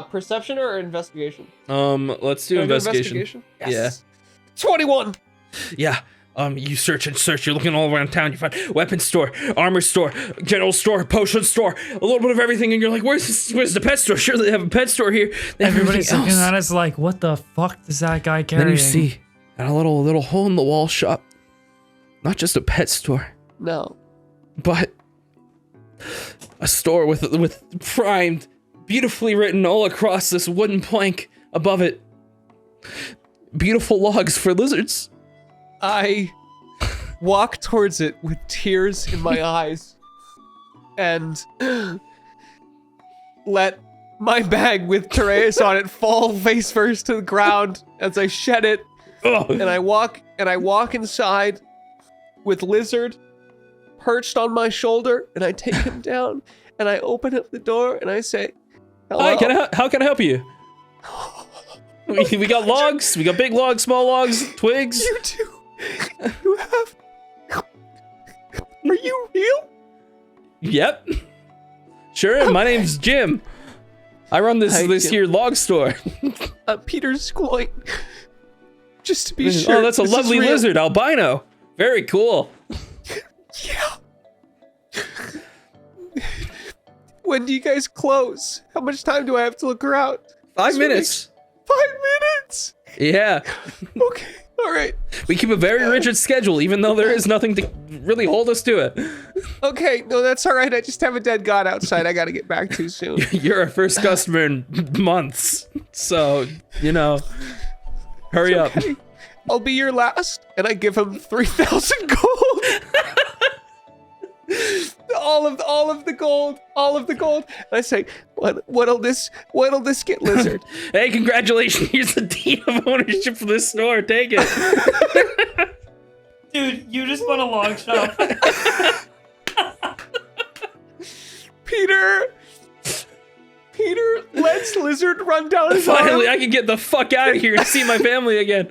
G: Perception or investigation?
A: Let's do
G: Can I
A: investigation.
G: Yes. 21.
A: Yeah. You search and search. You're looking all around town. You find weapons store, armor store, general store, potion store, a little bit of everything. And you're like, where's the pet store? Surely they have a pet store here. They have
H: Everybody's
A: everything
H: looking
A: else.
H: at us like, what the fuck does that guy carry?
A: Then you see a little hole in the wall shop. Not just a pet store,
G: No.
A: but a store with primed, beautifully written all across this wooden plank above it. Beautiful logs for lizards.
G: I walk towards it with tears in my eyes and let my bag with Thanatos on it fall face first to the ground as I shed it.
A: Ugh.
G: And I walk inside with Lizard perched on my shoulder, and I take him down and I open up the door and I say, hello.
A: Hi, how can I help you? We got logs. We got big logs, small logs, twigs.
G: You two, you have... Are you real?
A: Yep. Sure. My name's Jim. I run this
G: Hi, Jim.
A: here log store.
G: Peter Sqloint. Just to be sure.
A: Oh, that's a
G: this is
A: lovely
G: real.
A: lizard, albino. Very cool.
G: Yeah. When do you guys close? How much time do I have to look around?
A: 5 minutes.
G: 5 minutes?
A: Yeah.
G: Okay, all right.
A: We keep a very rigid schedule, even though there is nothing to really hold us to it.
G: Okay, no, that's all right. I just have a dead god outside I gotta get back to soon.
A: You're our first customer in months, so, hurry up.
G: Okay. I'll be your last, and I give him 3,000 gold. all of the gold. And I say, what'll this get, Lizard?
A: Hey, congratulations! Here's the deed of ownership for this store. Take it.
H: Dude, you just bought a log shop.
G: Peter lets Lizard run down his
A: Finally,
G: arm.
A: I can get the fuck out of here and see my family again.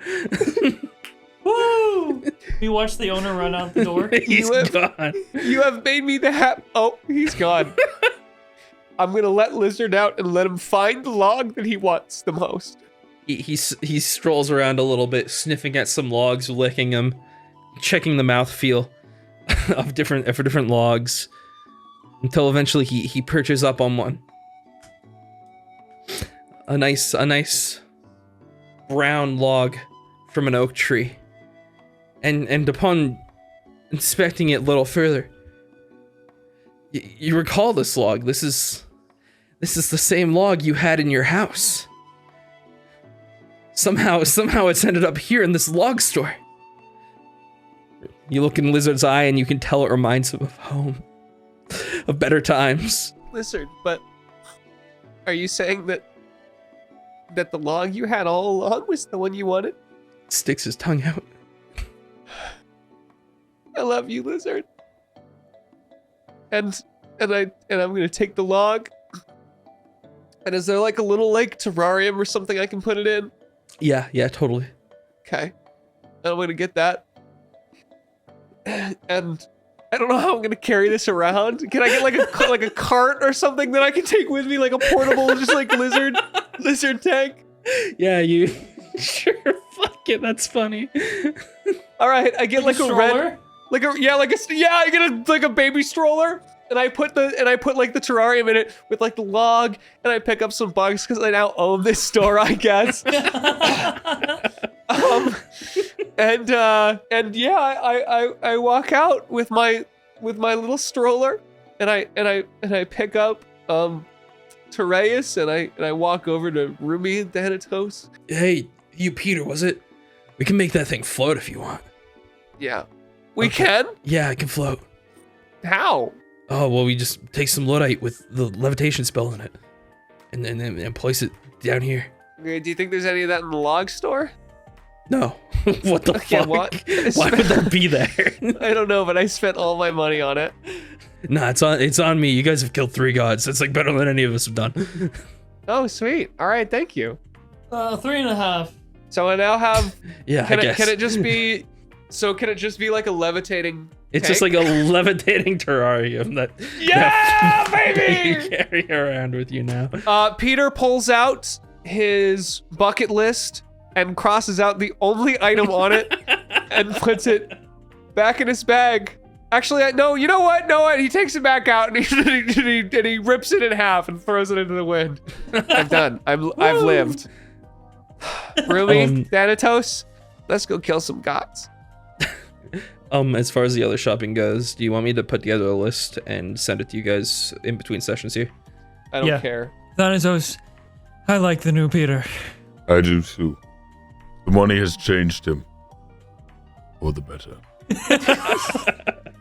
H: Woo! We watched the owner run out the door.
A: He's
G: have-
A: gone.
G: You have made me the Oh, he's gone. I'm gonna let Lizard out and let him find the log that he wants the most.
A: He strolls around a little bit, sniffing at some logs, licking them, checking the mouthfeel of different logs, until eventually he perches up on one. A nice brown log from an oak tree. And upon inspecting it a little further, you recall this log. This is the same log you had in your house. Somehow it's ended up here in this log store. You look in Lizard's eye and you can tell it reminds him of home, of better times.
G: Lizard, but are you saying that the log you had all along was the one you wanted?
A: Sticks his tongue out.
G: I love you, Lizard. And I'm gonna take the log. And is there like a little terrarium or something I can put it in?
A: Yeah, totally.
G: Okay. And I'm gonna get that. And I don't know how I'm gonna carry this around. Can I get like a cart or something that I can take with me, like a portable, just like lizard tank?
A: Yeah, you. Sure, fuck it. That's funny.
G: All right, I get like a red.
H: stroller?
G: I get a baby stroller, and I put the terrarium in it with the log, and I pick up some bugs because I now own this store, I guess. I walk out with my little stroller, and I pick up Thanatos, and I walk over to Rumi and Thanatos.
A: Hey, you Peter, was it? We can make that thing float if you want.
G: Yeah, we
A: Okay.
G: can.
A: Yeah, it can float.
G: How?
A: Oh, well, we just take some Luddite with the levitation spell in it. And then place it down here.
G: Okay, do you think there's any of that in the log store?
A: No. What the
G: Okay,
A: fuck?
G: what?
A: Why would that be there?
G: I don't know, but I spent all my money on it.
A: Nah, it's on me. You guys have killed 3 gods. It's better than any of us have done.
G: Oh, sweet. All right, thank you.
H: 3.5.
G: So I now have.
A: Yeah,
G: Can
A: I guess.
G: it just be? So can it just be like a levitating?
A: It's just
G: tank?
A: like a levitating terrarium that
G: Yeah,
A: that
G: baby!
A: you carry around with you now.
G: Peter pulls out his bucket list and crosses out the only item on it and puts it back in his bag. Actually, no, you know what? No, he takes it back out and he rips it in half and throws it into the wind. I'm done. I've lived. Rumi, Thanatos, let's go kill some gods.
A: As far as the other shopping goes, do you want me to put together a list and send it to you guys in between sessions here?
G: I don't care.
B: Thanatos, I like the new Peter.
D: I do too. The money has changed him. For the better.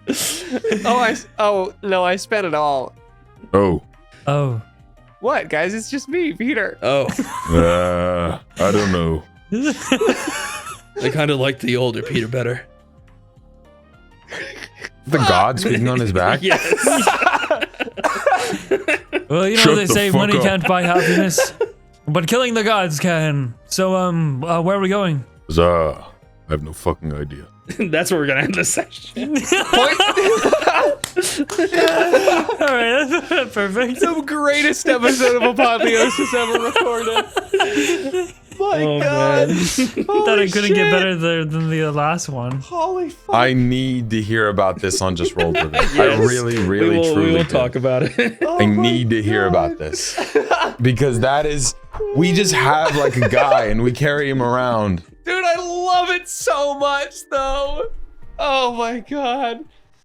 G: I spent it all.
D: Oh.
G: What, guys? It's just me, Peter.
A: Oh.
D: I don't know.
A: I kind of like the older Peter better.
E: The god speaking on his back?
A: Yes.
B: Well, you know
D: Shut
B: they
D: the
B: say
D: fuck
B: money
D: up.
B: can't buy happiness, but killing the gods can. So, where are we going?
D: I have no fucking idea.
A: That's where we're gonna end this session.
B: Alright, that's perfect.
G: The greatest episode of Apotheosis ever recorded. My God.
B: Thought it couldn't get better than the last one.
G: Holy fuck.
E: I need to hear about this on Just Roll Today. I
A: Yes.
E: really, truly
A: we will
E: do.
A: talk about it.
E: I need to hear about this. Because that is, we just have like a guy and we carry him around.
G: Dude, I love it so much, though. Oh my God.